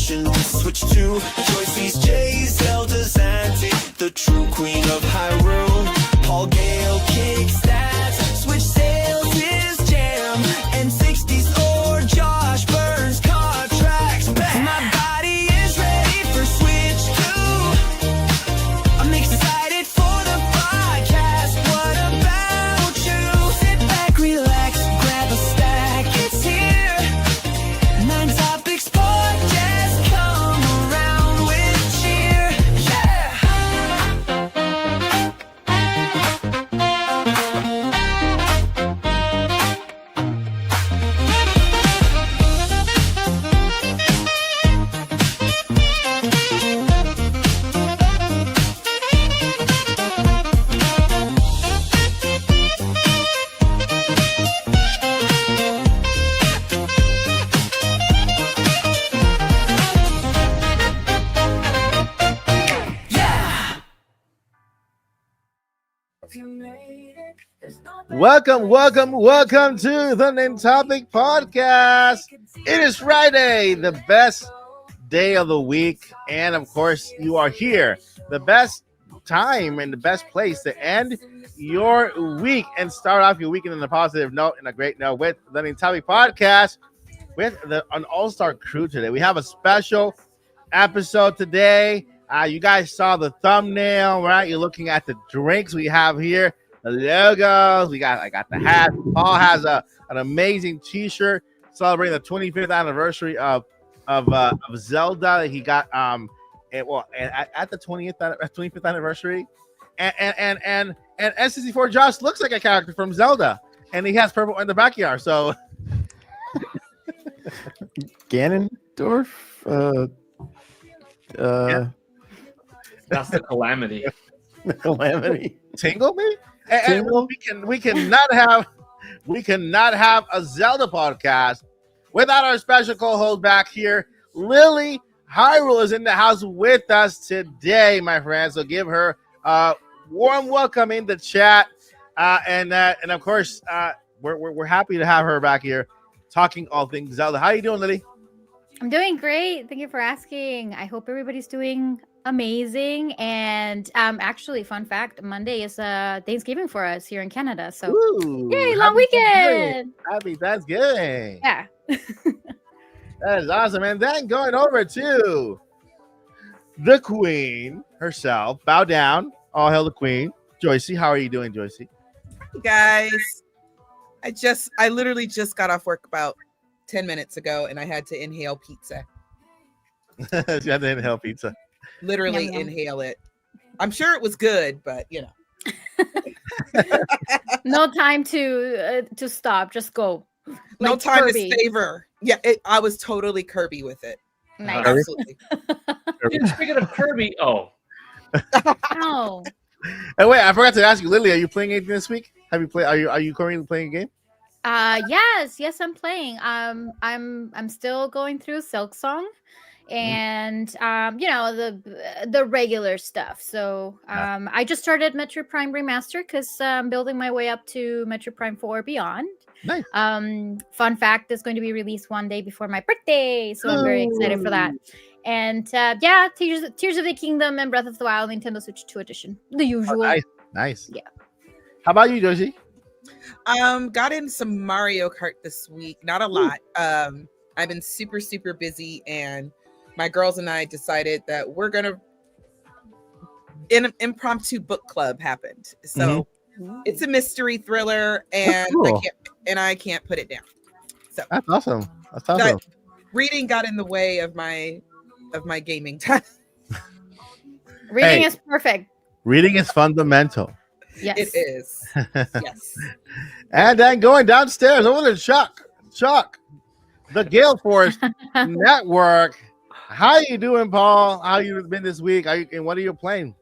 edition we switch to. Joyce's J, Zelda's Auntie, the true queen of Hyrule. Paul Gale kicks stats, switch sales his jam, and 60s or Josh Burns contracts back. My body is ready for Switch 2. I'm excited for the podcast. What about you? Sit back, relax, grab a stack. It's here. 9 Topics Podcast. Come around with cheer. Yeah. Welcome to the Name Topic Podcast. It is Friday, the best day of the week, and of course, you are here. The best time and the best place to end your week and start off your weekend on a positive note and a great note with the Name Topic Podcast with an all-star crew today. We have a special episode today. You guys saw the thumbnail, right? You're looking at the drinks we have here. The logos, I got the hat. Paul has an amazing T-shirt celebrating the 25th anniversary of Zelda. He got at the 25th anniversary, and N64 Josh looks like a character from Zelda, and he has purple in the backyard. So Ganondorf. Yeah. That's the calamity. The calamity. Tingle me. And we cannot have a Zelda podcast without our special co-host back here. Lily Hyrule is in the house with us today, my friend. So give her a warm welcome in the chat, and of course we're happy to have her back here talking all things Zelda. How you doing, Lily? I'm doing great. Thank you for asking. I hope everybody's doing amazing. And actually, fun fact, Monday is Thanksgiving for us here in Canada. So Ooh, yay, long weekend. Happy Thanksgiving. Yeah. That is awesome. And then going over to the queen herself, bow down, all hail the queen. Joycey, how are you doing, Joycey? Guys, I literally just got off work about 10 minutes ago, and I had to inhale pizza. You had to inhale pizza. Literally Yum, yum. inhale it. I'm sure it was good, but you know. No time to stop. Just go. No Like time Kirby. to savor. Yeah, I was totally Kirby with it. Nice. Absolutely. Speaking of Kirby, Oh. And wait, I forgot to ask you, Lily, are you playing anything this week? Have you played? Are you currently playing a game? Yes, I'm playing. I'm still going through Silk Song, and the regular stuff. So I just started Metroid Prime Remaster because I'm building my way up to Metroid Prime 4 Beyond. Nice. Fun fact, is going to be released one day before my birthday, so I'm very excited for that. And Tears of the Kingdom and Breath of the Wild Nintendo Switch 2 edition, the usual. Nice. Yeah. How about you, Josie? Got in some Mario Kart this week. Not a lot. I've been super, super busy, and my girls and I decided that we're gonna an impromptu book club happened. So it's a mystery thriller, and cool. I can't put it down. So That's awesome. That's awesome. reading got in the way of my gaming time. Reading Hey. is perfect. Reading is fundamental. Yes. It is. Yes. And then going downstairs over to Chuck, the Gale Force Network. How you doing, Paul? How you been this week? And what are you playing?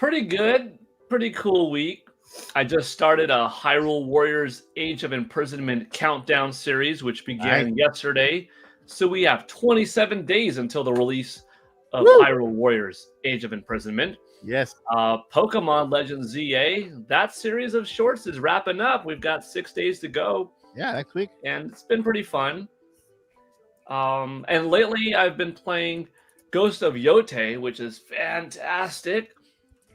pretty good, pretty cool week. I just started a Hyrule Warriors Age of Imprisonment countdown series, which began yesterday. So we have 27 days until the release of Hyrule Warriors Age of Imprisonment. Yes. Pokemon Legends ZA, that series of shorts is wrapping up. We've got 6 days to go. Yeah, next week. And it's been pretty fun. And lately I've been playing Ghost of Yote, which is fantastic.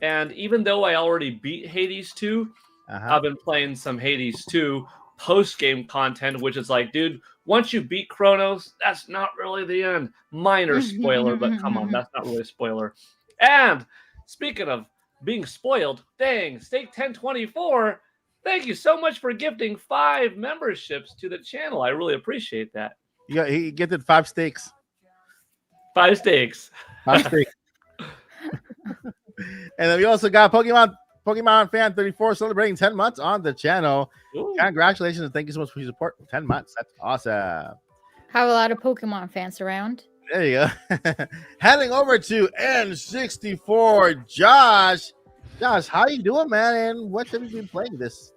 And even though I already beat Hades 2, Uh-huh. I've been playing some Hades 2 post-game content, which is like, dude, once you beat Chronos, that's not really the end. Minor spoiler, but come on, that's not really a spoiler. And speaking of being spoiled, dang, Steak 1024, thank you so much for gifting 5 memberships to the channel. I really appreciate that. He gifted 5 steaks. 5 steaks. 5 steaks. And then we also got Pokemon Fan 34 celebrating 10 months on the channel. Ooh. Congratulations and thank you so much for your support. 10 months. That's awesome. Have a lot of Pokemon fans around. There you go. Heading over to N64, Josh. Josh, how you doing, man? And what have you been playing this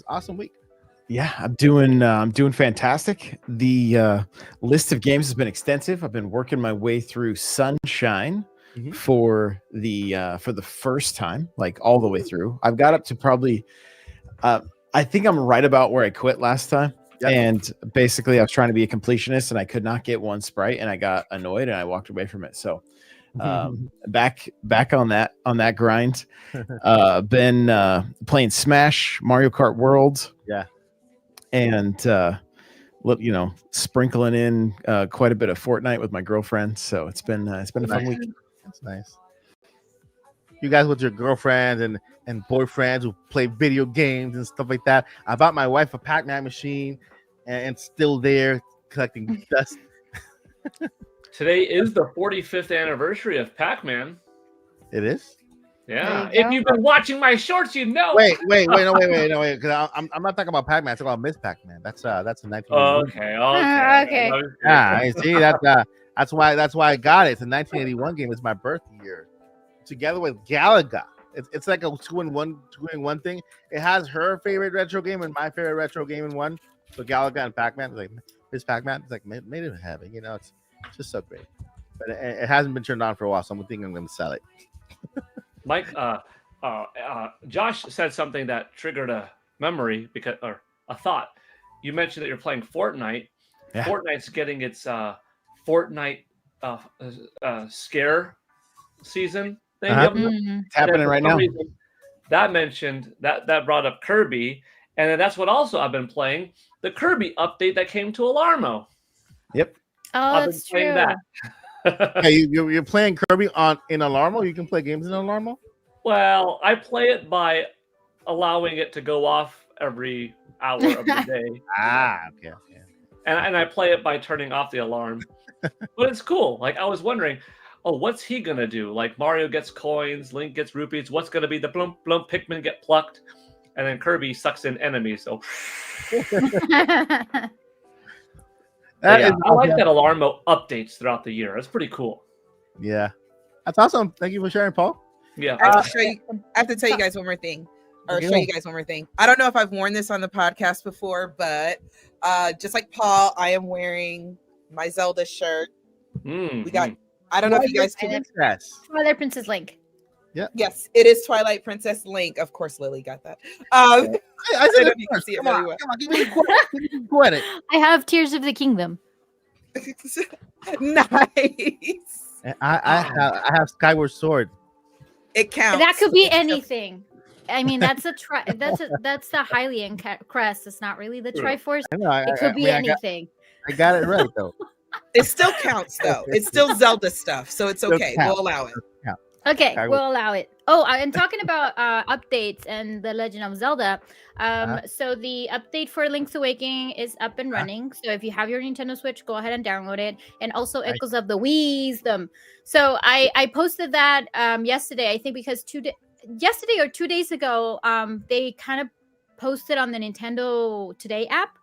awesome week? Yeah, I'm doing fantastic. The list of games has been extensive. I've been working my way through Sunshine for the first time, like all the way through. I've got up to probably I think I'm right about where I quit last time. Yep. And basically I was trying to be a completionist and I could not get one sprite and I got annoyed and I walked away from it. So back on that grind. Been playing Smash, Mario Kart World. Yeah. And sprinkling in quite a bit of Fortnite with my girlfriend. So it's been a fun week. That's nice. You guys with your girlfriends and boyfriends who play video games and stuff like that. I bought my wife a Pac-Man machine and it's still there collecting dust. Today is the 45th anniversary of Pac-Man. It is? Yeah. If you've been watching my shorts, you know. Wait. Because I'm not talking about Pac-Man. I'm talking about Miss Pac-Man. That's the 1981. Okay. Yeah, I see that's why I got it. It's a 1981 game. It's my birth year. Together with Galaga. It's like a two in one thing. It has her favorite retro game and my favorite retro game in one. So Galaga and Pac-Man, like Miss Pac-Man, it's like made in heaven. It's just so great. But it hasn't been turned on for a while, so I'm thinking I'm going to sell it. Mike, Josh said something that triggered a memory or a thought. You mentioned that you're playing Fortnite. Yeah. Fortnite's getting its Fortnite scare season thing. It's happening right now. That brought up Kirby, and then that's what also I've been playing, the Kirby update that came to Alarmo. Yep. Oh, that's true. That. Hey, you're playing Kirby in Alarmo? You can play games in Alarmo? Well, I play it by allowing it to go off every hour of the day. Okay. And I play it by turning off the alarm. But it's cool. Like, I was wondering, what's he gonna do? Like, Mario gets coins, Link gets rupees. What's gonna be the blump blump Pikmin get plucked, and then Kirby sucks in enemies. So I like that Alarmo updates throughout the year. It's pretty cool. Yeah, that's awesome. Thank you for sharing, Paul. Yeah, I have to tell you guys one more thing. Or show you guys one more thing. I don't know if I've worn this on the podcast before, but just like Paul, I am wearing my Zelda shirt. We got. I don't know if you guys can. Twilight Princess Link. Yeah. Yes, it is Twilight Princess Link. Of course, Lily got that. I said don't know if you can see it really well. Come on, give me the credit. I have Tears of the Kingdom. Nice. I have Skyward Sword. It counts. That could be anything. I mean, that's the Hylian crest. It's not really the Triforce. It could be anything. I got it right though. It still counts though. It's still Zelda stuff, so it's okay. We'll allow it. Okay, we'll allow it. Oh, and talking about updates and the Legend of Zelda, so the update for Link's Awakening is up and running. So if you have your Nintendo Switch, go ahead and download it. And also Echoes of the Wisdom. So I posted that yesterday, I think, because yesterday or 2 days ago, they kind of posted on the Nintendo Today app.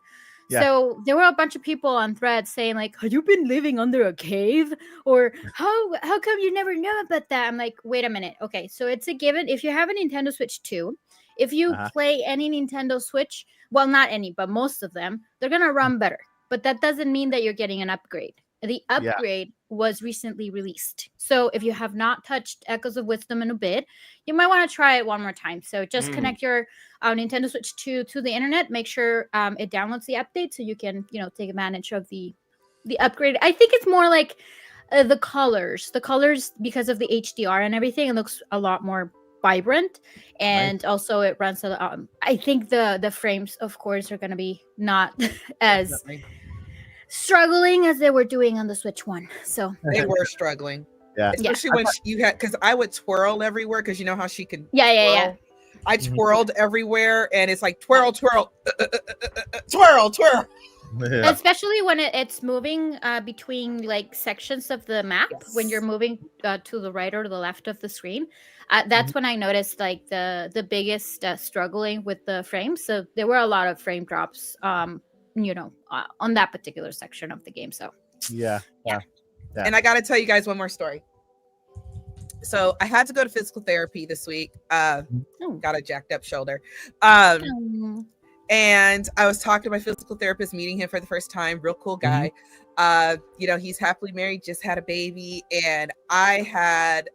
Yeah. So there were a bunch of people on Threads saying like, "Have you been living under a cave?" Or how come you never know about that? I'm like, wait a minute. Okay, so it's a given. If you have a Nintendo Switch 2, if you play any Nintendo Switch, well, not any, but most of them, they're gonna run better. But that doesn't mean that you're getting an upgrade. The upgrade was recently released. So if you have not touched Echoes of Wisdom in a bit, you might want to try it one more time. So just connect your Nintendo Switch to the internet. Make sure it downloads the update so you can, take advantage of the the upgrade. I think it's more like the colors. The colors, because of the HDR and everything, it looks a lot more vibrant, and also it runs I think the frames, of course, are going to be not as Definitely. struggling as they were doing on the Switch one. So They were struggling. Yeah. Especially when you had, because I would twirl everywhere, because you know how she could yeah. twirl. I twirled everywhere, and it's like twirl, twirl, twirl, twirl. Yeah. Especially when it's moving between like sections of the map, when you're moving to the right or to the left of the screen. That's when I noticed like the biggest struggling with the frames. So there were a lot of frame drops, on that particular section of the game. So Yeah. And I got to tell you guys one more story. So I had to go to physical therapy this week. Got a jacked up shoulder. And I was talking to my physical therapist, meeting him for the first time. Real cool guy. He's happily married, just had a baby. And I had,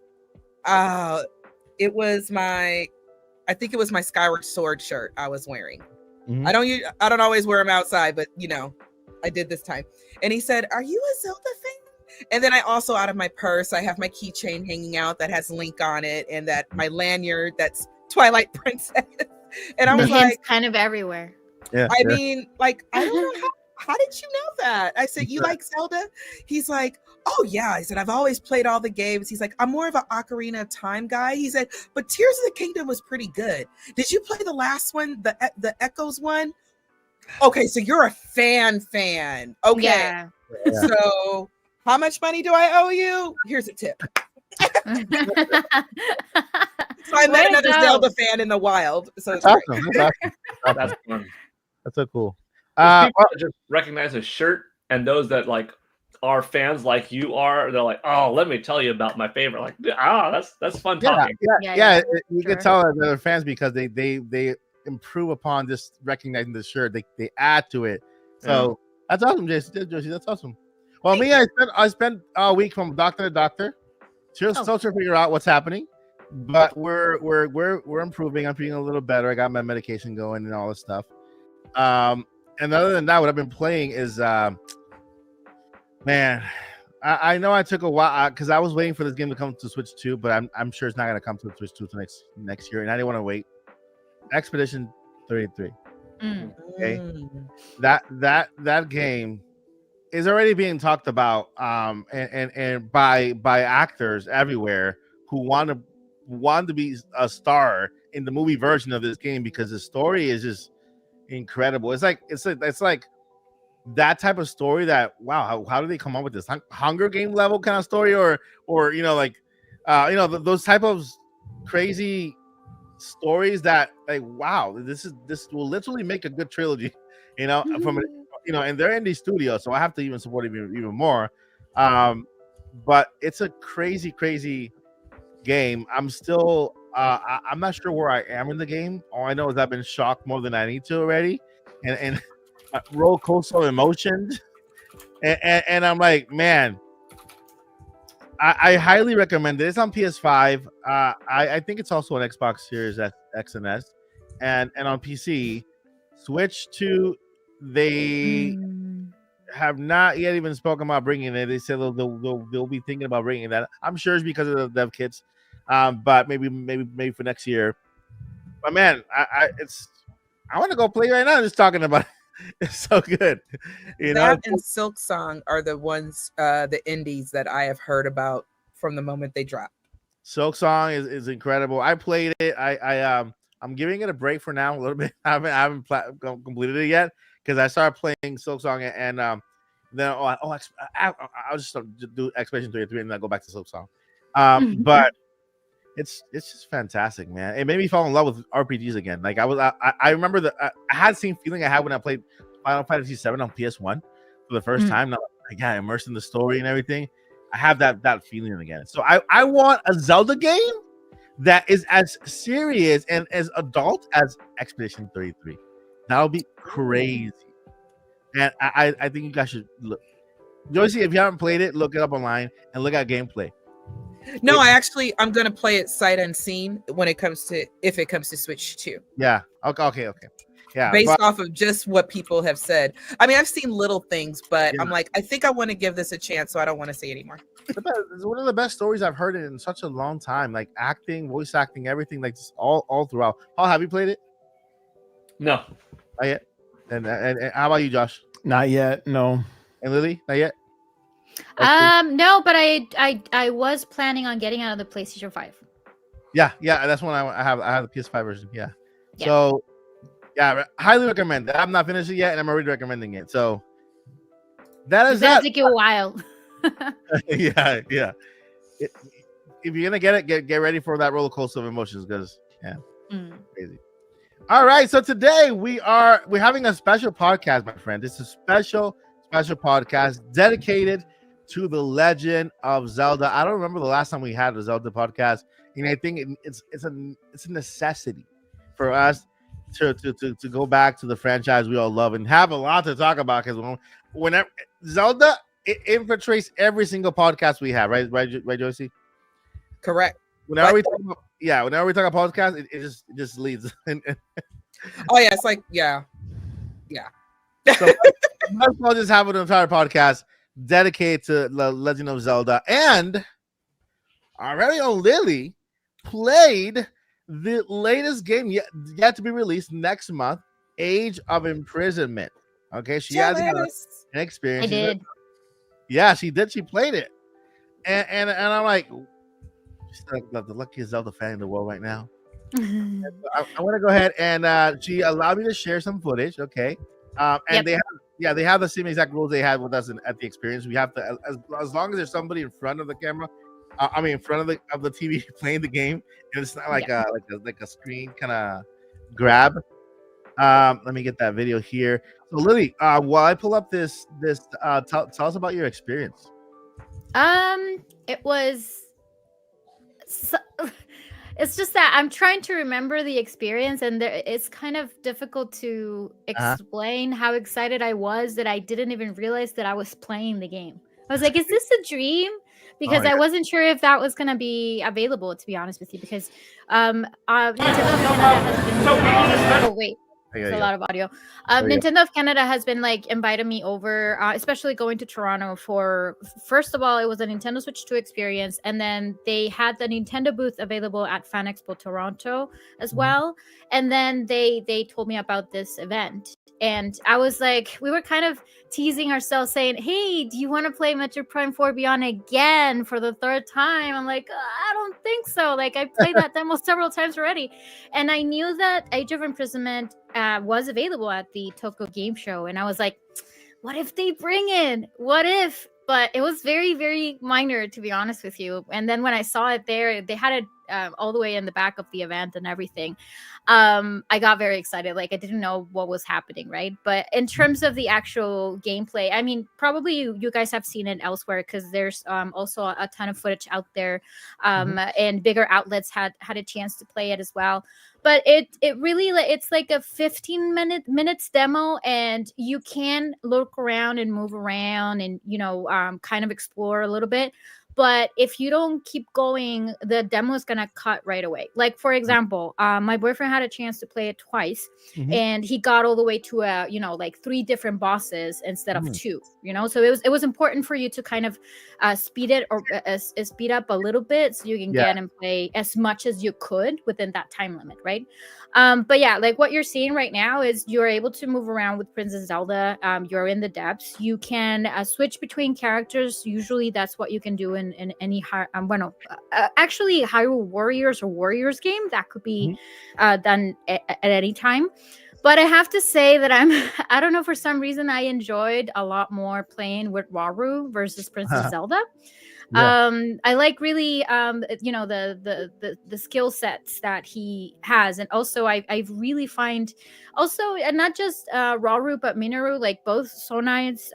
I think it was my Skyward Sword shirt I was wearing. I don't always wear them outside, but I did this time. And he said, "Are you a Zelda fan?" And then I also, out of my purse, I have my keychain hanging out that has Link on it, and that my lanyard that's Twilight Princess. And I was like, kind of everywhere. Yeah. I mean, like, I don't know how did you know that? I said, "You like Zelda?" He's like, "Oh yeah." I said, "I've always played all the games." He's like, "I'm more of an Ocarina of Time guy." He said, "But Tears of the Kingdom was pretty good. Did you play the last one, the Echoes one?" Okay, so you're a fan. Okay. Yeah. So how much money do I owe you? Here's a tip. So I met another Zelda fan in the wild. So it's That's great. awesome. That's fun. That's so cool. People that just recognize a shirt, and those that like are fans like you are, they're like, "Oh, let me tell you about my favorite." Like, that's fun talking. You can tell that they're fans because they improve upon just recognizing the shirt. They add to it. So that's awesome, Josie. That's awesome. Well, I spent a week from doctor to doctor, still trying to figure out what's happening, but we're improving. I'm feeling a little better. I got my medication going and all this stuff. And other than that, what I've been playing is man, I know I took a while because I was waiting for this game to come to Switch 2, but I'm sure it's not going to come to Switch 2 till next year, and I didn't want to wait. Expedition 33. Okay, that game is already being talked about, and by actors everywhere who want to be a star in the movie version of this game because the story is just incredible. It's like that type of story that how do they come up with this Hunger Game level kind of story or those type of crazy stories that like this will literally make a good trilogy, from and they're indie studio, so I have to even support it even more. But it's a crazy game. I'm still I'm not sure where I am in the game. All I know is I've been shocked more than I need to already, and roller coaster of emotions, and I'm like, man, I highly recommend it. It's on PS5. I think it's also on Xbox Series X and S, and on PC. Switch 2, they have not yet even spoken about bringing it. They said they'll be thinking about bringing that. I'm sure it's because of the dev kits, but maybe for next year. But man, I want to go play right now. Just talking about it. It's so good. That and Silk Song are the ones, the indies that I have heard about from the moment they dropped. Silk Song is incredible. I played it. I'm giving it a break for now a little bit. I haven't completed it yet because I started playing Silk Song and then I'll just do Expedition 33 and then I'll go back to Silk Song. But it's just fantastic, man. It made me fall in love with RPGs again. Like I remember I had the same feeling I had when I played Final Fantasy 7 on PS1 for the first time. Now I got immersed in the story and everything. I have that feeling again. So I want a Zelda game that is as serious and as adult as Expedition 33. That'll be crazy. And I think you guys should look. Joycey, if you haven't played it, look it up online and look at gameplay. No, I'm gonna play it sight unseen if it comes to Switch 2. Yeah. Okay. Yeah, based but off of just what people have said. I mean, I've seen little things, but yeah, I'm like, I think I want to give this a chance, so I don't want to say anymore. it's one of the best stories I've heard in such a long time. Like acting, voice acting, everything, like just all throughout. Paul, have you played it? No. Not yet. And how about you, Josh? Not yet. No. And Lily? Not yet. Okay. No, but I was planning on getting out of the PlayStation 5. Yeah, that's one I have. I have the PS5 version. Yeah. Yeah. So, yeah, highly recommend it. I'm not finished it yet, and I'm already recommending it. So, that It's is gonna that. take you a while. Yeah. It, if you're gonna get it, get ready for that roller coaster of emotions, because crazy. All right, so today we're having a special podcast, my friend. It's a special podcast dedicated to the Legend of Zelda. I don't remember the last time we had a Zelda podcast, and I think it's a necessity for us to go back to the franchise we all love and have a lot to talk about, because whenever Zelda, it infiltrates every single podcast we have, right, Joycey? Correct. Whenever we talk about podcast, it just leads. Oh yeah, it's like yeah. So I'll just have an entire podcast dedicated to the Legend of Zelda, and our very own Lily played the latest game yet to be released next month, Age of Imprisonment. Okay, she has an experience. I did. Yeah, she did. She played it, and I'm like, she's the luckiest Zelda fan in the world right now. I want to go ahead and she allowed me to share some footage. Okay, and they have the same exact rules they had with us at the experience. We have to, as long as there's somebody in front of the camera, in front of the TV playing the game, and it's not like a screen kind of grab. Let me get that video here. So Lily, while I pull up this, tell us about your experience. It was. It's just that I'm trying to remember the experience, and it's kind of difficult to explain how excited I was that I didn't even realize that I was playing the game. I was like, is this a dream? Because I wasn't sure if that was going to be available, to be honest with you, because Nintendo has been... There's a lot of audio. Nintendo of Canada has been like inviting me over, especially going to Toronto for, first of all, it was a Nintendo Switch 2 experience, and then they had the Nintendo booth available at Fan Expo Toronto as well. And then they told me about this event. And I was like, we were kind of teasing ourselves saying, hey, do you want to play Metroid Prime 4 Beyond again for the third time? I'm like, I don't think so. Like, I played that demo several times already. And I knew that Age of Imprisonment was available at the Tokyo Game Show. And I was like, what if they bring it? What if? But it was very, very minor, to be honest with you. And then when I saw it there, they had it all the way in the back of the event and everything. I got very excited. Like, I didn't know what was happening, right? But in terms of the actual gameplay, I mean, probably you guys have seen it elsewhere, because there's also a ton of footage out there, and bigger outlets had a chance to play it as well. But it really, it's like a 15 minutes demo, and you can look around and move around and kind of explore a little bit. But if you don't keep going, the demo is gonna cut right away. Like, for example, my boyfriend had a chance to play it twice, and he got all the way to like 3 different bosses instead of 2. So it was important for you to kind of speed up a little bit, so you can get and play as much as you could within that time limit, right? But yeah, like what you're seeing right now is you're able to move around with Princess Zelda. You're in the depths. You can switch between characters. Usually that's what you can do in any actually Hyrule Warriors or Warriors game. That could be done at any time. But I have to say that I don't know, for some reason I enjoyed a lot more playing with Waru versus Princess Zelda. I like really the skill sets that he has, and also I really find also, and not just Rauru but Minoru, like both Sonides,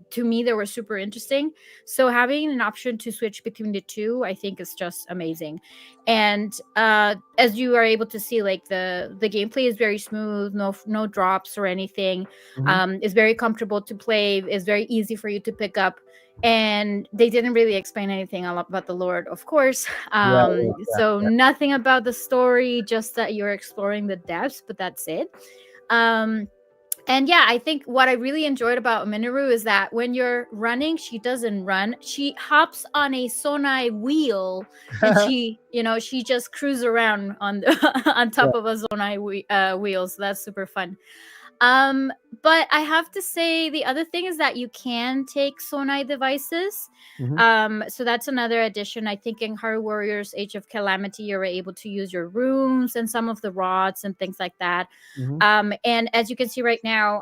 to me they were super interesting. So having an option to switch between the two, I think, is just amazing. And as you are able to see, like the gameplay is very smooth, no drops or anything. It's very comfortable to play, it's very easy for you to pick up. And they didn't really explain anything about the Lord, of course. So nothing about the story, just that you're exploring the depths, but that's it. Um, and yeah, I think what I really enjoyed about Minoru is that when you're running, she doesn't run. She hops on a sonai wheel and she just cruises around on the on top of a sonai wheel. So that's super fun. Um, but I have to say the other thing is that you can take sonai devices. Mhm. So that's another addition. I think in Hyrule Warriors Age of Calamity, you're able to use your rooms and some of the rods and things like that. Mhm. And as you can see right now,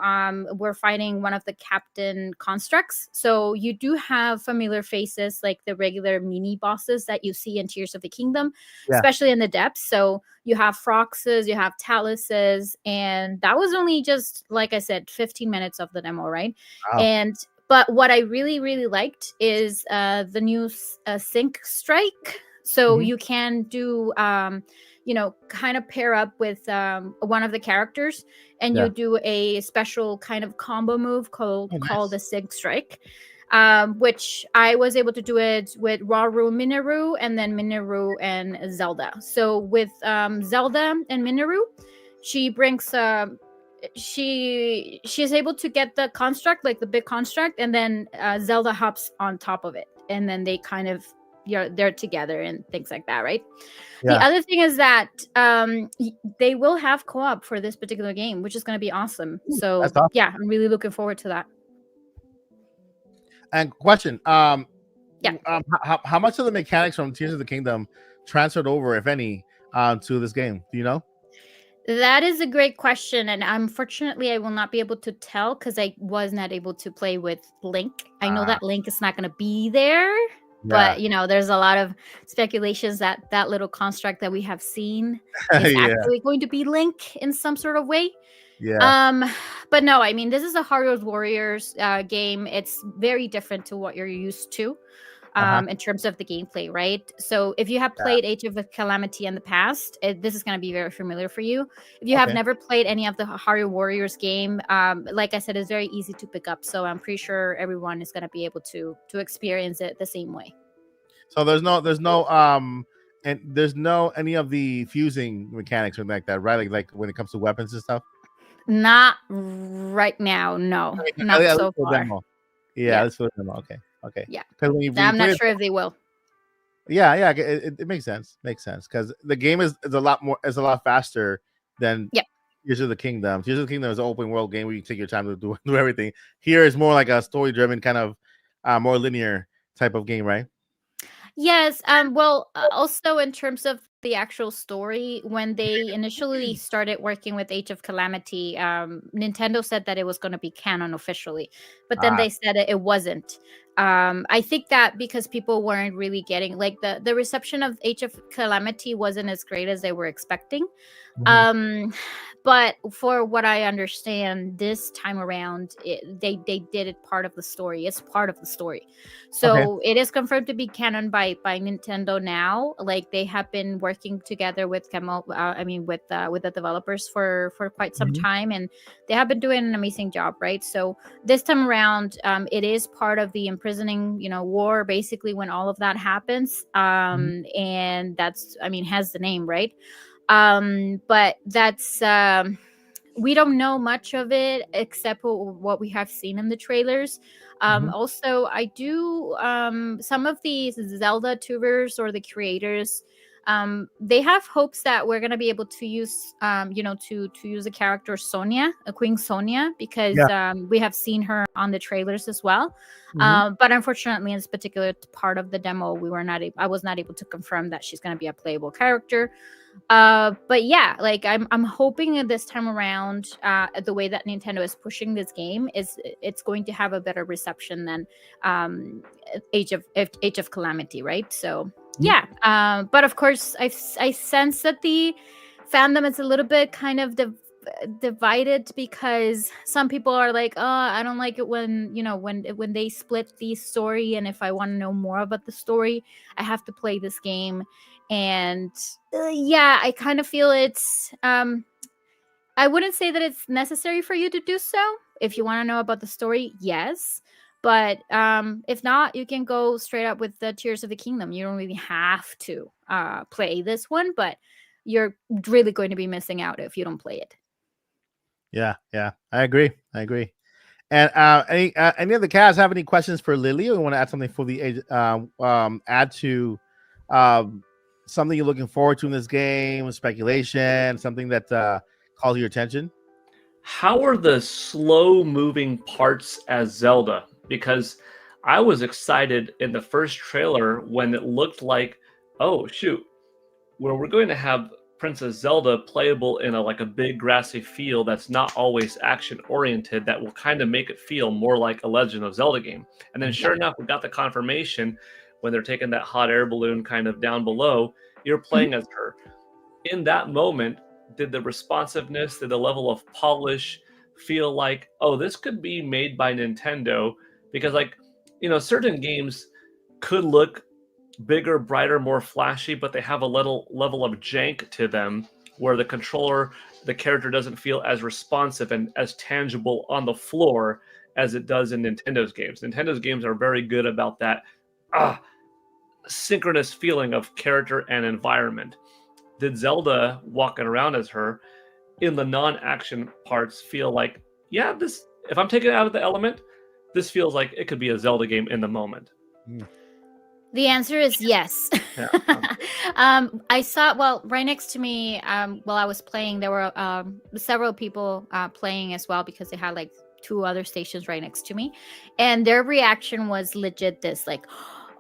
we're fighting one of the captain constructs. So you do have familiar faces like the regular mini bosses that you see in Tears of the Kingdom, Yeah. especially in the depths. So you have Froxes, you have Taluses, and that was only just, like I said, 15 minutes of the demo, right? Wow. And but what I really, really liked is the new sync strike. So Mhm. you can do kind of pair up with one of the characters, and Yeah. you do a special kind of combo move Oh, called nice. the Sig Strike, which I was able to do it with Rauru Minoru and then Minoru and Zelda. So with Zelda and Minoru, she brings she's able to get the construct, like the big construct, and then Zelda hops on top of it, and then they kind of they're together and things like that, right? The Yeah. other thing is that they will have co-op for this particular game, which is going to be awesome. So That's awesome. yeah, I'm really looking forward to that. And question, Yeah. how much of the mechanics from Tears of the Kingdom transferred over, if any, to this game? Do you know? That is a great question, and unfortunately, I will not be able to tell because I was not able to play with Link. I know that Link is not going to be there, but there's a lot of speculations that that little construct that we have seen is Yeah. actually going to be Link in some sort of way. Yeah. But no, I mean, this is a Hyrule Warriors game. It's very different to what you're used to. In terms of the gameplay, right? So if you have played Age of Calamity in the past, this is going to be very familiar for you. If you have never played any of the Hyrule Warriors game, like I said, it's very easy to pick up. So I'm pretty sure everyone is going to be able to experience it the same way. So there's no and there's no any of the fusing mechanics or like that, right? Like when it comes to weapons and stuff. Not right now, no, not Yeah, so for the far. demo. Yeah, that's for the demo. Okay. Yeah. Because when you I'm play not it, sure if they will. yeah, it makes sense. Makes sense because the game is a lot faster than Yeah. Tears of the Kingdom. Tears of the Kingdom is an open world game where you take your time to do everything. Here is more like a story driven kind of more linear type of game, right? Yes. Well, also in terms of the actual story, when they initially started working with Age of Calamity, Nintendo said that it was going to be canon officially, but then Ah. they said it wasn't. I think that because people weren't really getting like the reception of Age of Calamity wasn't as great as they were expecting. But for what I understand, this time around, they did it part of the story. It's part of the story, so it is confirmed to be canon by Nintendo now. Like they have been working together with with the developers for quite some time, and they have been doing an amazing job, right? So this time around, it is part of the imprisoning, war, basically when all of that happens, and that's has the name, right? But that's we don't know much of it except for what we have seen in the trailers. Also, I do some of these Zelda tubers or the creators, they have hopes that we're gonna be able to use to use the character Sonia, Queen Sonia, because we have seen her on the trailers as well. But unfortunately, in this particular part of the demo, I was not able to confirm that she's gonna be a playable character. But yeah, like I'm hoping that this time around, the way that Nintendo is pushing this game it's going to have a better reception than Age of Calamity, right? So yeah, but of course I sense that the fandom is a little bit kind of divided, because some people are like, oh, I don't like it when when they split the story, and if I want to know more about the story, I have to play this game. And yeah, I kind of feel it's I wouldn't say that it's necessary for you to do so. If you want to know about the story, yes, but if not, you can go straight up with the Tears of the Kingdom. You don't really have to play this one, but you're really going to be missing out if you don't play it. Yeah, yeah, I agree. I agree. And any of the cast have any questions for Lily, or you want to add something for the age? Add to um, something you're looking forward to in this game, speculation, something that calls your attention. How are the slow moving parts as Zelda? Because I was excited in the first trailer when it looked like, oh shoot, where we're going to have Princess Zelda playable in a big grassy field that's not always action oriented, that will kind of make it feel more like a Legend of Zelda game. And then sure enough, we got the confirmation when they're taking that hot air balloon kind of down below, you're playing as her. In that moment, did the responsiveness, did the level of polish feel like, oh, this could be made by Nintendo? Because certain games could look bigger, brighter, more flashy, but they have a little level of jank to them where the controller, the character doesn't feel as responsive and as tangible on the floor as it does in Nintendo's games. Nintendo's games are very good about that synchronous feeling of character and environment. Did Zelda walking around as her in the non-action parts feel like, yeah, this, if I'm taking it out of the element, this feels like it could be a Zelda game in the moment? The answer is yes. Yeah. I saw, well, right next to me, while I was playing, there were several people playing as well, because they had like 2 other stations right next to me. And their reaction was legit this, like,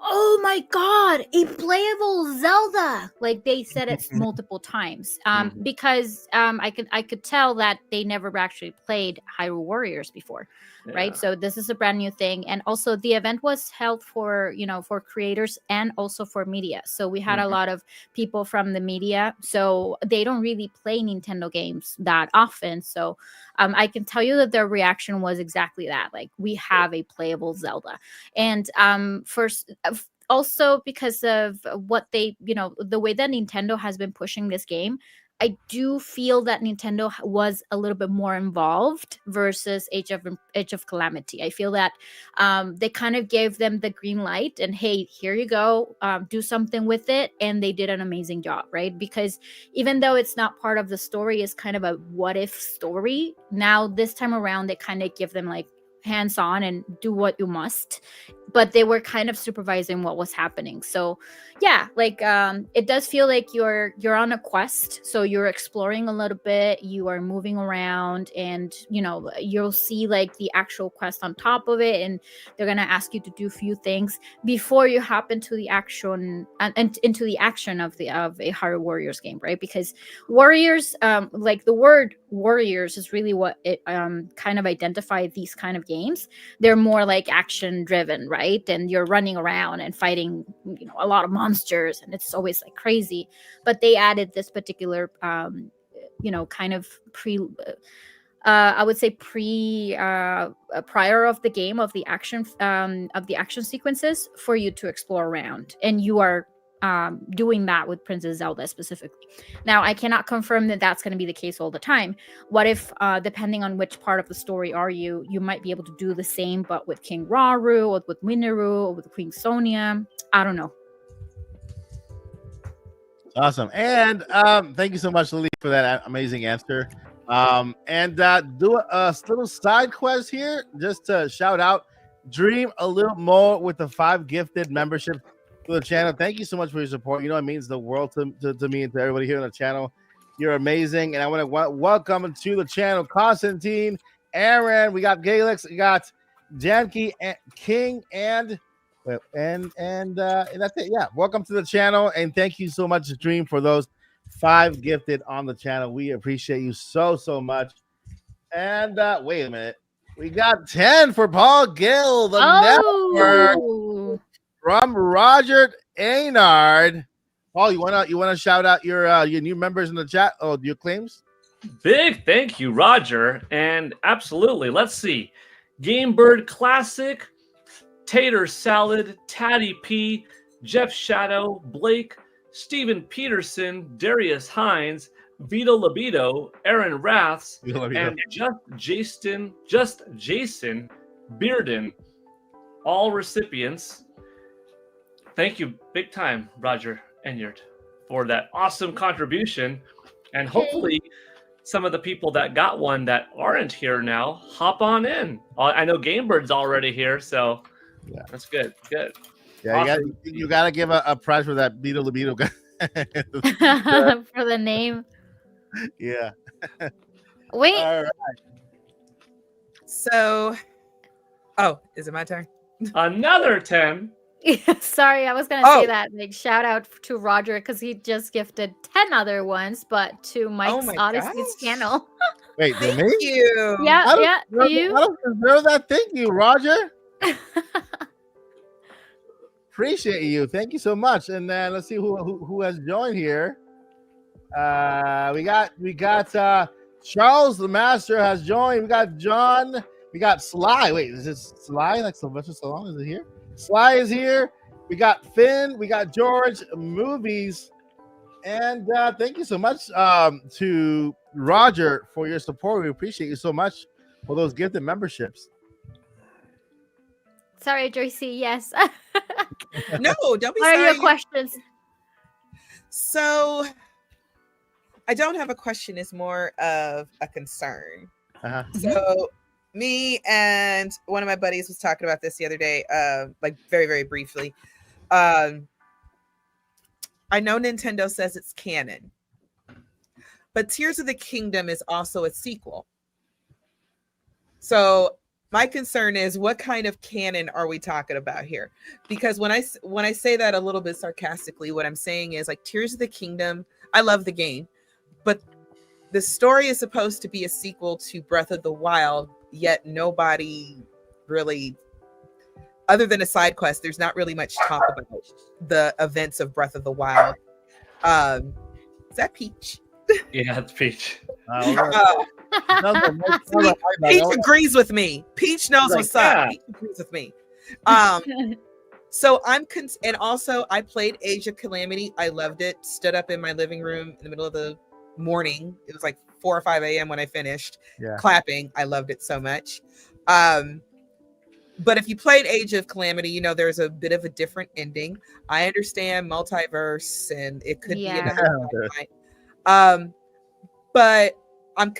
oh my God, a playable Zelda. Like they said it multiple times. Because I could tell that they never actually played Hyrule Warriors before. Right. So this is a brand new thing. And also the event was held for, for creators and also for media. So we had a lot of people from the media. So they don't really play Nintendo games that often. So I can tell you that their reaction was exactly that. Like, we have a playable Zelda. And first, also because of what they, the way that Nintendo has been pushing this game, I do feel that Nintendo was a little bit more involved versus Age of Calamity. I feel that they kind of gave them the green light and, hey, here you go, do something with it, and they did an amazing job, right? Because even though it's not part of the story, it's kind of a what if story. Now this time around, they kind of give them like hands on and do what you must, but they were kind of supervising what was happening. So yeah, like it does feel like you're on a quest, so you're exploring a little bit, you are moving around, and you'll see like the actual quest on top of it, and they're gonna ask you to do a few things before you hop into the action and into the action of a Hyrule Warriors game, right? Because warriors, like the word warriors is really what it kind of identify these kind of games. They're more like action driven, right? And you're running around and fighting a lot of monsters, and it's always like crazy. But they added this particular kind of I would say prior of the game, of the action sequences for you to explore around, and you are doing that with Princess Zelda specifically. Now, I cannot confirm that that's going to be the case all the time. What if, depending on which part of the story are you might be able to do the same, but with King Rauru, or with Mineru, or with Queen Sonia? I don't know. Awesome. And thank you so much, Lily, for that amazing answer. And do a little side quest here, just to shout out Dream a little more with the 5 gifted membership to the channel. Thank you so much for your support. It means the world to me and to everybody here on the channel. You're amazing. And I want to welcome to the channel Constantine, Aaron, we got Galix, we got Janky, and King, and that's it. Yeah, welcome to the channel, and thank you so much, Dream, for those 5 gifted on the channel. We appreciate you so much. And wait a minute, we got 10 for Paul Gill, the network, from Roger Aynard. Paul, you wanna shout out your new members in the chat? Oh, your claims? Big thank you, Roger. And absolutely, let's see. Gamebird Classic, Tater Salad, Tatty P, Jeff Shadow, Blake, Steven Peterson, Darius Hines, Vito Libido, Aaron Raths, and Jason Bearden, all recipients. Thank you big time, Roger Enyart, for that awesome contribution. And hopefully some of the people that got one that aren't here now, hop on in. I know Gamebird's already here, so Yeah. that's good. Good. Yeah, Awesome. you got to give a prize for that Beetle the Beetle guy. For the name. Yeah. Wait. All right. So, oh, is it my turn? Another 10. Sorry, I was gonna say that. Like, shout out to Roger because he just gifted 10 other ones, but to Mike's my Odyssey's gosh. channel. Wait, to Thank me? you. Yeah, I don't yeah, deserve- to you. I don't deserve that. Thank you, Roger. Appreciate you. Thank you so much. And then let's see who has joined here. We got Charles the Master has joined. We got John. We got Sly. Wait, is this Sly? Like Sylvester Stallone? Is it here? Sly is here. We got Finn. We got George Movies. And thank you so much to Roger for your support. We appreciate you so much for those gifted memberships. Sorry, Joycey. Yes. No, don't be What are sorry. your questions? So, I don't have a question. It's more of a concern. Uh-huh. So, me and one of my buddies was talking about this the other day, like very, very briefly. I know Nintendo says it's canon, but Tears of the Kingdom is also a sequel. So my concern is, what kind of canon are we talking about here? Because when I say that a little bit sarcastically, what I'm saying is, like, Tears of the Kingdom, I love the game, but the story is supposed to be a sequel to Breath of the Wild, yet nobody really, other than a side quest, there's not really much talk about the events of Breath of the Wild. Is that Peach? Yeah, it's Peach. Peach agrees with me. Peach knows what's up. Peach agrees with me. So and also I played Age of Calamity. I loved it. Stood up in my living room in the middle of the morning. It was like 4 or 5 a.m. when I finished clapping. I loved it so much. But if you played Age of Calamity, you know there's a bit of a different ending. I understand multiverse, and it could be another timeline. But I'm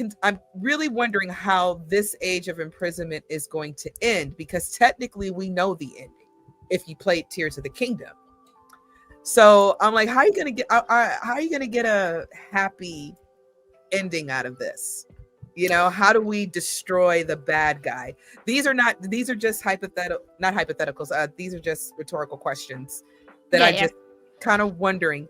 really wondering how this Age of Imprisonment is going to end, because technically we know the ending if you played Tears of the Kingdom. So I'm like, how are you gonna get a happy ending out of this? You know, how do we destroy the bad guy? These are just not hypotheticals. These are just rhetorical questions that just kind of wondering.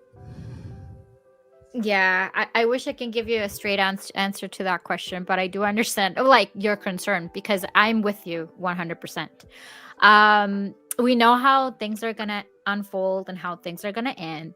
Yeah, I wish I can give you a straight answer to that question, but I do understand, like, your concern, because I'm with you 100%. We know how things are gonna unfold and how things are gonna end,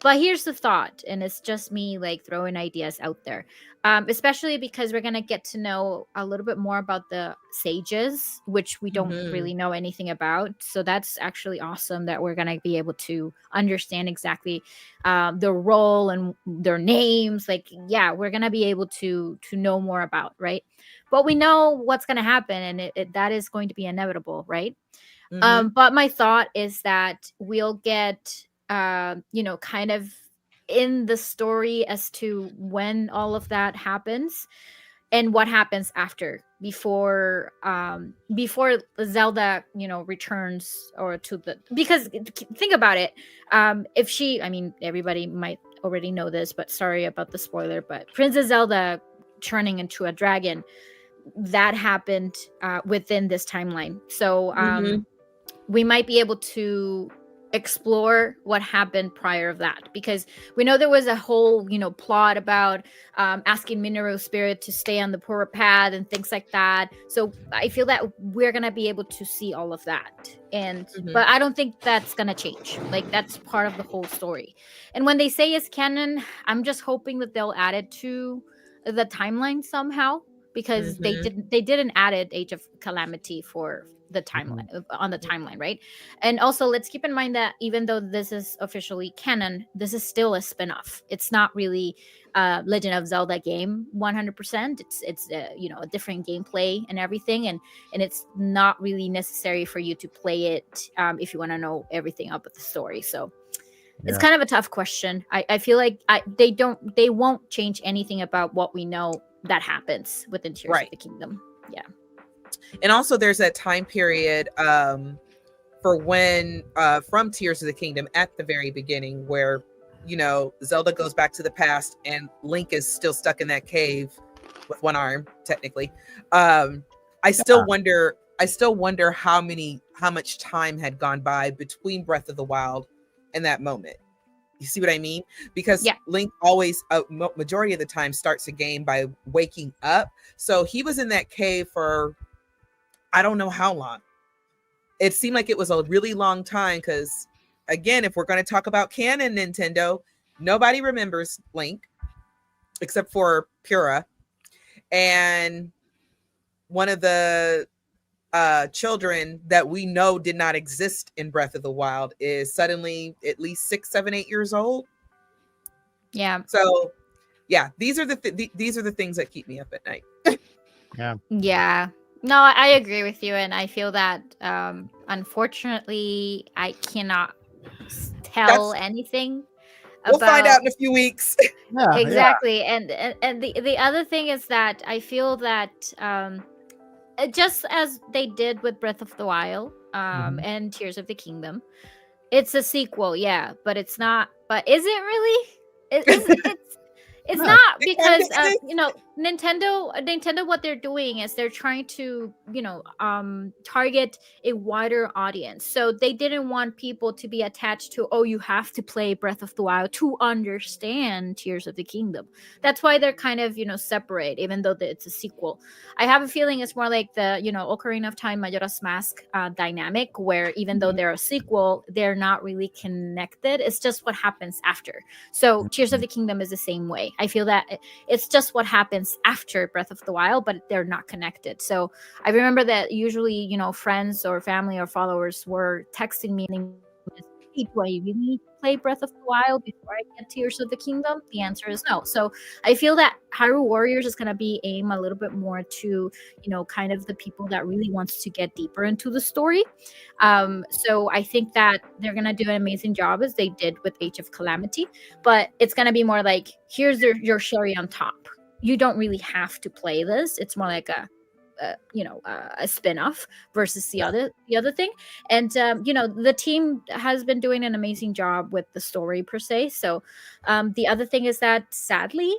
but here's the thought, and it's just me, like, throwing ideas out there, especially because we're gonna get to know a little bit more about the sages, which we don't really know anything about. So that's actually awesome that we're gonna be able to understand exactly their role and their names. Like, yeah, we're gonna be able to know more about, right? But we know what's gonna happen, and that is going to be inevitable, right? But my thought is that we'll get kind of in the story as to when all of that happens and what happens after, before Zelda returns, or to the, because think about it, if she, I mean, everybody might already know this, but sorry about the spoiler, but Princess Zelda turning into a dragon, that happened within this timeline. So we might be able to explore what happened prior of that, because we know there was a whole plot about asking Mineral Spirit to stay on the poorer path and things like that. So I feel that we're gonna be able to see all of that, and but I don't think that's gonna change. Like, that's part of the whole story. And when they say it's canon, I'm just hoping that they'll add it to the timeline somehow, because they didn't add it Age of Calamity for the timeline, on the timeline, right? And also, let's keep in mind that even though this is officially canon, this is still a spin-off. It's not really Legend of Zelda game 100%. It's a different gameplay and everything, and it's not really necessary for you to play it if you want to know everything about the story. So It's kind of a tough question. I feel like they won't change anything about what we know that happens within Tears of the Kingdom. Yeah. And also there's that time period for when from Tears of the Kingdom at the very beginning where, you know, Zelda goes back to the past and Link is still stuck in that cave with one arm, technically. I still wonder how much time had gone by between Breath of the Wild and that moment. You see what I mean? Because Link always, majority of the time, starts a game by waking up. So he was in that cave for I don't know how long. It seemed like it was a really long time because, again, if we're going to talk about canon Nintendo, nobody remembers Link except for Pura. And one of the children that we know did not exist in Breath of the Wild is suddenly at least 6, 7, 8 years old. Yeah. So, yeah, these are the things that keep me up at night. Yeah. No, I agree with you, and I feel that unfortunately I cannot tell anything. We'll find out in a few weeks. Exactly. And the other thing is that I feel that just as they did with Breath of the Wild and Tears of the Kingdom, it's a sequel, but it's not. But is it really? It's not, because you know, Nintendo what they're doing is they're trying to, you know, target a wider audience. So they didn't want people to be attached to, oh, you have to play Breath of the Wild to understand Tears of the Kingdom. That's why they're kind of, you know, separate, even though it's a sequel. I have a feeling it's more like the, you know, Ocarina of Time, Majora's Mask dynamic, where even though they're a sequel, they're not really connected. It's just what happens after. So Tears of the Kingdom is the same way. I feel that it's just what happens after Breath of the Wild, but they're not connected. So I remember that usually, you know, friends or family or followers were texting me and hey, do I really need to play Breath of the Wild before I get Tears of the Kingdom? The answer is no. So I feel that Hyrule Warriors is going to be aimed a little bit more to, you know, kind of the people that really wants to get deeper into the story. So I think that they're going to do an amazing job as they did with Age of Calamity, but it's going to be more like, here's your cherry on top. You don't really have to play this. It's more like a spin-off versus the other thing. And you know, the team has been doing an amazing job with the story per se. So the other thing is that sadly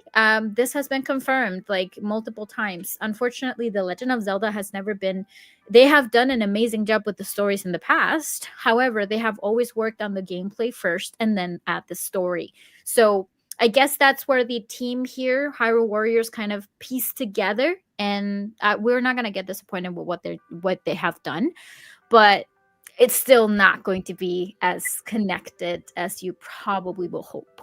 this has been confirmed like multiple times. Unfortunately, The Legend of Zelda has never been, they have done an amazing job with the stories in the past. However, they have always worked on the gameplay first and then at the story. So I guess that's where the team here, Hyrule Warriors, kind of pieced together, and we're not gonna get disappointed with what they have done, but it's still not going to be as connected as you probably will hope.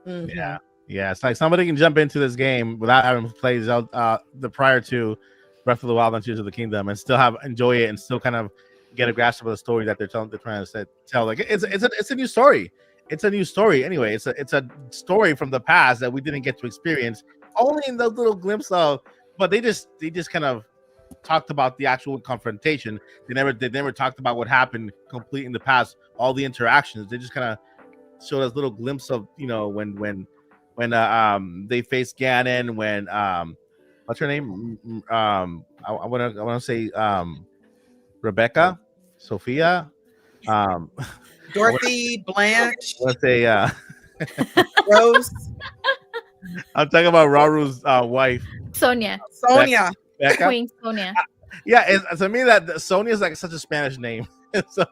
Yeah, it's like somebody can jump into this game without having played the prior to Breath of the Wild and Tears of the Kingdom and still enjoy it and still kind of get a grasp of the story that they're trying to tell. Like it's a new story. It's a new story anyway. It's a story from the past that we didn't get to experience, only in those little glimpse of. But they just kind of talked about the actual confrontation. They never talked about what happened complete in the past. All the interactions. They just kind of showed us little glimpse of, you know, when they faced Ganon. When what's her name? I want to say Rebecca, Sophia. Dorothy, Blanche. Let's say Rose. I'm talking about Raru's wife, Sonia. Becca. Queen Sonia. Yeah, to me that Sonia is like such a Spanish name. so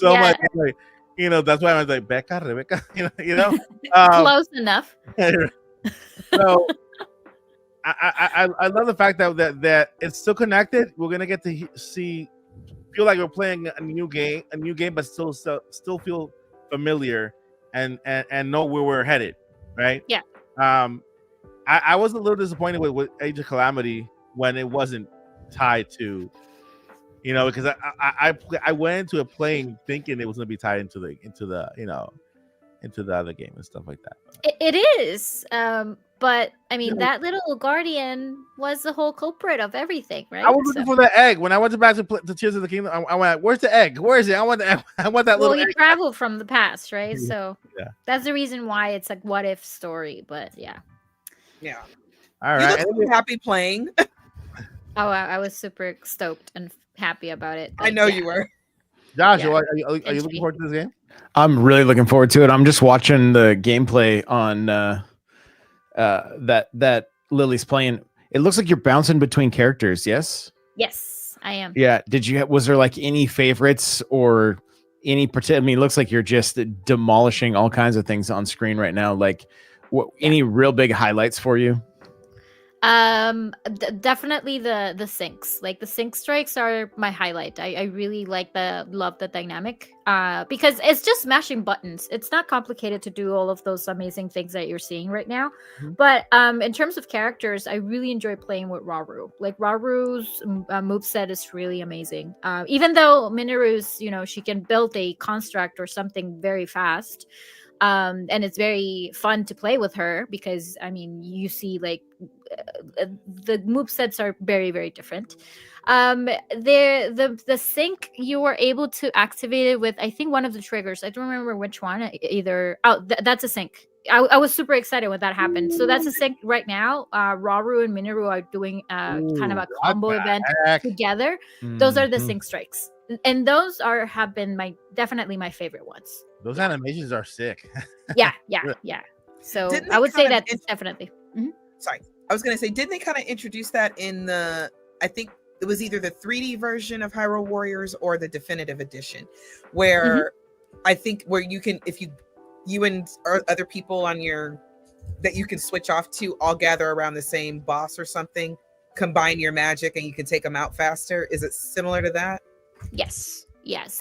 much, like, you know, that's why I was like Becca, Rebecca. You know, Close enough. So I love the fact that it's still connected. We're gonna get to feel like we're playing a new game, but still feel familiar and know where we're headed, right? Yeah. I was a little disappointed with Age of Calamity when it wasn't tied to, you know, because I went into it playing thinking it was gonna be tied into the other game and stuff like that. It is. But I mean, that little guardian was the whole culprit of everything, right? I was looking for the egg when I went back to Tears of the Kingdom. I went, "Where's the egg? Where is it? I want the egg. I want that well, little he egg." traveled from the past, right? Yeah. So Yeah. that's the reason why it's like what if story. But yeah. Yeah. All You right. look so happy playing. Oh, I was super stoked and happy about it. I know you were. Joshua, Yeah. are you looking forward to this game? I'm really looking forward to it. I'm just watching the gameplay on that Lily's playing. It looks like you're bouncing between characters. Yes. Yes, I am. Yeah. Was there like any favorites or any particular? I mean, it looks like you're just demolishing all kinds of things on screen right now. Like, any real big highlights for you? Definitely the syncs. Like the sync strikes are my highlight. I really love the dynamic because it's just smashing buttons. It's not complicated to do all of those amazing things that you're seeing right now. But in terms of characters, I really enjoy playing with Rauru. Like Raru's moveset is really amazing. Even though Minoru's, she can build a construct or something very fast. And it's very fun to play with her because I mean you see like the move sets are very very different. The sync you were able to activate it with I think one of the triggers. I don't remember which one. That's a sync. I was super excited when that happened. So that's a sync right now. Rauru and Minoru are doing kind of a combo event together. Those are the sync strikes, and those have been definitely my favorite ones. Those animations are sick. Yeah. So I would say that's definitely. Sorry, I was going to say, didn't they kind of introduce that in I think it was either the 3D version of Hyrule Warriors or the definitive edition, where I think where you can, if you and other people that you can switch off to all gather around the same boss or something, combine your magic and you can take them out faster. Is it similar to that? Yes.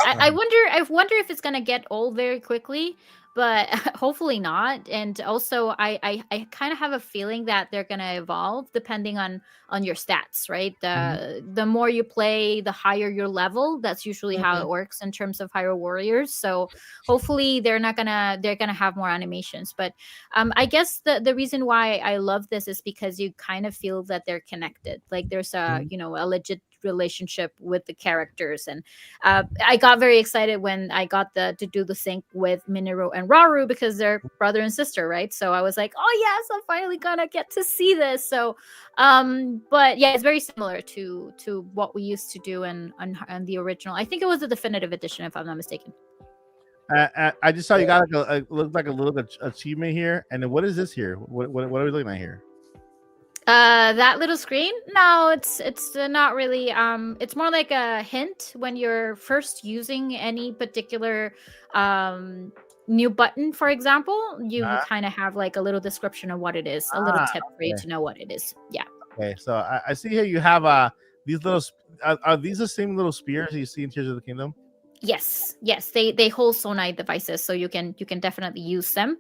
I wonder if it's gonna get old very quickly, but hopefully not. And also I kind of have a feeling that they're gonna evolve depending on your stats, right? The more you play, the higher your level. That's usually how it works in terms of Hyrule Warriors. So hopefully they're gonna have more animations. But I guess the reason why I love this is because you kind of feel that they're connected. Like there's a legit relationship with the characters, and I got very excited when I got to do the sync with Minoru and Rauru because they're brother and sister, right? So I was like, oh yes, I'm finally gonna get to see this. So but yeah, it's very similar to what we used to do in the original. I think it was the definitive edition, if I'm not mistaken. I just saw you got looked like a little achievement here, and then what is this here? What are we looking at here? That little screen? No, it's not really. It's more like a hint when you're first using any particular new button, for example. You kind of have like a little description of what it is, a little tip for you to know what it is. Yeah. Okay, so I see here you have these little. Are these the same little spears you see in Tears of the Kingdom? Yes, they hold sonai devices, so you can definitely use them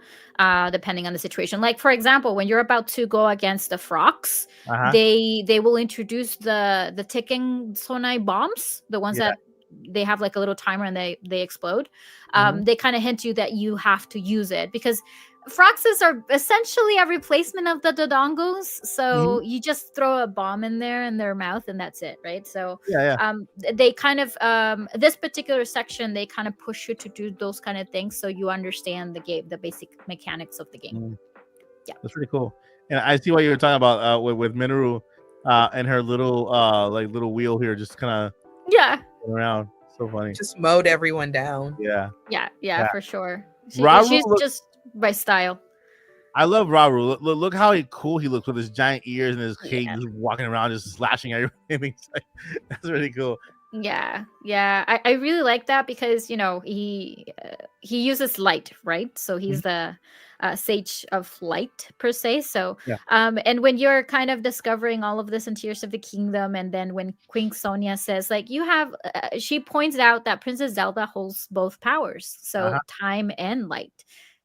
depending on the situation. Like for example, when you're about to go against the frogs, they will introduce the ticking sonai bombs, the ones that they have like a little timer and they explode. They kind of hint you that you have to use it because Froxes are essentially a replacement of the Dodongos. So you just throw a bomb in their mouth and that's it, right? So they kind of this particular section, they kind of push you to do those kind of things so you understand the game, the basic mechanics of the game. Yeah, that's pretty cool. And I see what you were talking about with Minoru and her little little wheel here, just kind of around. So funny. Just mowed everyone down. Yeah, for sure. She's just by style. I love Rauru. Look how cool he looks with his giant ears and his cape, just walking around, just slashing everything. That's really cool. Yeah. I really like that because he uses light, right? So he's the sage of light per se. So and when you're kind of discovering all of this in Tears of the Kingdom, and then when Queen Sonia says like you have, she points out that Princess Zelda holds both powers, so time and light.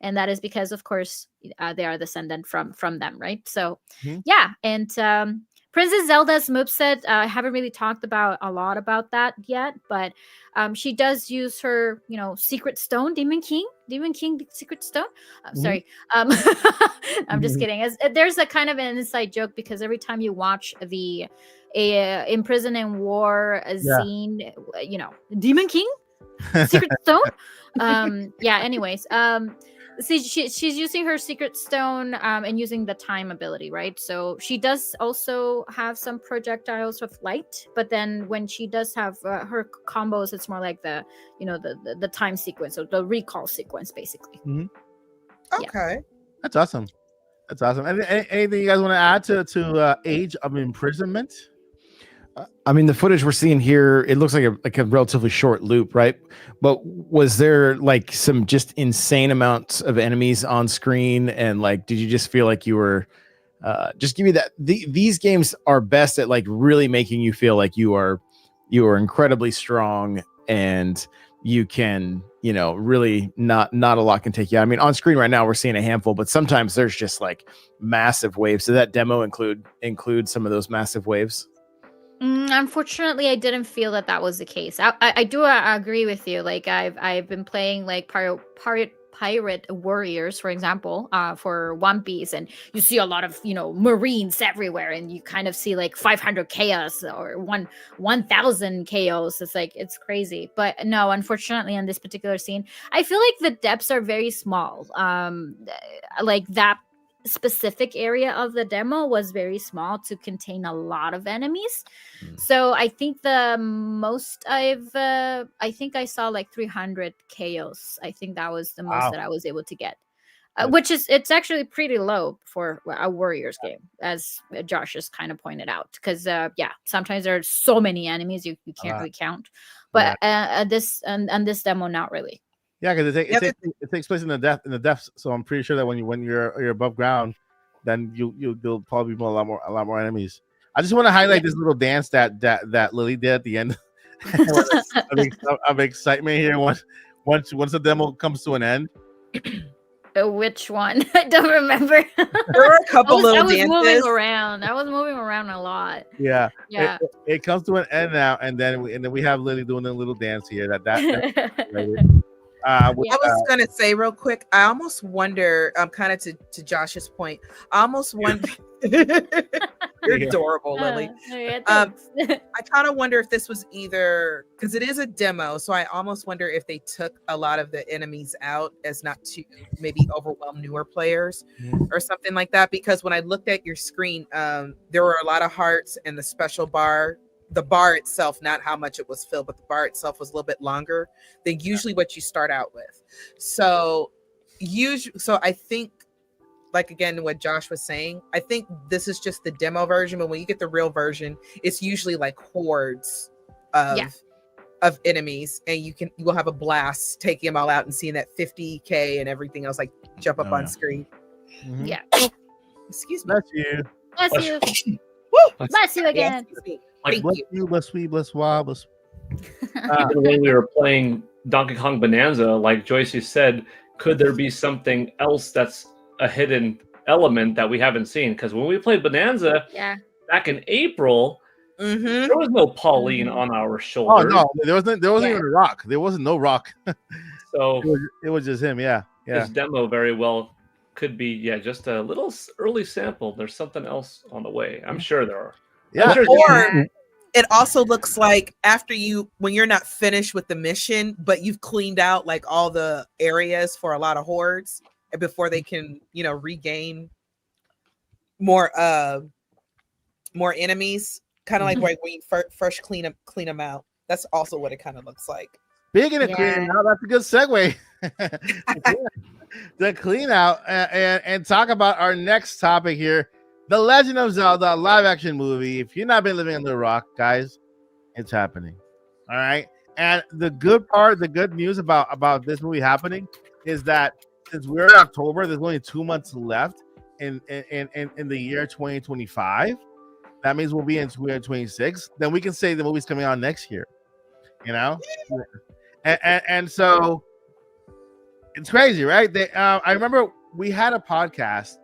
And that is because, of course, they are descendant from them, right? So, and Princess Zelda's moveset, I haven't really talked about a lot about that yet, but she does use her, secret stone, Demon King secret stone. Sorry, I'm just kidding. There's a kind of an inside joke because every time you watch the Imprison and War scene, Demon King secret stone. Yeah. Anyways, see, she's using her secret stone and using the time ability, right? So she does also have some projectiles of light, but then when she does have her combos, it's more like the time sequence or the recall sequence, basically. Okay. That's awesome. That's awesome. Anything you guys want to add to Age of Imprisonment? I mean, the footage we're seeing here, it looks like a relatively short loop, right? But was there like some just insane amounts of enemies on screen, and like, did you just feel like you were just give me that? These games are best at like really making you feel like you are incredibly strong, and you can, really not a lot can take you out. I mean, on screen right now we're seeing a handful, but sometimes there's just like massive waves. Did that demo include some of those massive waves? Unfortunately, I didn't feel that was the case. I do agree with you. Like I've been playing like pirate warriors, for example, for One Piece, and you see a lot of Marines everywhere, and you kind of see like 500 chaos or 1,000 chaos. It's like it's crazy. But no, unfortunately, on this particular scene, I feel like the depths are very small. Like that specific area of the demo was very small to contain a lot of enemies. So I think the most I think I saw like 300 chaos. I think that was the most that I was able to get. Which it's actually pretty low for a Warriors game, as Josh just kind of pointed out. Because sometimes there are so many enemies you can't really count. But this demo, not really. Yeah, because it takes place in the depths. So I'm pretty sure that when you're above ground, then you'll probably be a lot more enemies. I just want to highlight this little dance that Lily did at the end of excitement here. Once the demo comes to an end. Which one? I don't remember. There were a couple little dances. Moving around. I was moving around a lot. Yeah. Yeah. It comes to an end now, and then we have Lily doing a little dance here. I was gonna say real quick, I almost wonder, kind of to Josh's point, I almost wonder you're adorable, Lily. I kind of wonder if this was either, because it is a demo, so I almost wonder if they took a lot of the enemies out as not to maybe overwhelm newer players or something like that. Because when I looked at your screen, there were a lot of hearts, and the special bar, the bar itself, not how much it was filled, but the bar itself was a little bit longer than usually what you start out with. So I think, like, again, what Josh was saying, I think this is just the demo version, but when you get the real version, it's usually like hordes of enemies, and you will have a blast taking them all out and seeing that 50k and everything else like jump up on screen. Yeah. Excuse me. Bless you. Bless you. Bless you again. Like, bless we, bless wild, bless. When we were playing Donkey Kong Bonanza, like Joycey said, could there be something else that's a hidden element that we haven't seen? Because when we played Bonanza back in April, there was no Pauline on our shoulder. Oh no, there wasn't even a rock. There wasn't no rock. So it was just him. Yeah. This demo very well could be just a little early sample. There's something else on the way. I'm sure there are. Yeah. Or it also looks like when you're not finished with the mission, but you've cleaned out like all the areas for a lot of hordes, and before they can, regain more enemies, kind of like when you first clean them out. That's also what it kind of looks like. Speaking of cleaning out, that's a good segue. The clean out and talk about our next topic here. The Legend of Zelda live action movie. If you've not been living under a rock, guys, it's happening. All right. And the good news about this movie happening is that since we're in October, there's only 2 months left in the year 2025. That means we'll be in 2026. Then we can say the movie's coming out next year. And so it's crazy, right? I remember we had a podcast.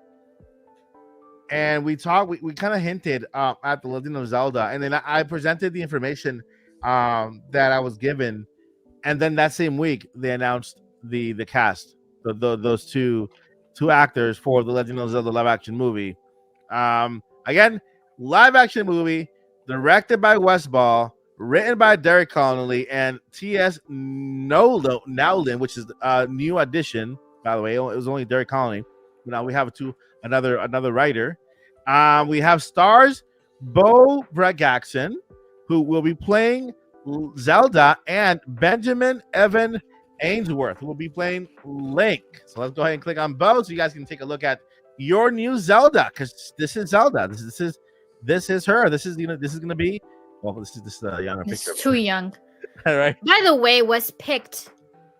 and we talked. We kind of hinted at the Legend of Zelda, and then I presented the information that I was given, and then that same week they announced the cast, those two actors for the Legend of Zelda live action movie. Again, live action movie directed by Wes Ball, written by Derek Connolly and T.S. Nowlin, which is a new addition, by the way. It was only Derek Connolly. Now we have another writer. We have stars Bo Bragaxon, who will be playing Zelda, and Benjamin Evan Ainsworth, who will be playing Link. So let's go ahead and click on Bo so you guys can take a look at your new Zelda, because this is Zelda. This is her. This is gonna be. Well, this is a younger picture. It's too young. All right. By the way, was picked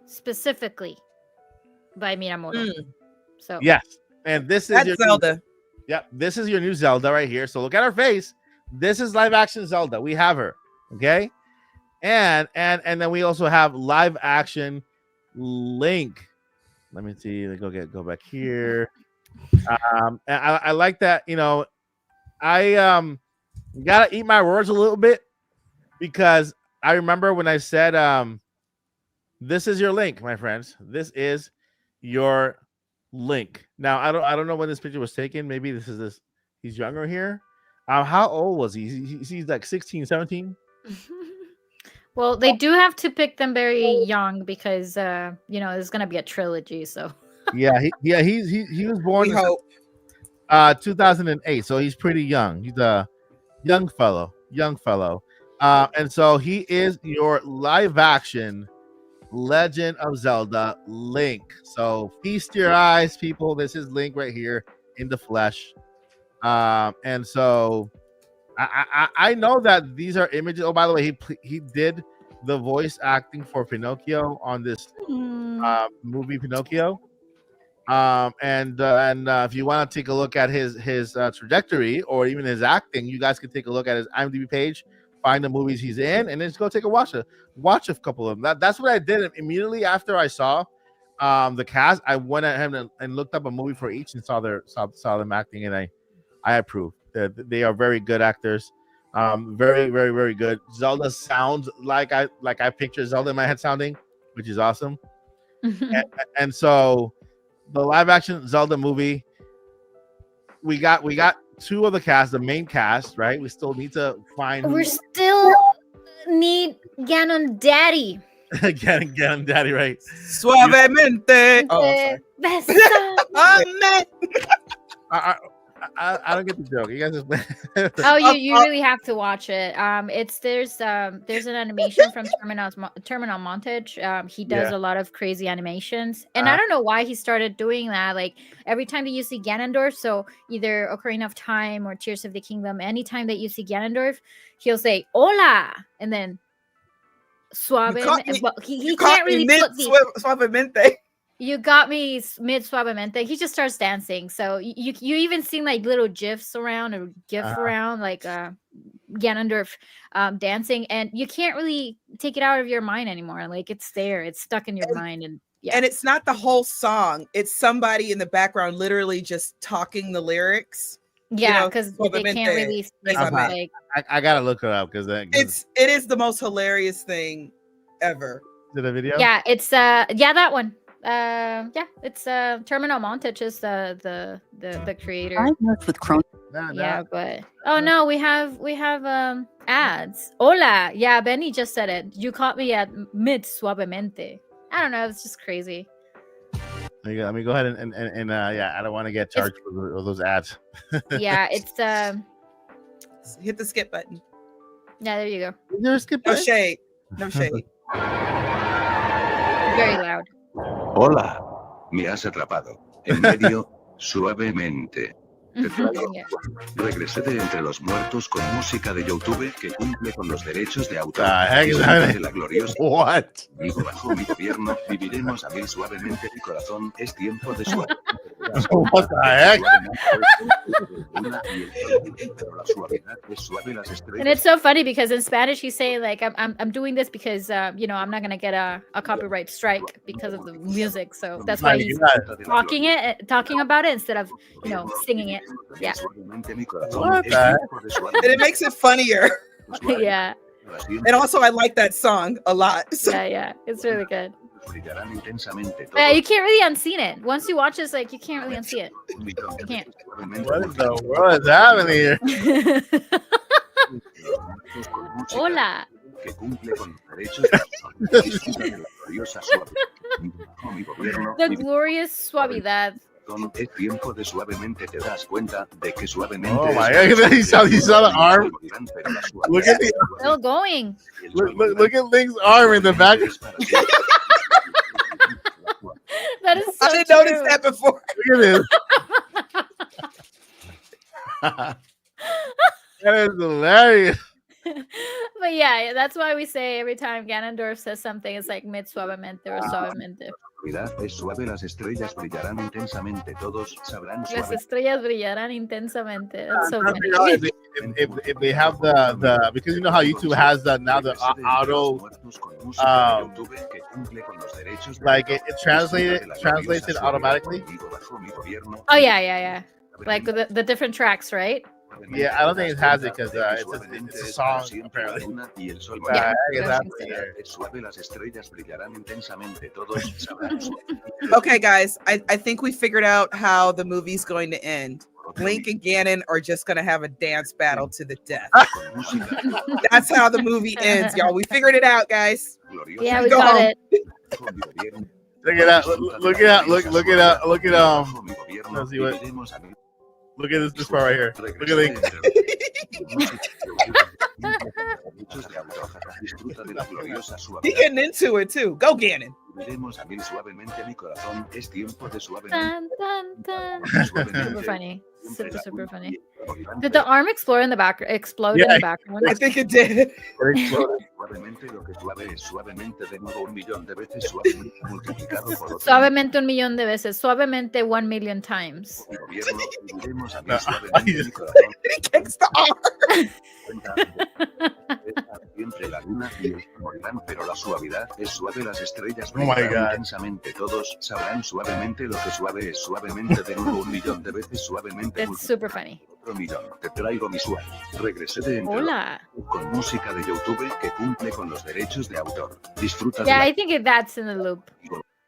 specifically by Minamoto. So yes, and this is That's Zelda. This is your new Zelda right here. So look at her face. This is live action Zelda. We have her. Okay, and then we also have live action Link. Let me see. Go back here. And I like that. I gotta eat my words a little bit, because I remember when I said this is your Link, my friends. This is your Link. Now I don't know when this picture was taken. Maybe this he's younger here. How old was he? He's like 16, 17. well, they do have to pick them very young because there's gonna be a trilogy. So he was born We hope. 2008, so he's pretty young. He's a young fellow. And so he is your live action Legend of Zelda Link. So feast your eyes, people. This is Link right here in the flesh. And so I know that these are images. Oh, by the way, he did the voice acting for Pinocchio on this movie Pinocchio. And if you want to take a look at his trajectory or even his acting, you guys can take a look at his IMDb page, find the movies he's in, and then just go take a watch a couple of them. That's what I did immediately after I saw the cast. I went at him and looked up a movie for each and saw them acting, and I approve. They are very good actors. Very, very, very good. Zelda sounds like I picture Zelda in my head sounding, which is awesome. and so the live action Zelda movie, we got two of the cast, the main cast, right? We still need to find. We still need Ganon Daddy. Ganon Daddy, right? Suavemente. Oh, sorry. I don't get the joke. You guys just Oh, you really have to watch it. There's an animation from Terminal Montage. He does a lot of crazy animations, and I don't know why he started doing that. Like every time that you see Ganondorf, so either Ocarina of Time or Tears of the Kingdom, anytime that you see Ganondorf, he'll say "Hola" and then "Suave." He can't really put the Suavemente. You got me mid suavemente. He just starts dancing. So you even see like little gifs around or around like Ganondorf dancing, and you can't really take it out of your mind anymore. Like it's there, it's stuck in your mind, and and it's not the whole song. It's somebody in the background literally just talking the lyrics. Yeah, because they can't really like. I gotta look it up because it is the most hilarious thing ever. Did a video? Yeah, it's that one. It's Terminal Montage is the creator. I worked with Chrome. Yeah, but no, we have ads. Hola, yeah, Benny just said it. You caught me at mid suavemente. I don't know, it's just crazy. There you go. Let me go ahead and I don't want to get charged for those ads. Yeah, it's hit the skip button. Yeah, there you go. Is there a skip No button? shade. No shade. Very loud. Hola, me has atrapado. En medio, suavemente. Te traigo. Regresé de entre los muertos con música de YouTube que cumple con los derechos de autor. De la gloriosa. What? Digo, bajo mi gobierno viviremos a mí suavemente. Mi corazón es tiempo de suave. What the heck? And it's so funny because in Spanish he's saying like I'm doing this because I'm not gonna get a copyright strike because of the music. So that's why he's talking about it instead of singing it. Yeah. What the heck? And it makes it funnier. Yeah. And also, I like that song a lot. So. Yeah, it's really good. Yeah, you can't really unseen it. Once you watch this, like you can't really unsee it. You can't. What in the world is happening here? Hola. The glorious suavidad. Es tiempo de suavemente te das cuenta de que suavemente. Oh my God! He saw the arm. Look at the. Still going. Look at Link's arm in the back. That is so I didn't true. notice that before. Look at this. That is hilarious. But yeah, that's why we say every time Ganondorf says something, it's like mid suavemente or suavemente. Es suave, las estrellas brillarán intensamente, todos sabrán Las suave. estrellas brillarán intensamente. That's so funny. If they have the because you know how YouTube has now the auto like it translates it automatically. Oh yeah. Like the different tracks, right? Yeah, I don't think it has it because it's a song apparently. Yeah. Okay, guys, I think we figured out how the movie's going to end. Link and Ganon are just going to have a dance battle to the death. That's how the movie ends, y'all. We figured it out, guys. Yeah, we got it. Look at that! Look at let's see what. Look at this part right here. Look at Link. He getting into it too. Go Ganon. Dun, dun, dun. Super funny. Super funny. Did the arm explode in the background? In the background? I think it did. Suavemente un millón de veces. Suavemente 1 million times. He kicks the arm. Pero la suavidad es suave, las estrellas Oh my God. intensamente, todos sabrán suavemente lo que suave es, suavemente de nuevo 1 millón de veces, suavemente It's super funny. otro millón. Te traigo mi suave. Regresé de Hola. con música de YouTube que cumple con los derechos de autor. Disfruta Yeah, de I think that's in the loop.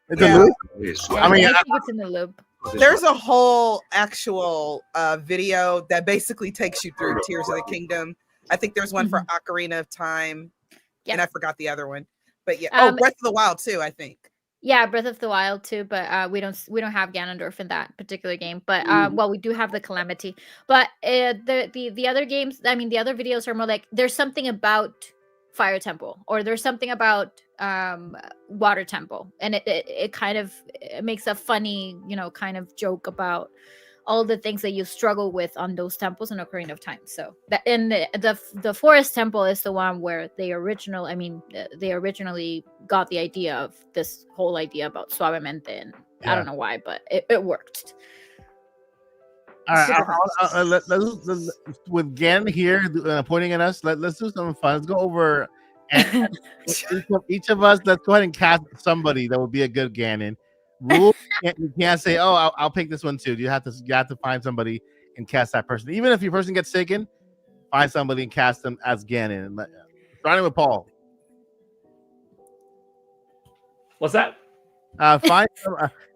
It's Yeah. a loop. es Yeah, suave. I mean, I think it's in the loop. There's a whole actual video that basically takes you through Tears of the Kingdom. I think there's one for Ocarina of Time, Yeah. and I forgot the other one. But yeah, Breath of the Wild too, I think. Yeah, Breath of the Wild too, but we don't have Ganondorf in that particular game. But well, we do have the Calamity. But the other games, I mean, the other videos are more like there's something about Fire Temple or there's something about Water Temple, and it kind of makes a funny kind of joke about all the things that you struggle with on those temples in Ocarina of Time. So that in the Forest Temple is the one where they originally got the idea of this whole idea about suavemente, and I don't know why, but it worked. All right, let's with Gan here pointing at us. Let's do something fun. Let's go over. And each of us, let's go ahead and cast somebody that would be a good Ganon. Rule: you can't say, "Oh, I'll pick this one too." You have to find somebody and cast that person. Even if your person gets taken, find somebody and cast them as Ganon. Starting with Paul. What's that?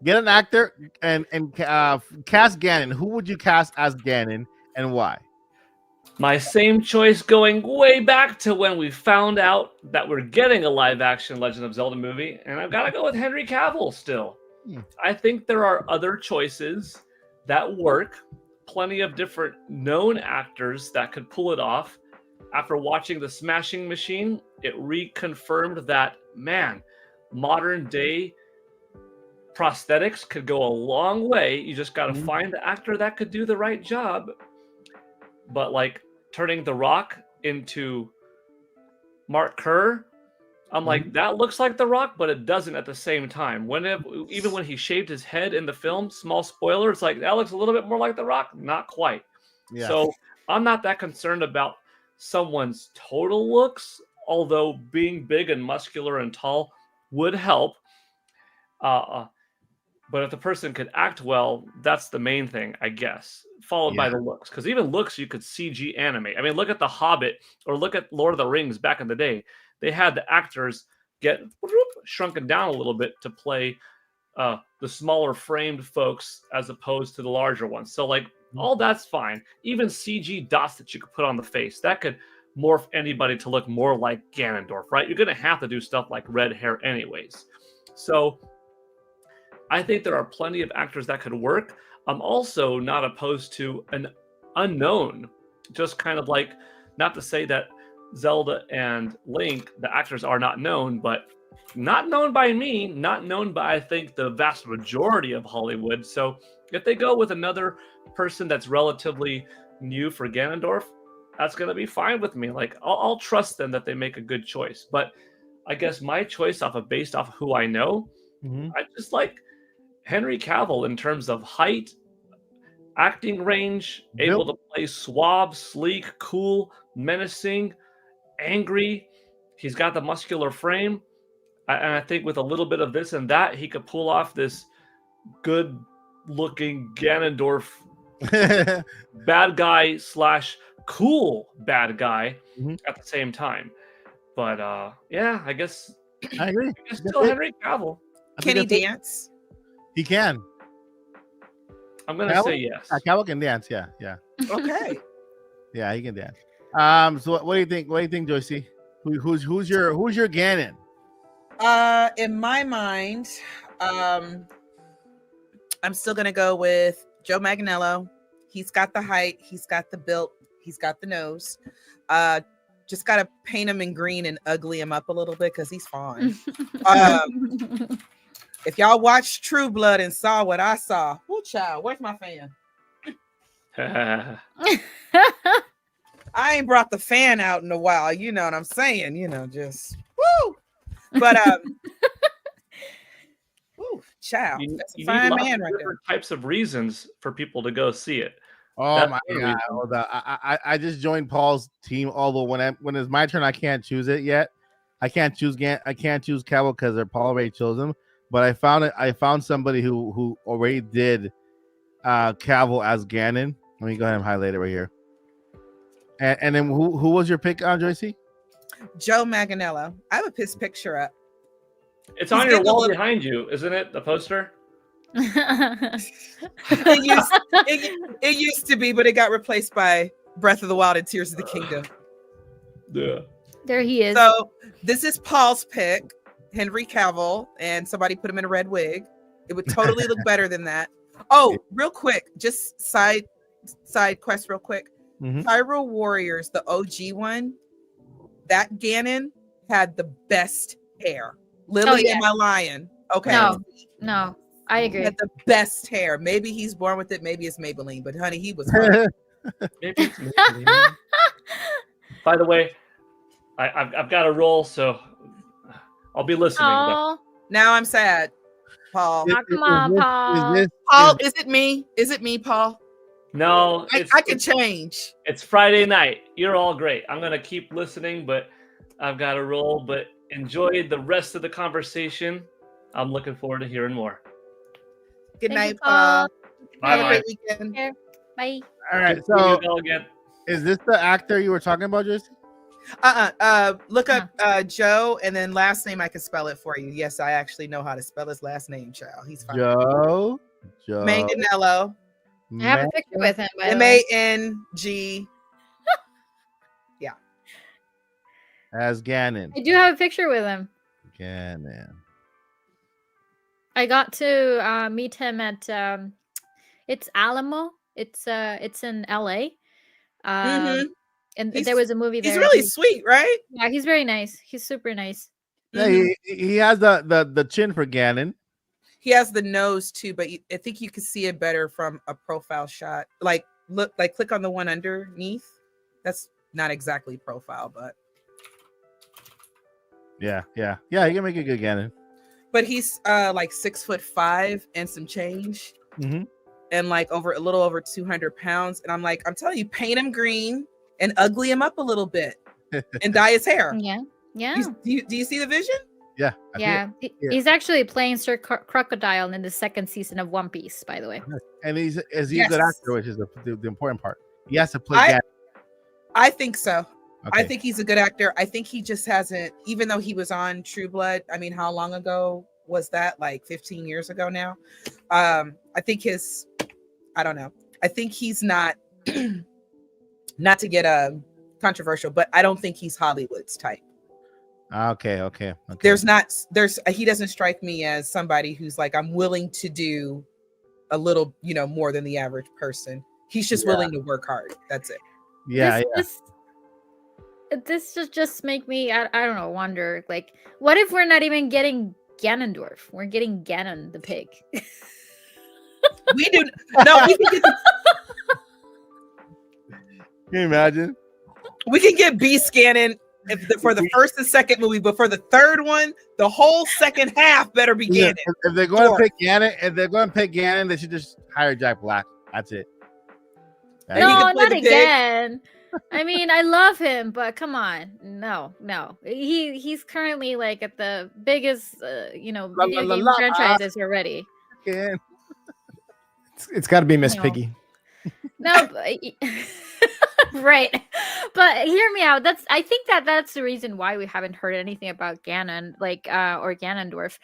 Get an actor and cast Ganon. Who would you cast as Ganon and why? My same choice going way back to when we found out that we're getting a live-action Legend of Zelda movie, and I've got to go with Henry Cavill still. I think there are other choices that work. Plenty of different known actors that could pull it off. After watching The Smashing Machine, it reconfirmed that, man, modern-day prosthetics could go a long way. You just got to find the actor that could do the right job. But like turning The Rock into Mark Kerr, I'm like, that looks like The Rock, but it doesn't at the same time. Even when he shaved his head in the film, small spoiler, it's like, that looks a little bit more like The Rock. Not quite. Yeah. So I'm not that concerned about someone's total looks, although being big and muscular and tall would help. But if the person could act well, that's the main thing, I guess, followed by the looks. Because even looks, you could CG animate. I mean, look at The Hobbit or look at Lord of the Rings back in the day. They had the actors get shrunken down a little bit to play the smaller framed folks as opposed to the larger ones. So, like, all that's fine. Even CG dots that you could put on the face, that could morph anybody to look more like Ganondorf, right? You're going to have to do stuff like red hair anyways. So I think there are plenty of actors that could work. I'm also not opposed to an unknown, just kind of like, not to say that Zelda and Link, the actors are not known, but not known by me, not known by, I think, the vast majority of Hollywood. So if they go with another person that's relatively new for Ganondorf, that's going to be fine with me. Like, I'll trust them that they make a good choice. But I guess my choice based off who I know, I just like Henry Cavill in terms of height, acting range, able to play suave, sleek, cool, menacing, angry. He's got the muscular frame. And I think with a little bit of this and that, he could pull off this good-looking Ganondorf bad guy / cool bad guy at the same time. But yeah, I guess I agree. It's still Henry Cavill. Can he dance? He can. I'm gonna say yes. Cavill can dance. Yeah. Okay. Yeah, he can dance. So what do you think? What do you think, Joycey? Who's your Ganon? In my mind, I'm still gonna go with Joe Manganiello. He's got the height, he's got the build, he's got the nose. Just gotta paint him in green and ugly him up a little bit because he's fine. If y'all watched True Blood and saw what I saw, whoo child, where's my fan? I ain't brought the fan out in a while, you know what I'm saying? You know, just woo. But woo, child, that's a fine man right there. Types of reasons for people to go see it. Oh my god! I just joined Paul's team. Although when it's my turn, I can't choose it yet. I can't choose Cavill because Paul already chose him. But I found somebody who already did Cavill as Ganon. Let me go ahead and highlight it right here. And then who was your pick on, Joycey? Joe Manganiello. I have his picture up. It's on your wall behind you, isn't it? The poster. It used to be, but it got replaced by Breath of the Wild and Tears of the Kingdom. Yeah. There he is. So this is Paul's pick, Henry Cavill, and somebody put him in a red wig. It would totally look better than that. Oh, real quick, just side quest real quick. Hyrule Warriors, the OG one, that Ganon had the best hair. Lily and my lion. Okay. No, I agree. He had the best hair. Maybe he's born with it. Maybe it's Maybelline, but honey, he was. Maybe it's Maybelline. By the way, I've got to roll, so I'll be listening. Oh, now I'm sad, Paul. come on, Paul. Paul, is it me? Is it me, Paul? No, I can change. It's Friday night. You're all great. I'm gonna keep listening, but I've got to roll. But enjoy the rest of the conversation. I'm looking forward to hearing more. Good night, Paul. Bye. Have a great weekend. Bye. All right. So is this the actor you were talking about, Joyce? Look up Joe, and then last name I can spell it for you. Yes, I actually know how to spell his last name, child. He's fine. Joe Manganiello. I have a picture with him. by the way. MANG. Yeah. As Ganon. I do have a picture with him. Ganon. I got to meet him at it's Alamo. It's in LA. And there was a movie there. He's really sweet, right? Yeah, he's very nice. He's super nice. Yeah, he has the chin for Ganon. He has the nose too, but I think you can see it better from a profile shot. Like click on the one underneath. That's not exactly profile, but Yeah. You can make a good Ganon. But he's like 6'5" and some change, and like a little over 200 pounds. And I'm like, I'm telling you, paint him green and ugly him up a little bit, and dye his hair. Yeah. Do you see the vision? Yeah. He's actually playing Sir Crocodile in the second season of One Piece, by the way. And is he Yes. a good actor, which is the important part. He has to play Ganon. I think so. Okay. I think he's a good actor. I think he just hasn't, even though he was on True Blood. I mean, how long ago was that? Like 15 years ago now. I think I don't know. I think he's not, not to get controversial, but I don't think he's Hollywood's type. Okay. He doesn't strike me as somebody who's like, I'm willing to do a little, more than the average person. He's just willing to work hard. That's it. Yeah. This just make me I don't know, wonder, like, what if we're not even getting Ganondorf? We're getting Ganon the pig. We do no. We can get Can you imagine? we can get Beast Ganon for the first and second movie, but for the third one, the whole second half better be Ganon. If they're going to pick Ganon, they should just hire Jack Black. That's it. And he No, can play not the pig. again. I mean, I love him, but come on, no. He's currently like at the biggest, video game franchises already. Again. It's got to be Miss No. Piggy. No, but, right. But hear me out. I think that's the reason why we haven't heard anything about Ganon, or Ganondorf.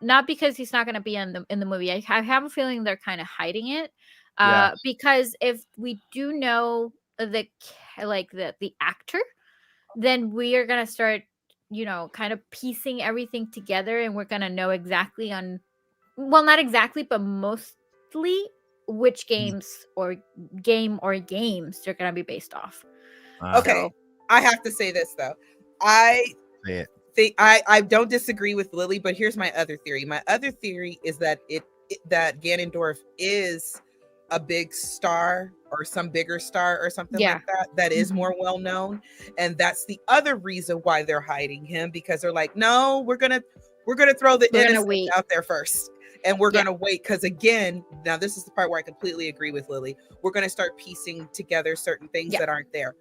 Not because he's not going to be in the movie. I have a feeling they're kind of hiding it. Because if we do know the actor, then we are gonna start, kind of piecing everything together, and we're gonna know exactly not exactly, but mostly which games or games they're gonna be based off. Okay, I have to say this though. I don't disagree with Lily, but here's my other theory. My other theory is that that Ganondorf is a big star or some bigger star or something like that is more well known, and that's the other reason why they're hiding him, because they're like, no, we're gonna throw the innocent out there first, and we're gonna wait, because again, now this is the part where I completely agree with Lily. We're gonna start piecing together certain things that aren't there.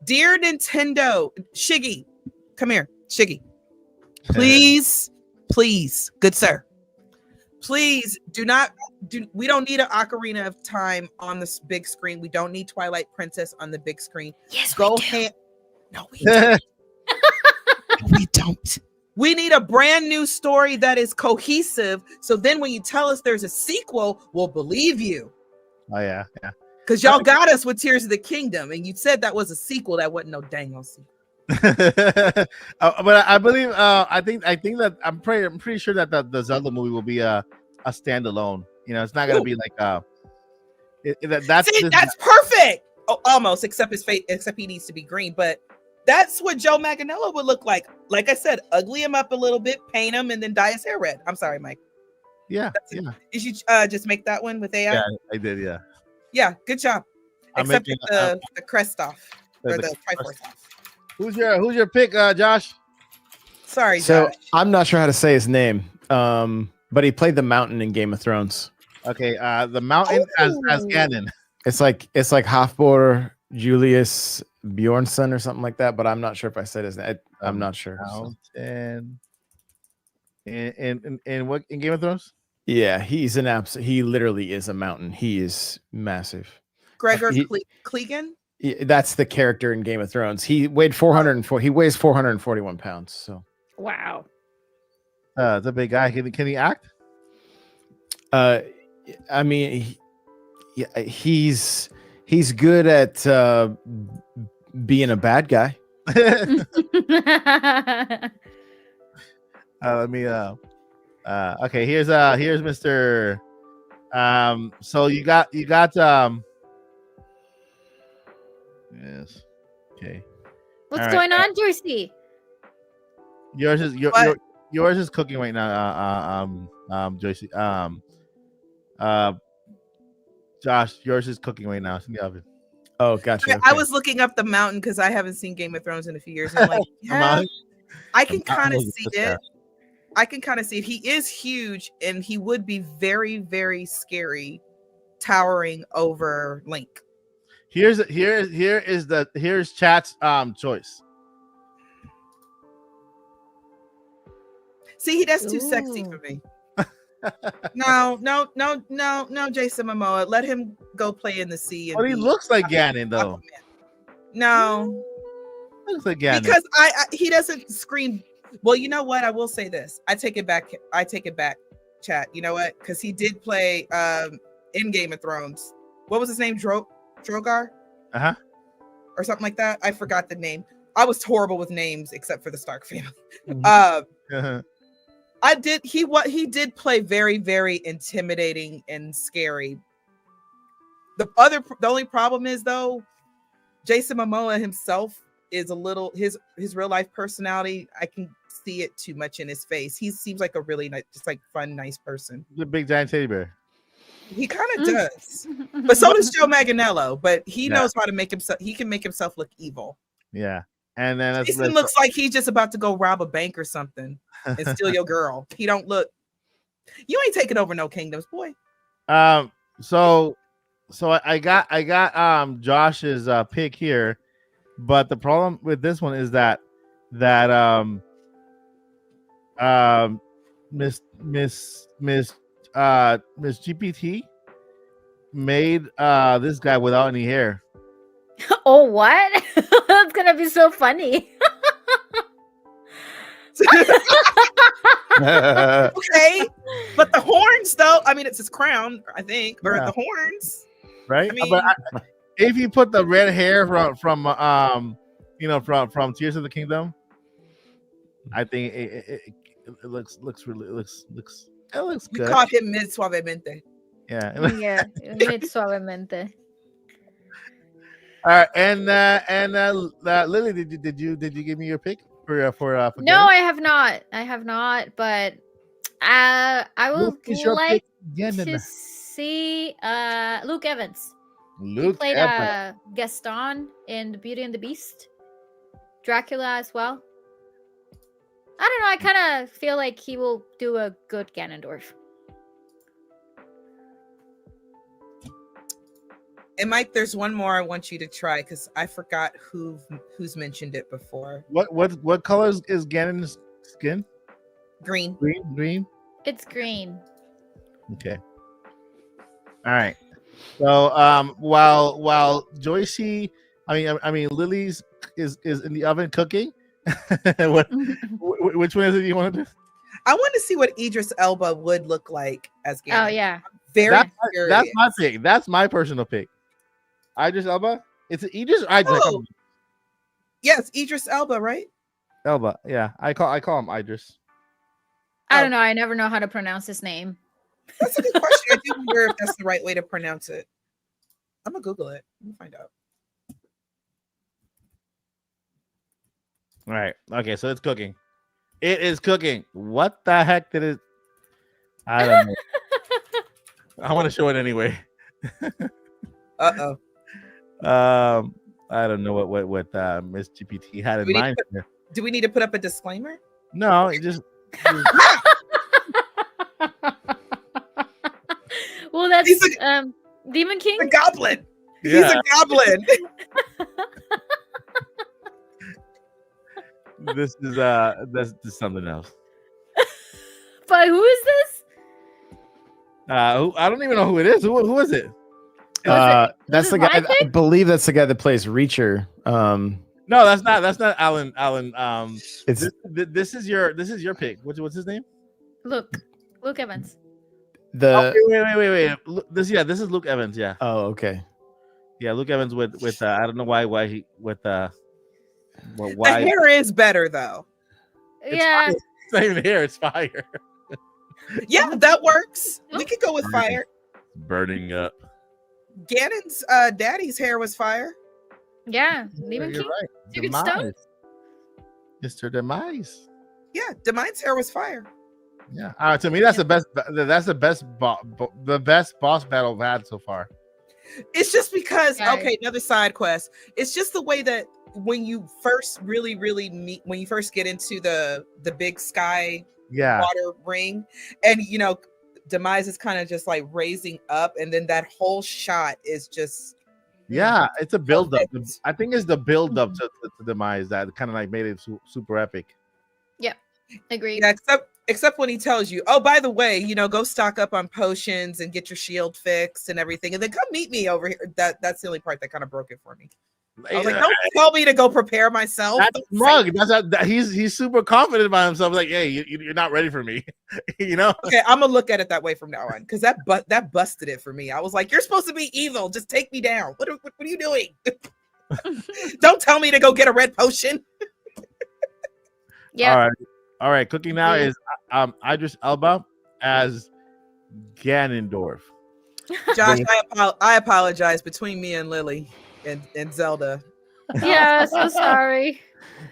Dear Nintendo, Shiggy, come here, Shiggy, please, good sir. Please we don't need an Ocarina of Time on this big screen. We don't need Twilight Princess on the big screen. Yes, No, we don't. We don't. We need a brand new story that is cohesive. So then when you tell us there's a sequel, we'll believe you. Oh, yeah. Because y'all got us with Tears of the Kingdom, and you said that was a sequel. That wasn't no dang on sequel. But I believe I think that I'm pretty sure that the Zelda movie will be a standalone. It's not gonna be like that's perfect. Oh, almost, except he needs to be green. But that's what Joe Manganiello would look like. Like I said, ugly him up a little bit, paint him, and then dye his hair red. I'm sorry, Mike. Yeah. Did you just make that one with AI? Yeah, I did. Yeah. Yeah, good job. Except with the crest off or the Triforce off. Who's your pick, Josh? Sorry, So Josh. I'm not sure how to say his name, but he played the Mountain in Game of Thrones. Okay, the Mountain as Ganon. It's like Hafbor Julius Bjornsson or something like that, but I'm not sure if I said his name. I'm not sure. Mountain. In what, in Game of Thrones? Yeah, he's he literally is a mountain. He is massive. Gregor Clegane? That's the character in Game of Thrones. He weighed 404. He weighs 441 pounds. So Wow. It's a big guy. Can he act? I mean, he's good at being a bad guy. Let me okay, here's Mr. So you got yes. Okay. What's going on, Joycey? Yours is cooking right now. Joycey. Josh, yours is cooking right now. It's in the oven. Oh, gotcha. Okay. I was looking up the Mountain because I haven't seen Game of Thrones in a few years. I'm like, yeah, I can I'm kind of looking at see this guy. it. I can kind of see it. He is huge, and he would be very, very scary, towering over Link. Here's chat's choice. See, that's too sexy for me. No, Jason Momoa. Let him go play in the sea. And But he looks like Ganon, though. No, Looks like Ganon. because he doesn't scream. Well, you know what? I will say this. I take it back, chat. You know what? Because he did play in Game of Thrones. What was his name? Drogar? Uh-huh. Or something like that. I forgot the name. I was horrible with names except for the Stark family. Uh-huh. He did play very, very intimidating and scary. The only problem is, though, Jason Momoa himself is a little his real life personality. I can see it too much in his face. He seems like a really nice, just like fun, nice person. The big giant teddy bear. He kind of does, but so does Joe Manganiello. But he knows how to make himself. He can make himself look evil. Yeah, and then Jason looks like he's just about to go rob a bank or something and steal your girl. He don't look. You ain't taking over no kingdoms, boy. So I got Josh's pick here, but the problem with this one is that Miss GPT made this guy without any hair. Oh, what? That's gonna be so funny. Okay, but the horns, though. I mean, it's his crown, I think, or the horns, right? I mean, but if you put the red hair from Tears of the Kingdom, I think it looks we good. caught him mid suavemente. Yeah. Yeah, mid suavemente. All right, and Lily, did you give me your pick for No, Ganon? I have not, but I would What is your like pick, Ganon? to see Luke Evans. He Luke played Evans. Gaston in The Beauty and the Beast, Dracula as well. I don't know. I kind of feel like he will do a good Ganondorf. And Mike, there's one more I want you to try because I forgot who's mentioned it before. What color is Ganon's skin? Green. Green. It's green. Okay. All right. So while Joycey, I mean Lily's is in the oven cooking. Which one is it you want to do? I want to see what Idris Elba would look like as Ganon. Oh yeah. That's my pick. That's my personal pick. Idris Elba. It's Idris. Oh. Yes, Idris Elba, right? Elba. Yeah, I call him Idris. I don't know. I never know how to pronounce his name. That's a good question. I do wonder if that's the right way to pronounce it. I'm gonna Google it. Let me find out. All right. Okay, so it's cooking. It is cooking. What the heck did it? I don't know. I want to show it anyway. Uh-oh. I don't know what Miss GPT had in mind here. Do we need to put up a disclaimer? No, it just Well, that's He's Demon King. a goblin. Yeah. He's a goblin. This is something else. But who is this? I don't even know who it is. Who is it? That's the guy. I believe that's the guy that plays Reacher. No, that's not Alan. It's this is your pick. What's his name? Luke Evans. the. Wait. This is Luke Evans. Yeah. Oh, okay. Yeah, Luke Evans with I don't know why he with The hair is better though. Yeah. It's not even hair. It's fire. Yeah, that works. We could go with fire. Burning up. Ganon's daddy's hair was fire. Yeah. Demon You're King. right. Secret Stone? Mr. Demise. Yeah, Demine's hair was fire. Yeah. To me, that's the best. That's the best boss battle I've had so far. It's just because Yeah. okay, another side quest. It's just the way that when you first really meet, when you first get into the big sky Yeah. water ring, and Demise is kind of just like raising up, and then that whole shot is just Yeah, it's a build up. perfect. I think it's the build up to Demise that kind of like made it super epic. Yep. Agreed. Yeah, except when he tells you, oh, by the way, go stock up on potions and get your shield fixed and everything, and then come meet me over here. That's the only part that kind of broke it for me. I was like, don't tell me to go prepare myself. That's smug. He's super confident about himself. Like, hey, you're not ready for me. Okay, I'm gonna look at it that way from now on, because that busted it for me. I was like, you're supposed to be evil. Just take me down. What are you doing? Don't tell me to go get a red potion. Yeah. All right. Cooking now is Idris Elba as Ganondorf. Josh, I apologize between me and Lily and Zelda. Yeah, so sorry.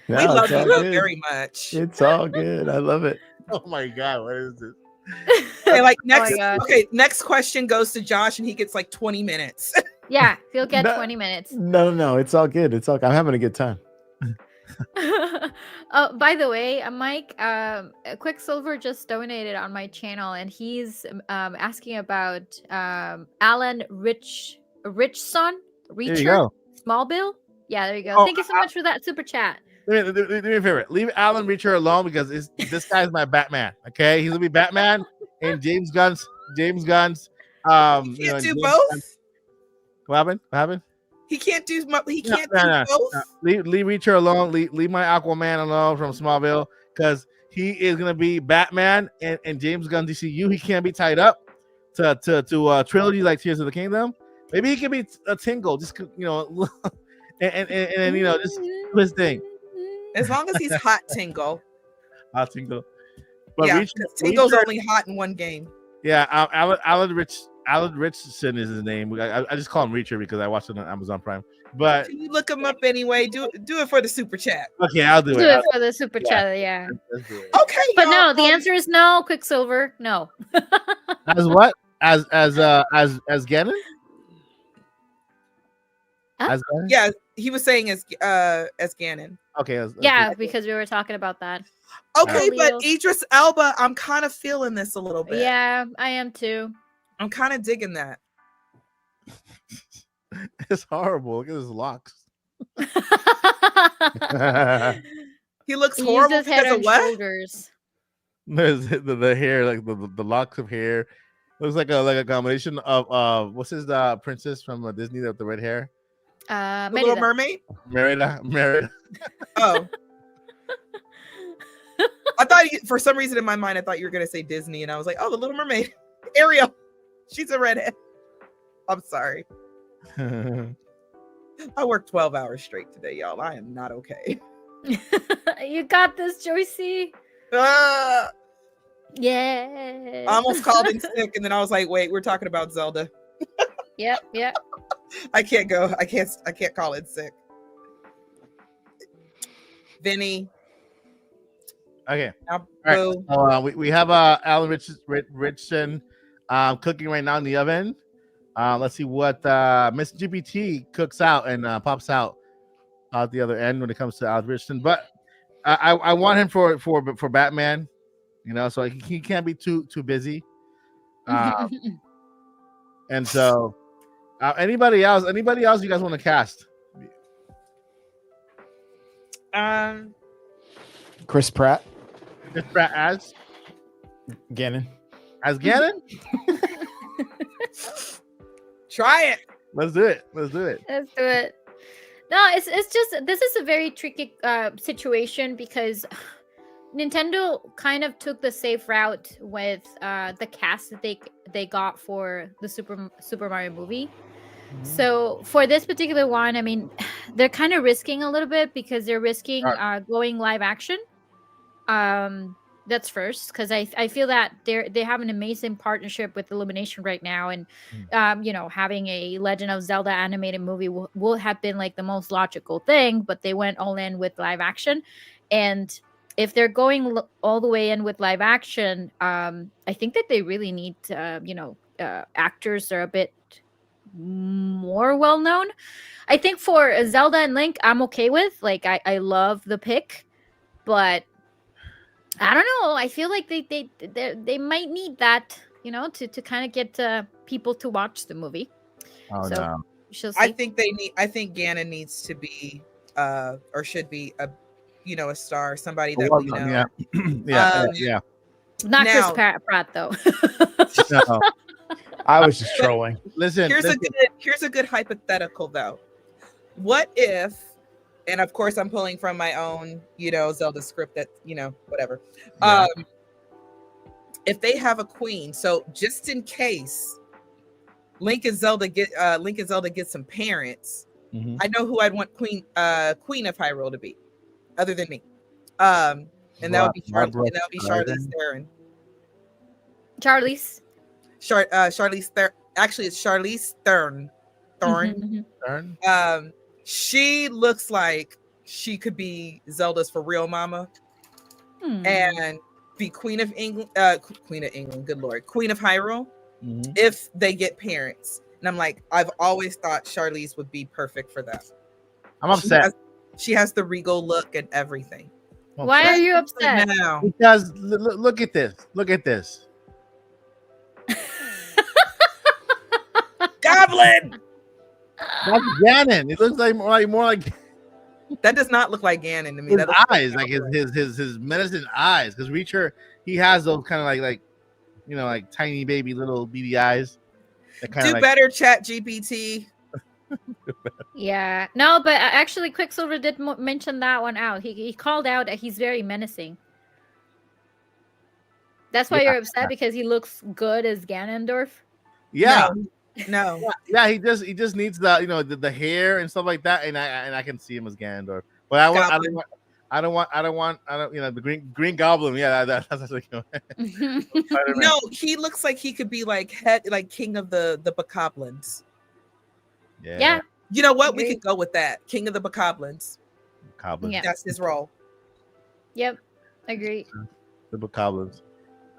No, We love it's all you good. very much. It's all good. I love it. Oh my god, what is this? Okay, like Oh my God. next question goes to Josh, and he gets like 20 minutes. Yeah, he'll get No. 20 minutes. No, it's all good. It's all. I'm having a good time. Oh, by the way, Mike, Quicksilver just donated on my channel, and he's asking about Alan Richson, There you go. Smallville. Yeah, there you go. Oh, Thank you so much for that super chat. Do me a favor. Leave Alan Reacher alone because this guy's my Batman. Okay, he's gonna be Batman and James Gunn's. He can't do James both. Gunn's- What happened? He can't do No, both. no. Leave Reacher alone. Leave my Aquaman alone from Smallville because he is gonna be Batman and James Gunn DCU. He can't be tied up to a trilogy like Tears of the Kingdom. Maybe he can be a Tingle, just and just do his thing. As long as he's hot Tingle. I'll Tingle. But Yeah, Reacher, Tingle's Reacher- only hot in one game. yeah, Alan Richardson is his name. I just call him Reacher because I watched it on Amazon Prime. But Can you look him up anyway? Do it for the super chat. okay, I'll do Do it. it for the super chat, yeah. Let's do it. Okay, But no, y'all, the answer is no, Quicksilver. No. As what? As Ganon? Huh? As Ganon? Yeah, he was saying as Ganon. Okay. Yeah, because we were talking about that. Okay, but Leo. Idris Elba, I'm kind of feeling this a little bit. Yeah, I am too. I'm kind of digging that. It's horrible. Look at his locks. He looks He horrible uses head because of and what? shoulders. There's the hair, like the locks of hair. Looks like a combination of what's his princess from Disney with the red hair? The Little Merida. Mermaid? Merida. Oh. I thought for some reason in my mind I thought you were gonna say Disney, and I was like, oh, the Little Mermaid. Ariel. She's a redhead. I'm sorry. I worked 12 hours straight today, y'all. I am not okay. You got this, Joycey. Ah, Yeah. I almost called in sick, and then I was like, wait, we're talking about Zelda. Yep. I can't go. I can't call in sick. Vinny. Okay. Now, All right. boo. We have Alan Richardson cooking right now in the oven. Let's see what Miss GPT cooks out and pops out the other end when it comes to Alan Richardson. But I want him for Batman, so he can't be too busy. And so anybody else you guys want to cast? Chris Pratt, Chris Pratt as Ganon. Ganon? Try it. Let's do it. Let's do it. No, it's just this is a very tricky situation because Nintendo kind of took the safe route with the cast that they got for the Super Mario movie. So for this particular one, I mean, they're kind of risking a little bit because they're risking going live action. That's first, because I feel that they have an amazing partnership with Illumination right now, and having a Legend of Zelda animated movie will have been like the most logical thing, but they went all in with live action. And if they're going all the way in with live action, I think that they really need actors that are a bit more well known. I think for Zelda and Link, I'm okay with. Like, I love the pick, but I don't know. I feel like they might need that, to kind of get people to watch the movie. Oh So no. she'll see. I think Ganon needs to be or should be a star, somebody that we know. Yeah. Not Chris now- Pratt though. No. I was just trolling. Listen, Here's a good hypothetical though. What if, and of course I'm pulling from my own, Zelda script that, whatever. Yeah. If they have a queen, so just in case Link and Zelda get some parents, Mhm. I know who I'd want Queen of Hyrule to be, other than me. And that would be Charlize Theron. Charlize. Charlize Theron. Actually, it's Charlize Theron. Turn. She looks like she could be Zelda's for real mama and be Queen of England. Good Lord, Queen of Hyrule. Mhm. If they get parents, and I'm like, I've always thought Charlize would be perfect for that. I'm upset She has the regal look and everything. Why are you upset? Now, because look at this. Look at this. Goblin. That's Ganon. It looks like more like That does not look like Ganon to me. his That looks eyes, like his menacing eyes. Because Reacher, he has those kind of like like tiny baby little beady eyes. That kind do of better, Chat GPT. Yeah. No, but actually Quicksilver did mention that one out. He called out that he's very menacing. That's why you're upset, because he looks good as Ganondorf. Yeah. No. Yeah, he just needs the the hair and stuff like that, and I can see him as Ganondorf. But I don't want the green goblin. Yeah, that's like No, he looks like he could be like king of the bokoblins. Yeah. You know what? We Agree. could go with that. King of the bokoblins. Goblin. Yeah. That's his role. Yep. Agree. The bokoblins.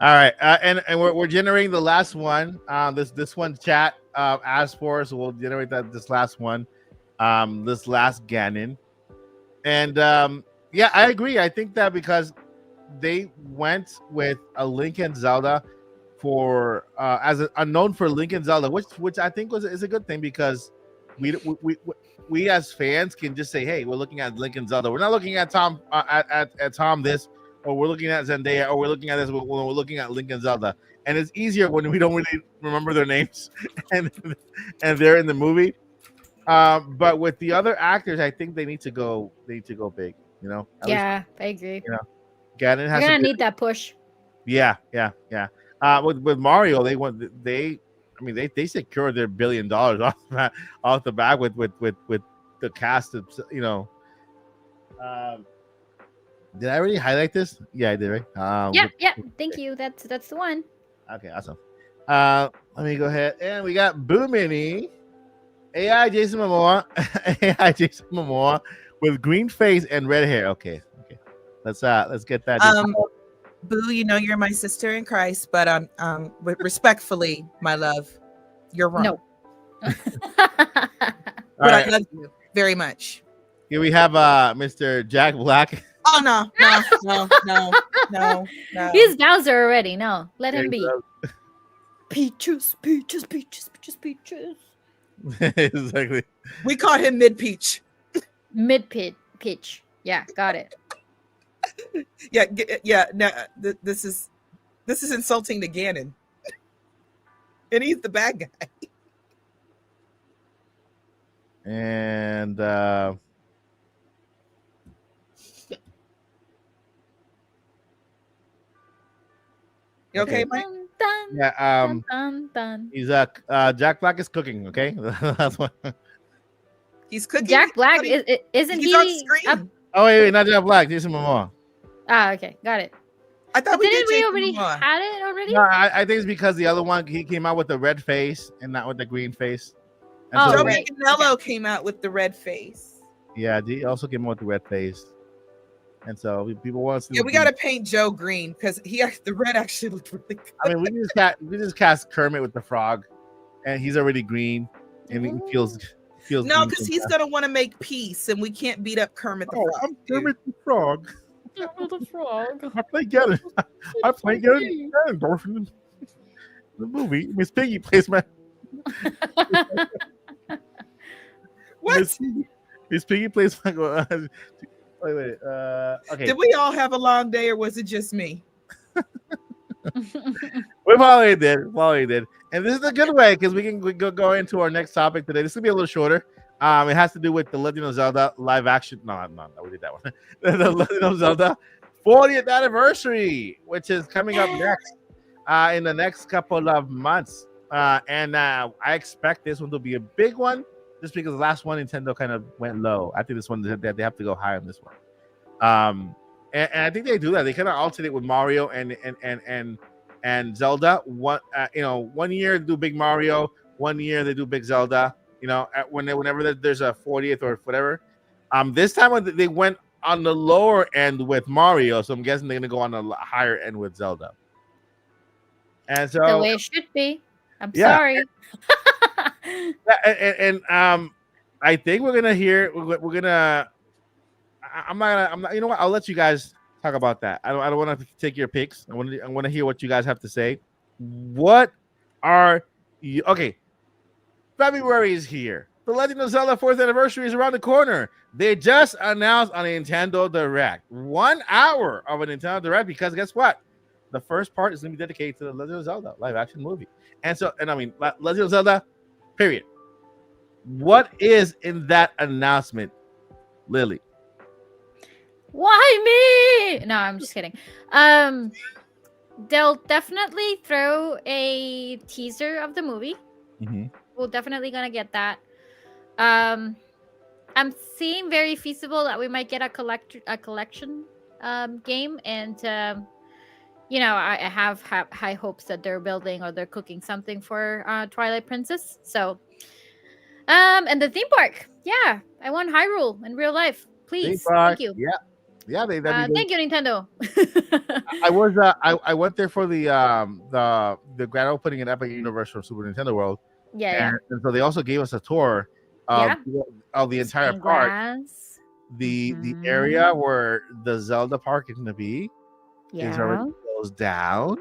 All right, and we're generating the last one. This one chat asked for, so we'll generate this last one. This last Ganon, and yeah, I agree. I think that because they went with a Link and Zelda for as an unknown for Link and Zelda, which I think is a good thing, because we as fans can just say, hey, we're looking at Link and Zelda. We're not looking at Tom at Tom this, or we're looking at Zendaya, or we're looking at this when we're looking at Link and Zelda. And it's easier when we don't really remember their names and they're in the movie. But with the other actors, I think they need to go big. At least, I agree. Ganon has You're gonna need that push. Yeah. With Mario, they secured their $1 billion off the bat with the cast of did I already highlight this? Yeah, I did, right? Yeah. Thank you. That's the one. Okay, awesome. Let me go ahead, and we got Boo Mini, AI Jason Momoa, AI Jason Momoa with green face and red hair. Okay. Let's get that. Boo, you're my sister in Christ, but respectfully, my love, you're wrong. No. But I love you very much. Here we have Mr. Jack Black. Oh no. He's Bowser already. No, let him be. Peaches. Exactly. We caught him mid-peach. Pitch. Yeah, got it. Yeah. No, this is insulting to Ganon, and he's the bad guy. And You okay, Mike? yeah, Dun. he's Jack Black is cooking. Okay, that's what. He's cooking. Jack Black Buddy, isn't he's he? on screen. Oh wait, not Jack Black. Jason Momoa. Okay, got it. I thought Didn't we Jason already Momoa. had it already? No, I think it's because the other one he came out with the red face and not with the green face. And Oh, so- Joey right. Canelo came out with the red face. Yeah, he also came out with the red face, and so people want to see. Yeah, we got to paint Joe green because the red actually looked really good. I mean, we just cast Kermit with the frog, and he's already green. and he feels No, mean because he's sometimes. gonna want to make peace, and we can't beat up Kermit the Oh, Frog. I'm dude. Kermit the Frog. The frog. I play Ganondorf in the movie. Miss Piggy plays my What? Miss Piggy plays my. Wait. Okay. Did we all have a long day, or was it just me? We probably did. And this is a good way because we can go into our next topic today. This is gonna be a little shorter. It has to do with the Legend of Zelda live action. No, we did that one. The Legend of Zelda 40th anniversary, which is coming up next in the next couple of months. And I expect this one to be a big one, just because the last one Nintendo kind of went low. I think this one they have to go high on this one. And I think they do that. They kind of alternate with Mario and Zelda. One year they do big Mario, 1 year they do big Zelda. Whenever there's a 40th or whatever. This time they went on the lower end with Mario, so I'm guessing they're gonna go on the higher end with Zelda. And so The way it should be. I'm sorry. And I think we're gonna hear. We're gonna. I'm not. You know what? I'll let you guys talk about that. I don't want to take your picks. I want to hear what you guys have to say. What are you? Okay. February is here. The Legend of Zelda 4th anniversary is around the corner. They just announced on a Nintendo Direct 1 hour of a Nintendo Direct because guess what? The first part is going to be dedicated to the Legend of Zelda live action movie. Legend of Zelda, period. What is in that announcement, Lily? Why me? No, I'm just kidding. They'll definitely throw a teaser of the movie. Mm-hmm. We're definitely gonna get that. I'm seeing very feasible that we might get a collection game, and I have high hopes that they're building or they're cooking something for Twilight Princess. So, and the theme park, yeah, I want Hyrule in real life, please. Thank you. Yeah. Thank you, Nintendo. I went there for the grand opening in Epic Universe from Super Nintendo World. Yeah. And so they also gave us a tour of the entire park. The area where the Zelda park is going to be is already closed down.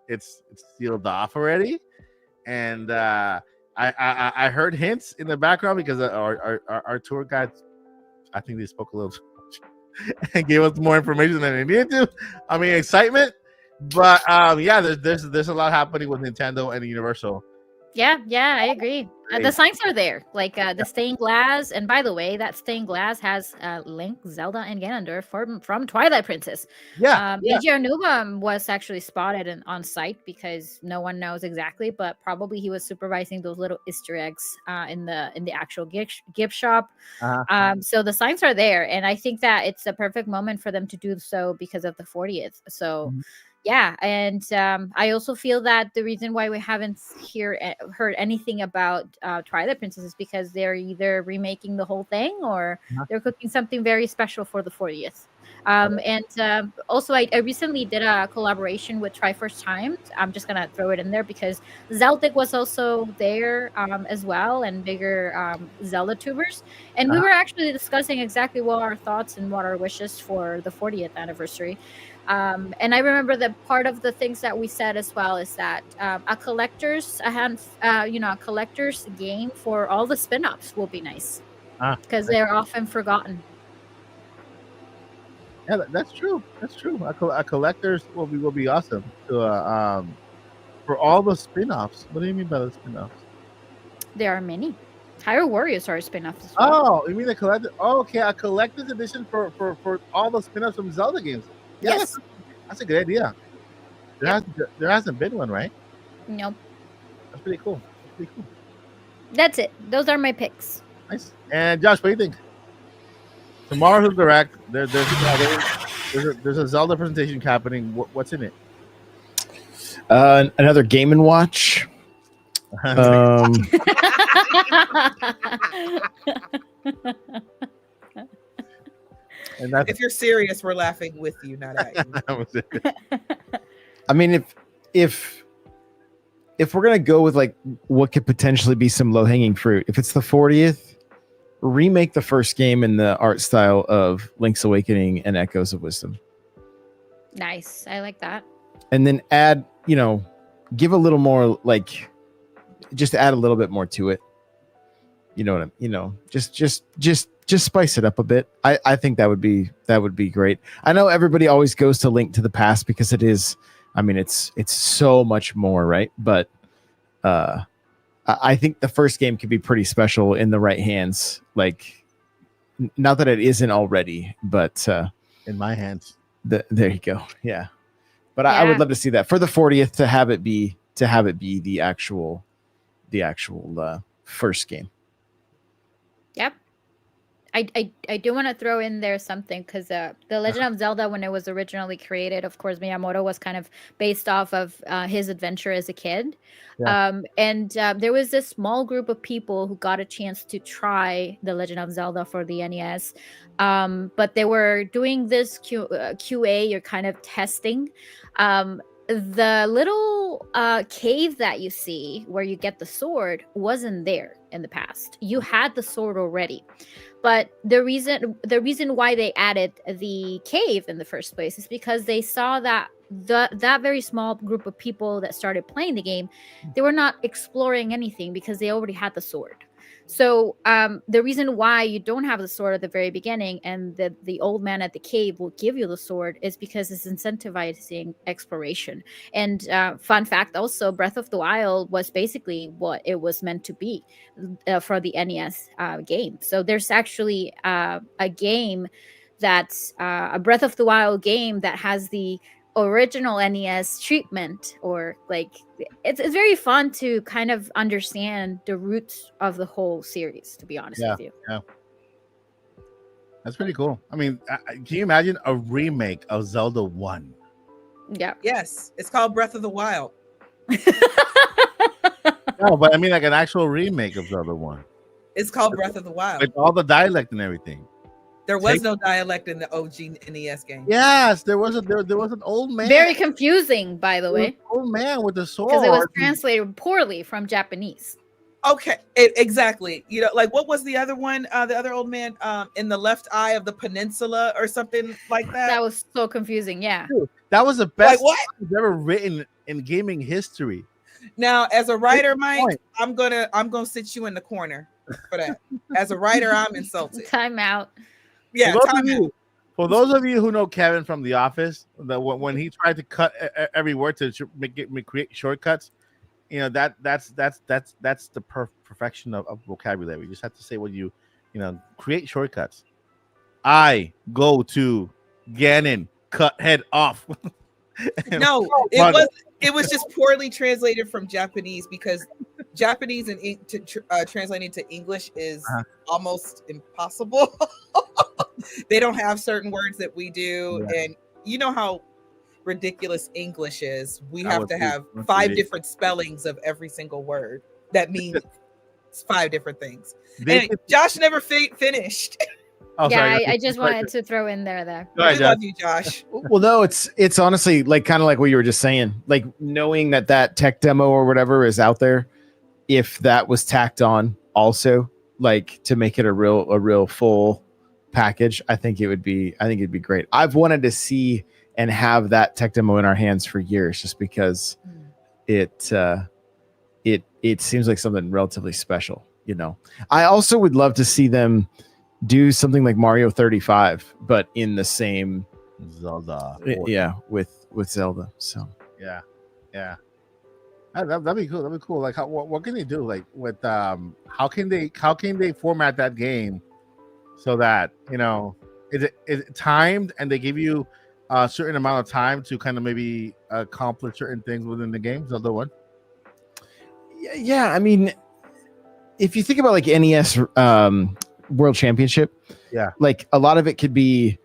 it's sealed off already, and I heard hints in the background because our tour guides, I think they spoke a little too much and gave us more information than they needed to. I mean, excitement, but there's a lot happening with Nintendo and Universal. Yeah, I agree. The signs are there, like the stained glass. And by the way, that stained glass has Link, Zelda, and Ganondorf from Twilight Princess. Eiji Aonuma was actually spotted on site because no one knows exactly, but probably he was supervising those little Easter eggs in the actual gift shop. So the signs are there, and I think that it's a perfect moment for them to do so because of the 40th. So. Mm-hmm. Yeah, and I also feel that the reason why we haven't heard anything about Twilight Princess is because they're either remaking the whole thing or they're cooking something very special for the 40th. And also, I recently did a collaboration with Triforce Times. I'm just gonna throw it in there because Zelda was also there as well, and bigger Zelda tubers. And we were actually discussing exactly what our thoughts and what our wishes for the 40th anniversary. And I remember that part of the things that we said as well is that a collector's game for all the spin-offs will be nice because they're often forgotten. Yeah, that's true. A collector's will be awesome to for all the spin-offs. What do you mean by the spin-offs? There are many. Hyrule Warriors are a spin-off as well. Oh, you mean a collector? Oh, okay, a collector's edition for all the spin-offs from Zelda games. Yeah, yes, that's a good idea. There hasn't been one, right? Nope. That's pretty cool. That's it. Those are my picks. Nice. And Josh, what do you think? Tomorrow's Direct. There's a Zelda presentation happening. What's in it? Another Game & Watch. And if you're serious, we're laughing with you, not at you. I mean, if if we're gonna go with like what could potentially be some low hanging fruit, if it's the 40th, remake the first game in the art style of Link's Awakening and Echoes of Wisdom, Nice. I like that. and then add, give a little more, like, just add a little bit more to it. You know what I'm, just spice it up a bit. I think that would be great. I know everybody always goes to Link to the Past because it is, I mean, it's so much more, right? But I think the first game could be pretty special in the right hands. Like, not that it isn't already, but In my hands. there you go. Yeah, but I would love to see that for the 40th to have it be the actual first game. Yep. I do want to throw in there something because The Legend of Zelda, when it was originally created, of course, Miyamoto was kind of based off of his adventure as a kid. Yeah. And there was this small group of people who got a chance to try The Legend of Zelda for the NES. But they were doing this QA, or kind of testing. The little cave that you see where you get the sword wasn't there in the past. You had the sword already. But the reason why they added the cave in the first place is because they saw that that very small group of people that started playing the game, they were not exploring anything because they already had the sword. So the reason why you don't have the sword at the very beginning and the old man at the cave will give you the sword is because it's incentivizing exploration. And fun fact also, Breath of the Wild was basically what it was meant to be for the NES game. So there's actually a game that's a Breath of the Wild game that has the original NES treatment, or like it's very fun to kind of understand the roots of the whole series, to be honest with you. Yeah. That's pretty cool. I mean, can you imagine a remake of Zelda 1? Yeah. Yes, it's called Breath of the Wild. No, but I mean like an actual remake of Zelda 1. It's called Breath of the Wild. With all the dialect and everything. There was no dialect in the OG NES game. Yes, there was an old man. Very confusing, by the way, old man with a sword. because it was translated poorly from Japanese. Okay, exactly. You know, like what was the other one? The other old man in the left eye of the peninsula or something like that. That was so confusing. Yeah. Dude, that was the best what? ever written in gaming history. Now, as a writer, Mike, point. I'm gonna sit you in the corner for that. As a writer, I'm insulted. Time out. Yeah, For those of you who know Kevin from The Office, when he tried to cut every word to create shortcuts, you know that's the perfection of vocabulary. You just have to say what you create shortcuts. I go to Ganon, cut head off. No, it was just poorly translated from Japanese, because Japanese and translating to English is almost impossible. They don't have certain words that we do, and you know how ridiculous English is. We have to have 5 different spellings of every single word. That means 5 different things. And Josh never finished. Oh, yeah, sorry. I just wanted to throw in there. I love you, Josh. Well, no, it's honestly like kind of like what you were just saying, like knowing that tech demo or whatever is out there. If that was tacked on also, like to make it a real full package, I think it'd be great. I've wanted to see and have that tech demo in our hands for years, just because it seems like something relatively special. You know, I also would love to see them do something like Mario 35, but in the same Zelda. Yeah, with Zelda. So yeah. That'd be cool. That'd be cool. Like, what can they do? Like, with how can they format that game so that is it timed and they give you a certain amount of time to kind of maybe accomplish certain things within the game? Zelda 1. Yeah. I mean, if you think about like NES World Championship, like a lot of it could be.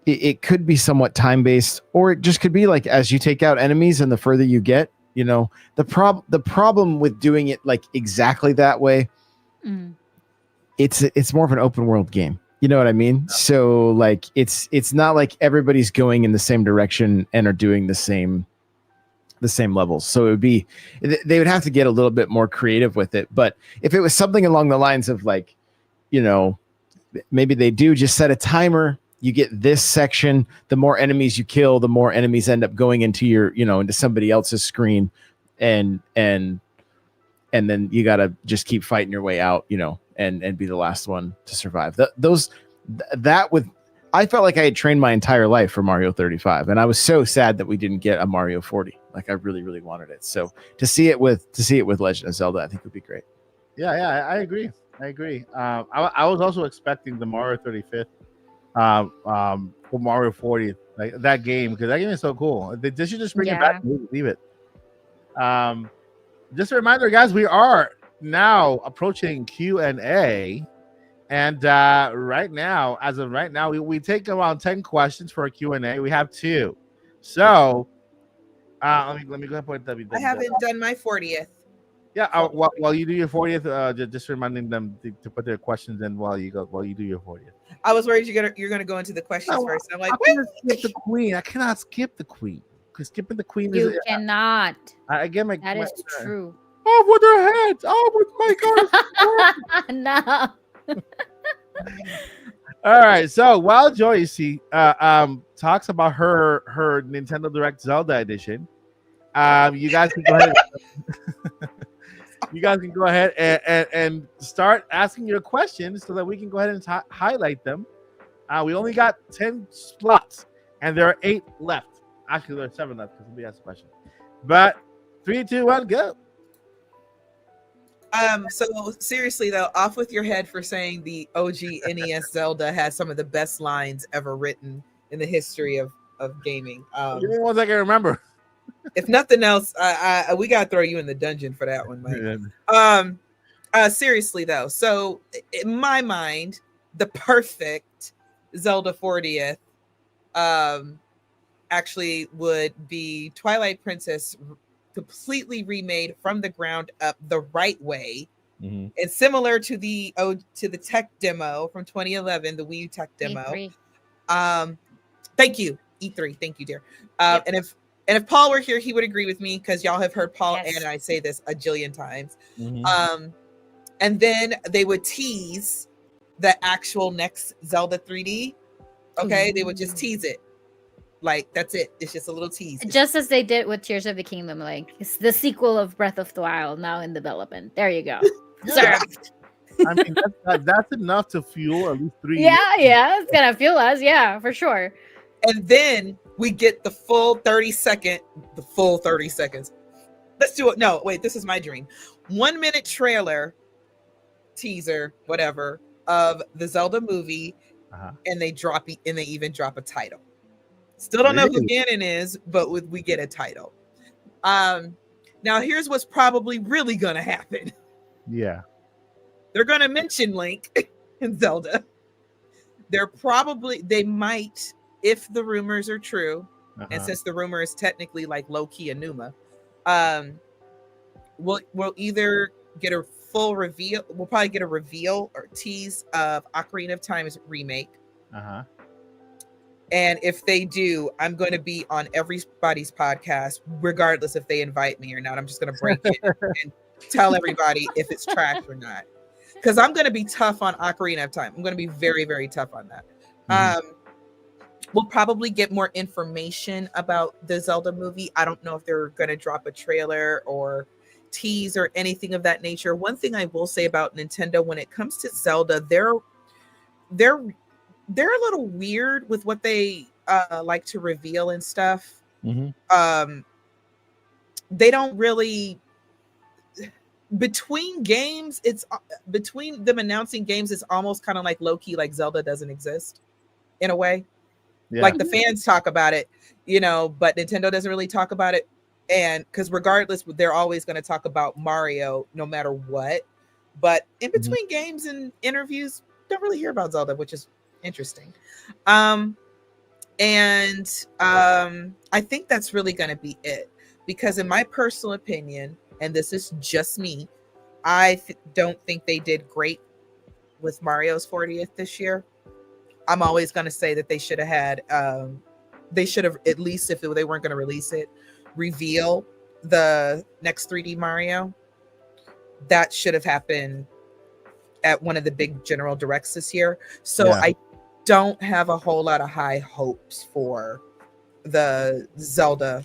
It could be somewhat time based, or it just could be like as you take out enemies and the further you get. The problem with doing it like exactly that way, it's more of an open world game. You know what I mean? Yeah. So like it's not like everybody's going in the same direction and are doing the same the same levels. So it would be, they would have to get a little bit more creative with it. But if it was something along the lines of like, you know, maybe they do just set a timer. You get this section. The more enemies you kill, the more enemies end up going into your, you know, into somebody else's screen, and then you gotta just keep fighting your way out, you know, and be the last one to survive. I felt like I had trained my entire life for Mario 35, and I was so sad that we didn't get a Mario 40. Like I really, really wanted it. So to see it with Legend of Zelda, I think would be great. Yeah, I agree. I was also expecting the Mario 35th for Mario 40th, like that game, because that game is so cool. They should just bring it back and leave it. Just a reminder, guys, we are now approaching Q&A. And right now, as of right now, we take around 10 questions for a Q&A. We have 2. So let me go ahead and put I haven't done my 40th. Yeah, while you do your 40th, just reminding them to put their questions in while you do your 40th. I was worried you're gonna go into the questions first. I'm like, wait, skip the queen. I cannot skip the queen because skipping the queen you cannot. Again, that is true. Oh, with her head. Oh, with my God. No. All right. So while Joycey talks about her Nintendo Direct Zelda edition, you guys can go ahead. You guys can go ahead and start asking your questions so that we can go ahead and highlight them. We only got 10 slots, and there are 8 left. Actually, there are 7 left because somebody asked a question. But 3, 2, 1, go. So seriously though, off with your head for saying the OG NES Zelda has some of the best lines ever written in the history of gaming. The only ones I can remember. If nothing else, we gotta throw you in the dungeon for that one, Mike. Seriously though, so in my mind, the perfect Zelda 40th actually would be Twilight Princess completely remade from the ground up the right way. And similar to the tech demo from 2011, the Wii U tech demo. E3. Thank you, E3. Thank you, dear. Yep. And if Paul were here, he would agree with me because y'all have heard Paul and I say this a jillion times. And then they would tease the actual next Zelda 3D. Okay, they would just tease it. Like that's it. It's just a little tease. Just as they did with Tears of the Kingdom, like it's the sequel of Breath of the Wild now in development. There you go. I mean, that's enough to fuel at least 3 years. Yeah, it's gonna fuel us. Yeah, for sure. And then we get the full 30 seconds. Let's do it. No, wait, this is my dream. 1 minute trailer, teaser, whatever, of the Zelda movie, and they even drop a title. Still don't know who Ganon is, but we get a title. Now here's what's probably really gonna happen. Yeah. They're gonna mention Link in Zelda. They might, if the rumors are true, and since the rumor is technically like low-key Enuma, we'll either get a full reveal, we'll probably get a reveal or tease of Ocarina of Time's remake. And if they do, I'm going to be on everybody's podcast, regardless if they invite me or not. I'm just going to break it and tell everybody if it's trash or not. Because I'm going to be tough on Ocarina of Time. I'm going to be very, very tough on that. We'll probably get more information about the Zelda movie. I don't know if they're going to drop a trailer or tease or anything of that nature. One thing I will say about Nintendo, when it comes to Zelda, they're a little weird with what they like to reveal and stuff. They don't really, between games, it's between them announcing games, it's almost kind of like low-key, like Zelda doesn't exist in a way. Like the fans talk about it, but Nintendo doesn't really talk about it. And because regardless, they're always going to talk about Mario no matter what. But in between games and interviews, don't really hear about Zelda, which is interesting. I think that's really going to be it, because in my personal opinion, and this is just me, I don't think they did great with Mario's 40th this year. I'm always going to say that they should have had, at least if they weren't going to release it, reveal the next 3D Mario, that should have happened at one of the big general directs this year. So Yeah. I don't have a whole lot of high hopes for the Zelda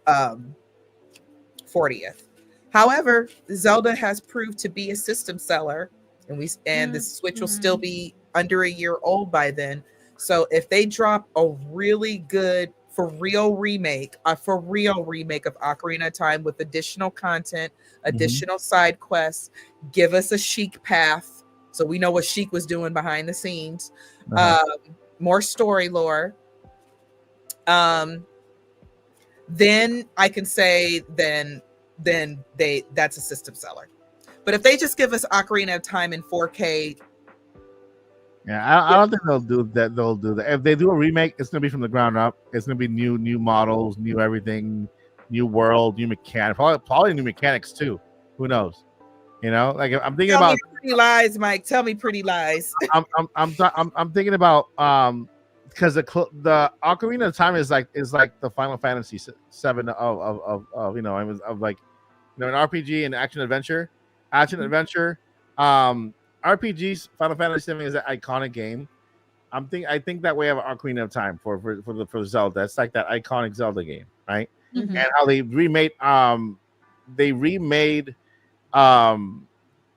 40th. However, Zelda has proved to be a system seller, and the Switch will still be under a year old by then. So if they drop a really good for real remake of Ocarina of Time with additional content, additional side quests, give us a Sheik path so we know what Sheik was doing behind the scenes, more story lore, then I can say then that's a system seller. But if they just give us Ocarina of Time in 4K, yeah, I don't think they'll do that. They'll do that. If they do a remake, it's gonna be from the ground up. It's gonna be new models, new everything, new world, new mechanics, probably new mechanics too. Who knows? You know, like I'm thinking tell about. me pretty lies, Mike. Tell me pretty lies. I'm thinking about because the Ocarina of Time is like the Final Fantasy 7 of you know, of like, you know, an RPG and action adventure. RPGs, Final Fantasy 7 is an iconic game. I think that way of Ocarina of Time for Zelda. It's like that iconic Zelda game, right? And how they remade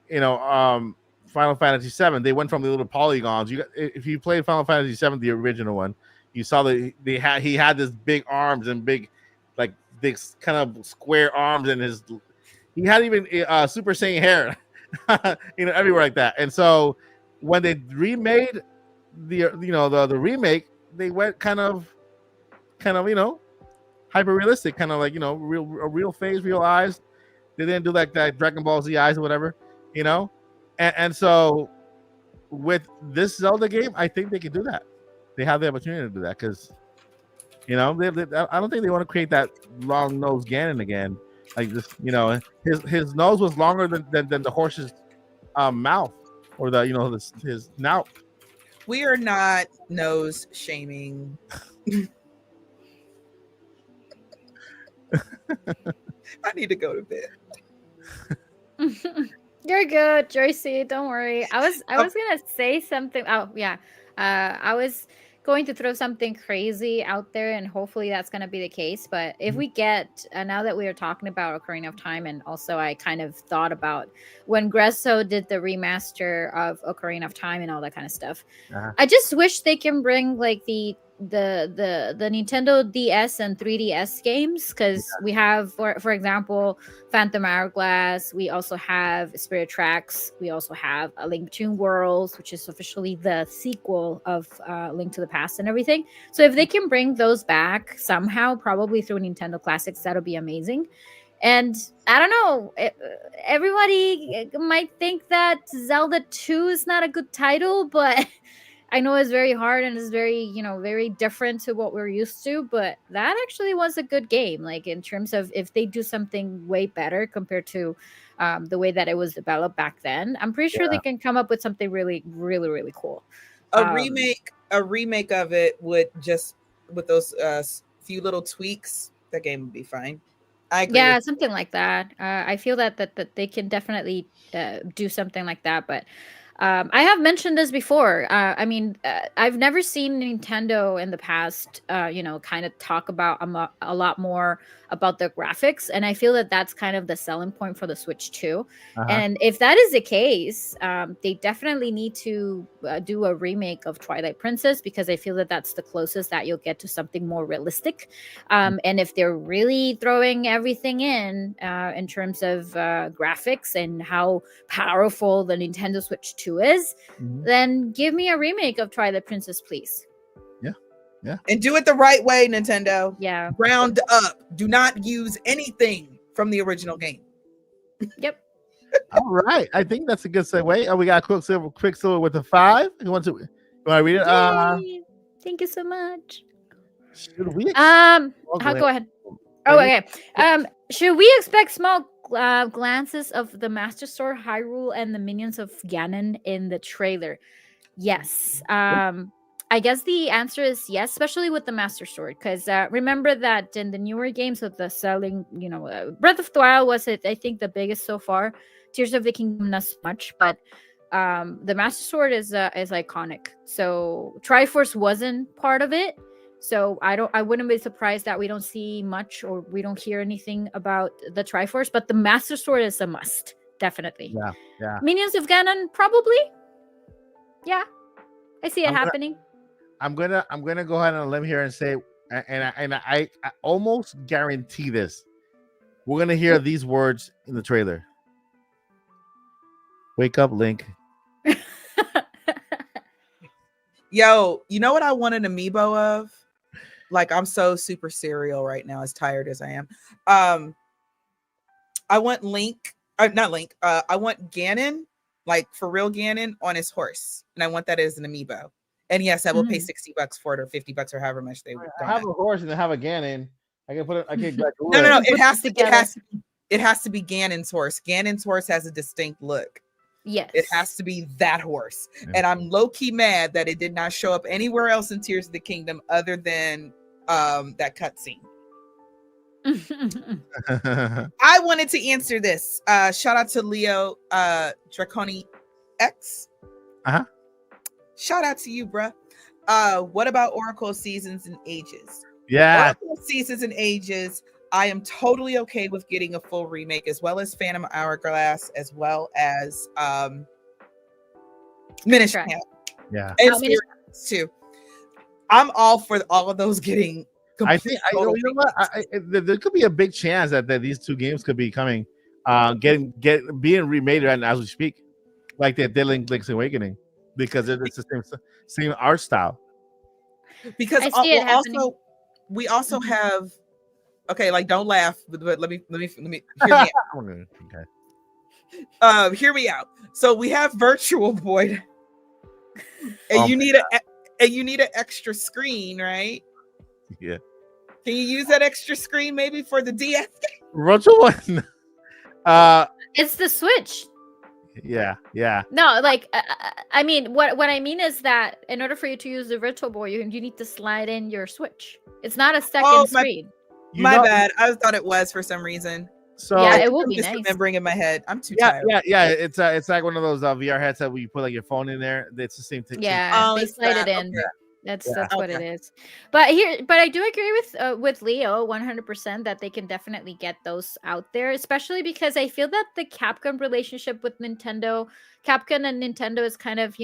you know, Final Fantasy 7. They went from the little polygons. If you played Final Fantasy 7, the original one, you saw that he had this big arms and big kind of square arms, and he had even Super Saiyan hair, you know, everywhere like that. And so when they remade the remake, they went kind of you know, hyper realistic, kind of like, you know, a real face, real eyes. They didn't do like that Dragon Ball Z eyes or whatever, you know. And so with this Zelda game, I think they can do that. They have the opportunity to do that because, you know, I don't think they want to create that long nosed Ganon again. Like this, you know, his nose was longer than the horse's mouth, or the, you know, his snout. We are not nose shaming. I need to go to bed. You're good, Joycey. Don't worry. I was gonna say something. Oh yeah. I was going to throw something crazy out there, and hopefully that's gonna be the case. But if we get now that we are talking about Ocarina of Time, and also I kind of thought about when Gresso did the remaster of Ocarina of Time and all that kind of stuff. I just wish they can bring like the Nintendo DS and 3DS games, because we have for example Phantom Hourglass, we also have Spirit Tracks, we also have A Link Between Worlds, which is officially the sequel of Link to the Past and everything. So if they can bring those back somehow, probably through Nintendo Classics, that'll be amazing. And I don't know, everybody might think that Zelda 2 is not a good title, but I know it's very hard and it's very, you know, very different to what we're used to, but that actually was a good game. Like in terms of if they do something way better compared to the way that it was developed back then, I'm pretty sure they can come up with something really, really, really cool. A remake of it would just, with those few little tweaks, that game would be fine. I agree. Yeah, something like that. I feel that they can definitely do something like that, but I have mentioned this before. I mean, I've never seen Nintendo in the past, you know, kind of talk about a lot more about the graphics, and I feel that that's kind of the selling point for the Switch too. And if that is the case, they definitely need to do a remake of Twilight Princess, because I feel that that's the closest that you'll get to something more realistic. And if they're really throwing everything in terms of graphics and how powerful the Nintendo Switch 2 is, then give me a remake of Twilight Princess, please. Yeah. And do it the right way, Nintendo. Yeah. Ground up. Do not use anything from the original game. Yep. All right. I think that's a good segue. Oh, we got Quicksilver with a 5. You want to read it? Yay. Thank you so much. Should we? Go ahead. Oh, okay. Should we expect small glances of the Master Sword Hyrule and the minions of Ganon in the trailer? Yes. I guess the answer is yes, especially with the Master Sword, because remember that in the newer games with the selling, Breath of the Wild was it? I think the biggest so far. Tears of the Kingdom not so much, but the Master Sword is iconic. So Triforce wasn't part of it, so I wouldn't be surprised that we don't see much or we don't hear anything about the Triforce. But the Master Sword is a must, definitely. Yeah. Minions of Ganon, probably. Yeah, I see it happening. I'm gonna go ahead on a limb here and say, and I almost guarantee this. We're gonna hear these words in the trailer. Wake up, Link. Yo, you know what I want an amiibo of? Like, I'm so super serial right now, as tired as I am. I want Link, not Link. I want Ganon, like for real Ganon on his horse, and I want that as an amiibo. And yes, I will pay $60 for it, or $50 or however much they. I have a horse and I have a Ganon. I can put it. I can. No. It has to be Ganon's horse. Ganon's horse has a distinct look. Yes. It has to be that horse. Yeah. And I'm low-key mad that it did not show up anywhere else in Tears of the Kingdom other than that cutscene. I wanted to answer this. Shout out to Leo Draconi X. Uh-huh. Shout out to you, bruh. What about Oracle of Seasons and Ages? Yeah. Oracle of Seasons and Ages, I am totally okay with getting a full remake, as well as Phantom Hourglass, as well as Minish Cap. Yeah. And Spirits too. I'm all for all of those getting. I think you know what? There could be a big chance that these two games could be coming, being remade right now as we speak, like they did Link's Awakening, because it's the same art style. Because we also have. Okay, like don't laugh, but let me hear me out. Okay. Hear me out. So we have Virtual Boy, and you need an extra screen, right? Yeah. Can you use that extra screen maybe for the DS? Virtual Boy. It's the Switch. Yeah. No, like I mean, what I mean is that in order for you to use the Virtual Boy, you need to slide in your Switch. It's not a second screen. My bad. I thought it was for some reason. So yeah, it will be just nice. Remembering in my head, I'm too tired. Yeah. It's like one of those VR headsets where you put like your phone in there. It's the same thing. Yeah, they slide it in. Okay. That's what it is. But I do agree with Leo 100% that they can definitely get those out there, especially because I feel that the Capcom relationship with Capcom and Nintendo is kind of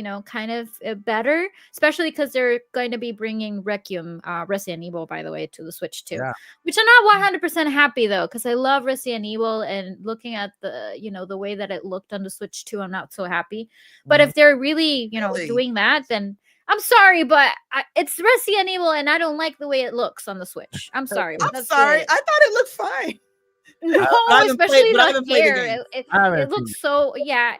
better, especially because they're going to be bringing Requiem, Resident Evil, by the way, to the Switch too. Yeah. Which I'm not 100% happy though, because I love Resident Evil, and looking at the way that it looked on the Switch too, I'm not so happy. But if they're really doing that, then I'm sorry, but it's Resident Evil, and I don't like the way it looks on the Switch. I'm sorry. I'm sorry. I thought it looked fine. No, especially the hair. It looks so, yeah.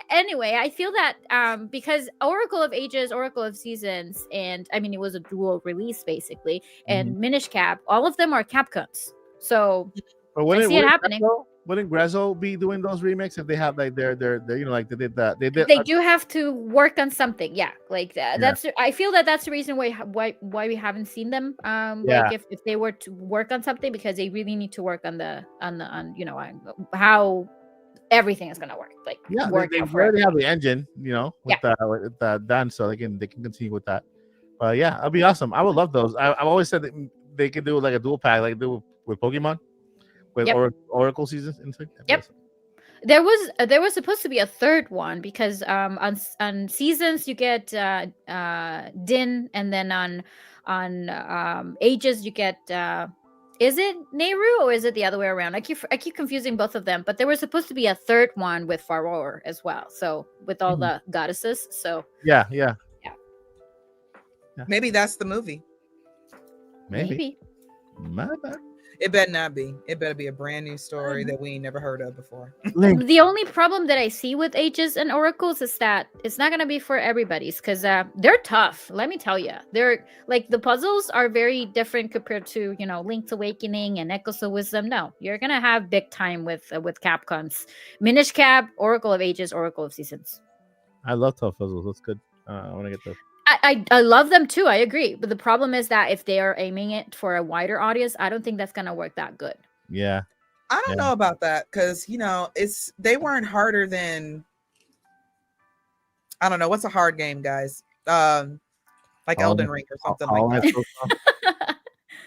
Anyway, I feel that because Oracle of Ages, Oracle of Seasons, and I mean, it was a dual release basically, and Minish Cap, all of them are Capcoms. So I see it happening. Wouldn't Grezzo be doing those remakes if they have like their like they did that? They do have to work on something, yeah. Like that. That's I feel that's the reason why we haven't seen them. Like if they were to work on something, because they really need to work on how everything is gonna work. Like they already have the engine, with that done, so they can continue with that. But yeah, that'd be awesome. I would love those. I've always said that they could do like a dual pack, like do with Pokemon. With Oracle Seasons into. Yep. There was supposed to be a third one, because on Seasons you get Din, and then on Ages you get is it Nehru or is it the other way around? I keep confusing both of them, but there was supposed to be a third one with Faror as well. So with all the goddesses. So yeah. Maybe that's the movie. Maybe. It better not be. It better be a brand new story that we ain't never heard of before. The only problem that I see with Ages and Oracles is that it's not going to be for everybody's, because they're tough. Let me tell you. They're like, the puzzles are very different compared to, Link's Awakening and Echoes of Wisdom. No, you're going to have big time with Capcoms. Minish Cap, Oracle of Ages, Oracle of Seasons. I love tough puzzles. That's good. I want to get those. I love them too. I agree, but the problem is that if they are aiming it for a wider audience, I don't think that's gonna work that good. Yeah. I don't know about that because they weren't harder than, I don't know, what's a hard game, guys? Like Elden Ring or something like that.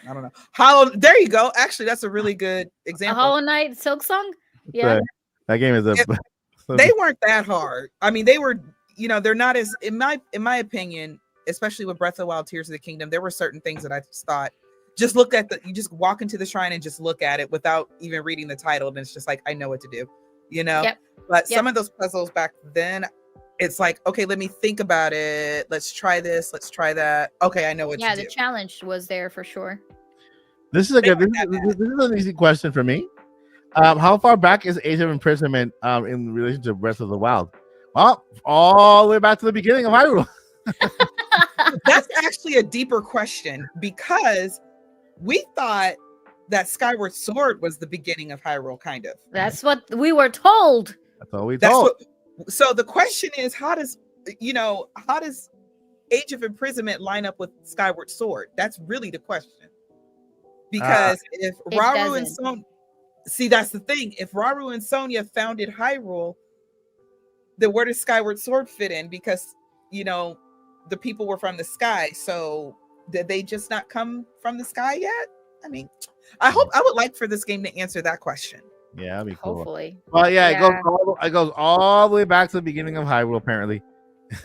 I don't know. There you go. Actually, that's a really good A example. Hollow Knight Silk Song. Yeah, That game is They weren't that hard. I mean, they were. They're not as in my opinion, especially with Breath of the Wild, Tears of the Kingdom. There were certain things that I just thought. Just look at you just walk into the shrine and just look at it without even reading the title, and it's just like I know what to do. Yep. But some of those puzzles back then, it's like, okay, let me think about it. Let's try this. Let's try that. Okay, I know what to do. Yeah, the challenge was there for sure. This is a good. This is an easy question for me. How far back is Age of Imprisonment in relation to Breath of the Wild? Well, all the way back to the beginning of Hyrule. That's actually a deeper question because we thought that Skyward Sword was the beginning of Hyrule, kind of. That's what we were told. That's all we told. So the question is, how does Age of Imprisonment line up with Skyward Sword? That's really the question. Because if Rauru and Sonya, see, that's the thing. If Rauru and Sonya founded Hyrule, then where does Skyward Sword fit in? Because the people were from the sky. So did they just not come from the sky yet? I mean, I would like for this game to answer that question. Yeah, that'd be cool. Hopefully. Well, yeah, it goes all the way back to the beginning of Hyrule, apparently.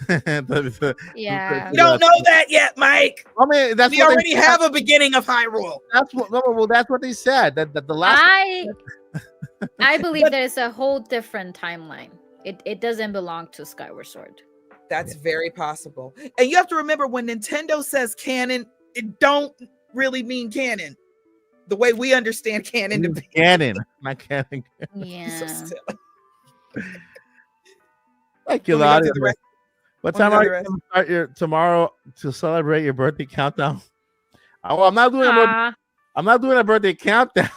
Yeah. We don't know that yet, Mike. I mean, we already have a beginning of Hyrule. That's what they said. That the last. I believe that it's a whole different timeline. It doesn't belong to Skyward Sword. That's very possible. And you have to remember, when Nintendo says canon, it don't really mean canon. The way we understand canon to be canon, not canon. Yeah. Like you, Lottie. What time are you going to start tomorrow to celebrate your birthday countdown? Oh, I'm not doing a birthday countdown.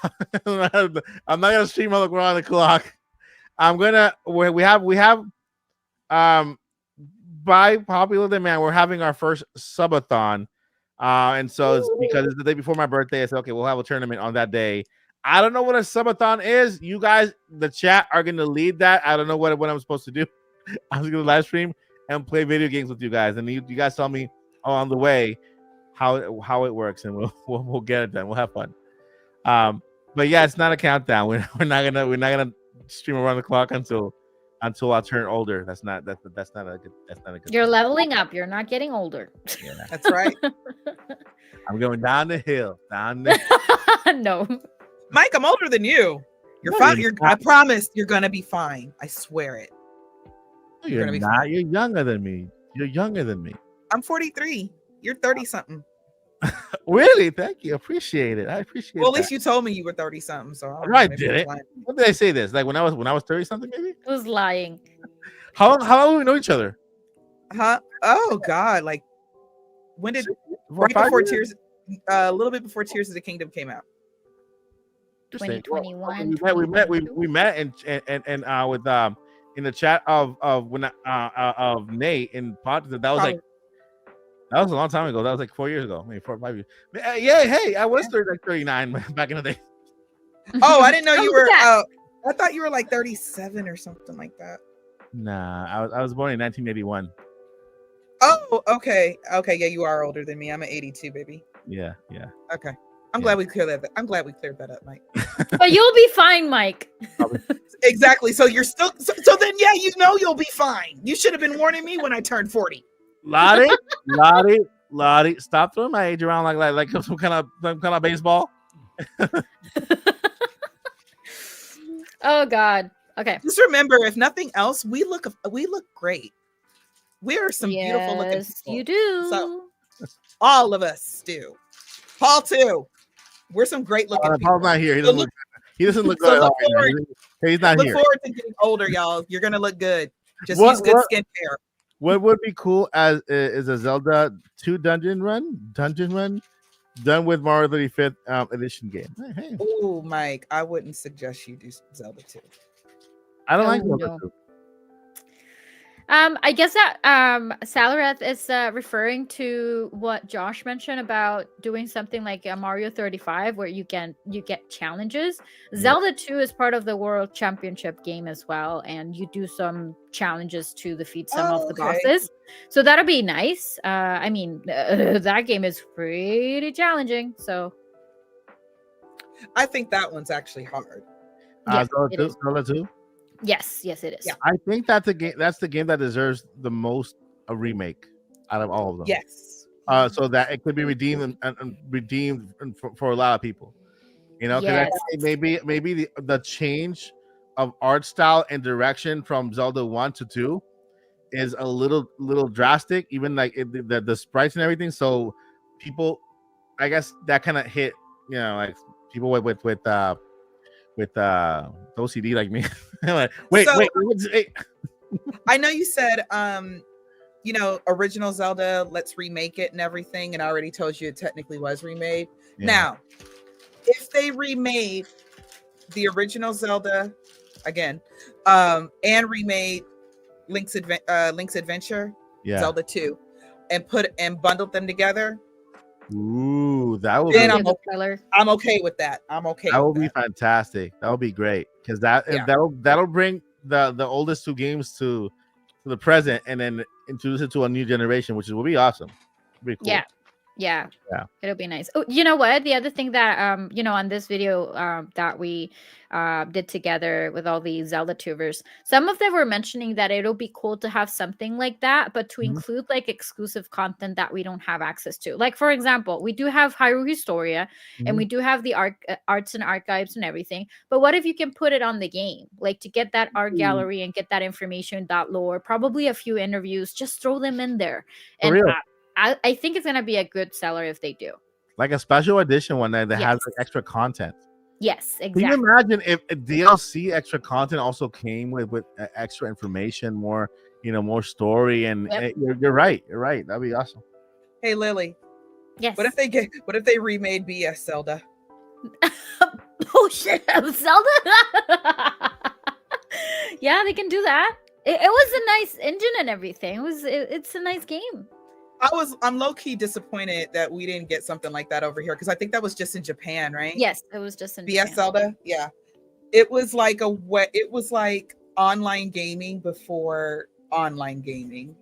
I'm not gonna stream around the clock. We have by popular demand, we're having our first subathon. And so it's because it's the day before my birthday. I said, okay, we'll have a tournament on that day. I don't know what a subathon is. You guys, the chat, are going to lead that. I don't know what I'm supposed to do. I was going to live stream and play video games with you guys, and you guys tell me on the way how it works, and we'll get it done. We'll have fun. But yeah, it's not a countdown. We're not gonna stream around the clock until I turn older. That's not a good. You're leveling up. You're not getting older. Yeah. That's right. I'm going down the hill. No, Mike, I'm older than you. You're fine. I promise you're gonna be fine. I swear it. You're not. You're younger than me. I'm 43. You're 30 something. Really? Thank you. Appreciate it. I appreciate it. Well, at least you told me you were 30 something. So I did it. When did I say this? Like when I was 30 something, maybe? who's lying? How long do we know each other? Huh? Oh God! Like when did right before Tears? A little bit before Tears of the Kingdom came out. 2021. We met and with in the chat of Nate in pod. That was a long time ago. That was like 4 years ago, maybe 4 or 5 years. Yeah, hey, I was 39 back in the day. Oh, I didn't know you were. I thought you were like 37 or something like that. Nah, I was born in 1981. Oh, okay. Yeah, you are older than me. I'm an 82 baby. Yeah. Okay. I'm glad we cleared that. I'm glad we cleared that up, Mike. But you'll be fine, Mike. Exactly. So you're still. So then, yeah, you'll be fine. You should have been warning me when I turned 40. Lottie, stop throwing my age around like some kind of baseball. Oh God. Okay. Just remember, if nothing else, we look great. We are some beautiful looking people. You do. So all of us do. Paul too. We're some great looking people. Paul's not here. He doesn't look good. He's not here. Look forward to getting older, y'all. You're gonna look good. Just use good skincare. What would be cool is a Zelda 2 dungeon run done with Mario 35th edition game. Hey. Oh, Mike, I wouldn't suggest you do Zelda 2. I don't like Zelda 2. I guess that Salareth is referring to what Josh mentioned about doing something like a Mario 35 where you get challenges. Zelda 2 is part of the World Championship game as well, and you do some challenges to defeat some of the bosses. So that'll be nice. I mean, that game is pretty challenging. So I think that one's actually hard. yeah, it is. Zelda 2? Yes, it is. Yeah. I think that's the game that deserves the most a remake out of all of them. Yes. So that it could be redeemed and redeemed for a lot of people. You know, because Yes. maybe the change of art style and direction from Zelda 1 to 2 is a little drastic, even like the sprites and everything. So people, I guess that kind of hit, you know, like people with OCD like me. Like, wait. I know you said you know, original Zelda, let's remake it and everything, and I already told you it technically was remade. Yeah. Now, if they remade the original Zelda again, and remade Link's Adventure, Yeah. Zelda 2, and bundled them together, Ooh, that would then be, I'm okay with that. I'm okay. that with would be fantastic. That would be great because that'll bring the oldest two games to the present and then introduce it to a new generation, which will be awesome. Be cool. Yeah. Yeah. It'll be nice. Oh, you know what? The other thing that you know, on this video that we did together with all the Zelda tubers, some of them were mentioning that it'll be cool to have something like that, but to include like exclusive content that we don't have access to. Like for example, we do have Hyrule Historia and we do have the arts and archives and everything. But what if you can put it on the game? Like to get that art gallery and get that information, that lore, probably a few interviews, just throw them in there. For And real. I think it's gonna be a good seller if they do. Like a special edition one that has Yes. like extra content. Yes, Can exactly. you imagine if a DLC extra content also came with extra information, more, you know, more story, and Yep. you're right. You're right. That'd be awesome. Hey Lily, Yes. what if they remade BS Zelda? Oh shit, Zelda. Yeah, they can do that. It was a nice engine and everything. It's a nice game. I'm low-key disappointed that we didn't get something like that over here because I think that was just in Japan, right? Yes, it was just in BS Japan. Zelda, yeah. It was like online gaming before online gaming,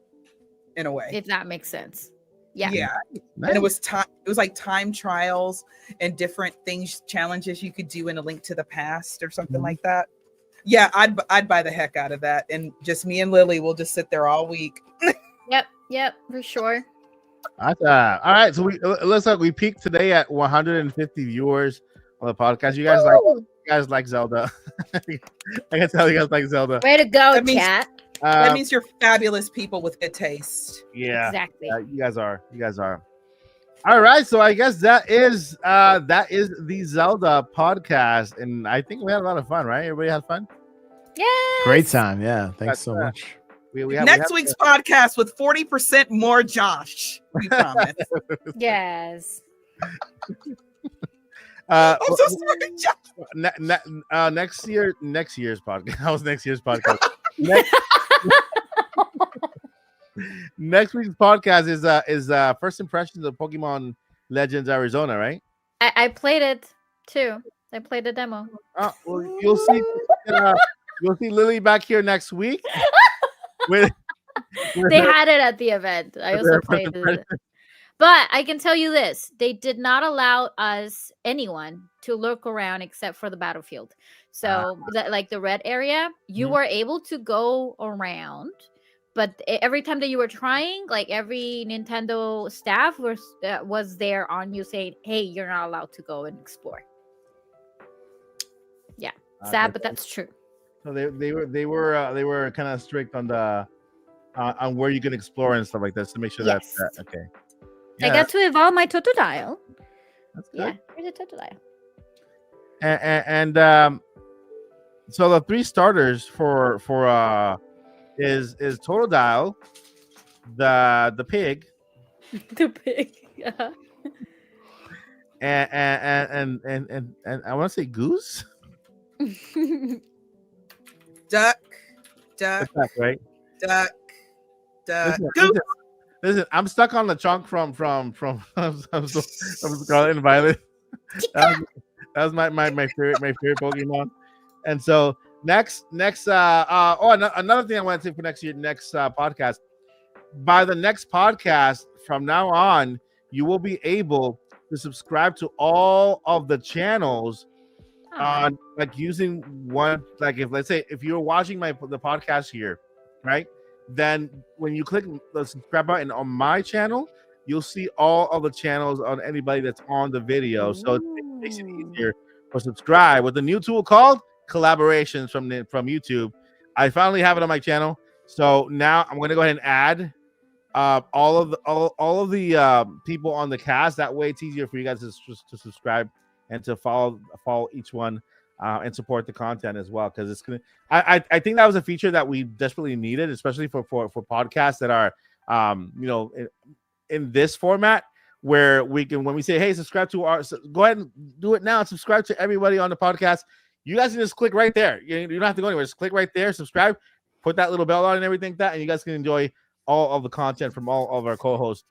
in a way. If that makes sense. Yeah. Yeah. Nice. And it was like time trials and different things, challenges you could do in A Link to the Past or something like that. Yeah, I'd buy the heck out of that, and just me and Lily will just sit there all week. Yep, for sure. All right, so it looks like we peaked today at 150 viewers on the podcast. You guys like Zelda. I can tell you guys like Zelda. Way to go, That means- chat. That means you're fabulous people with good taste. Yeah, Exactly. you guys are. All right, so I guess that is the Zelda podcast, and I think we had a lot of fun, right? Everybody had fun. Yes. Great time. Yeah. Thanks That's so much. Next week's podcast with 40% more Josh. We promise. Yes. I'm so sorry, Josh. Next year's podcast. That was next year's podcast. Next week's podcast is first impressions of Pokemon Legends Arizona, right? I played it too. I played the demo. Well, you'll see. You'll see Lily back here next week. They had it at the event. I also played it. But I can tell you this: they did not allow anyone to look around except for the battlefield. So, like the red area, you were able to go around, but every time that you were trying, like every Nintendo staff was there on you saying, "Hey, you're not allowed to go and explore." Yeah, sad, but that's true. So they were kind of strict on the on where you can explore and stuff like this to make sure Yes. that's okay. I got to evolve my Totodile. That's good. Yeah, here's a Totodile. And so the three starters for is Totodile, the pig, The pig. Yeah. and I want to say goose. Duck, That's right. duck, Listen, Go. listen, I'm stuck on the chunk from Scarlet and Violet. That was my favorite Pokemon. And so next another thing I want to say for next podcast. By the next podcast from now on, you will be able to subscribe to all of the channels on like using one, like if let's say if you're watching the podcast here, right? Then when you click the subscribe button on my channel, you'll see all of the channels on anybody that's on the video. So it makes it easier for subscribe with the new tool called collaborations from YouTube. I finally have it on my channel. So now I'm gonna go ahead and add all of the people on the cast. That way it's easier for you guys to subscribe and to follow each one and support the content as well, because it's gonna I think that was a feature that we desperately needed, especially for podcasts that are in this format, where we can, when we say, hey, subscribe to go ahead and do it now and subscribe to everybody on the podcast. You guys can just click right there. You don't have to go anywhere. Just click right there, subscribe, put that little bell on and everything and you guys can enjoy all of the content from all of our co-hosts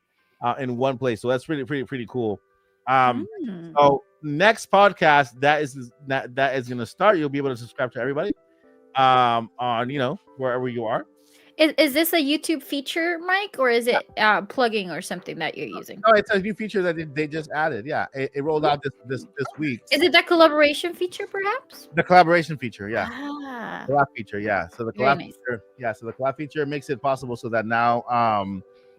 in one place. So that's pretty cool. So next podcast that is going to start, you'll be able to subscribe to everybody on wherever you are. Is this a YouTube feature, Mike, or is it plugging or something that you're using? No, it's a new feature that they just added. Yeah, it rolled out this week. Is it that collaboration feature, perhaps? The collaboration feature, yeah. Collab feature, yeah. So the collab feature, so the collab feature makes it possible so that now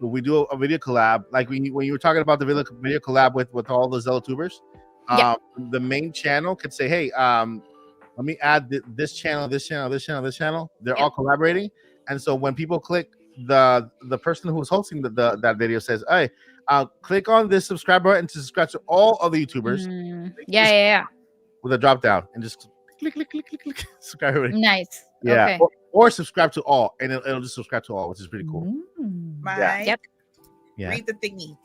we do a video collab, like when you were talking about the video collab with all the Zelda tubers. The main channel could say, hey, let me add this channel. They're all collaborating. And so when people click, the person who's hosting that video says, hey, click on this subscribe button to subscribe to all of the YouTubers. Yeah. With a drop down and just click, subscribe. Nice. Yeah. Okay. Or subscribe to all, and it'll just subscribe to all, which is pretty cool. Mike, Yep. Yeah. read the thingy.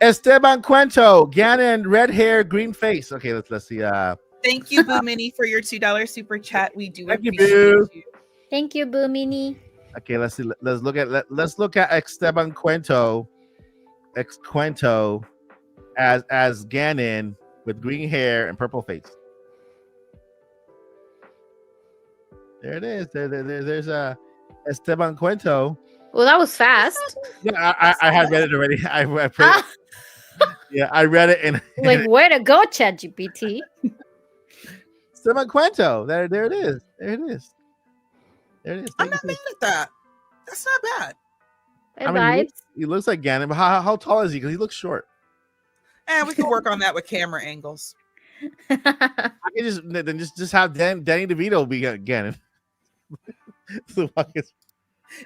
Esteban Cuento, Gannon, red hair, green face. Okay, let's see. Thank you, Boo Mini, for your $2 super chat. We do Thank you, appreciate Boo. you. Thank you, Boomini. Okay, let's see. Let's look at Esteban Cuento. As Gannon with green hair and purple face. There it is. There's Esteban Cuento. Well, that was fast. Yeah, I had read it already. I yeah, I read it and Like, way to go, ChatGPT. Esteban Cuento. There it is. I'm not mad at that. That's not bad. I mean, he looks like Ganon, but how tall is he? Because he looks short. And we can work on that with camera angles. I can just have Danny DeVito be Ganon.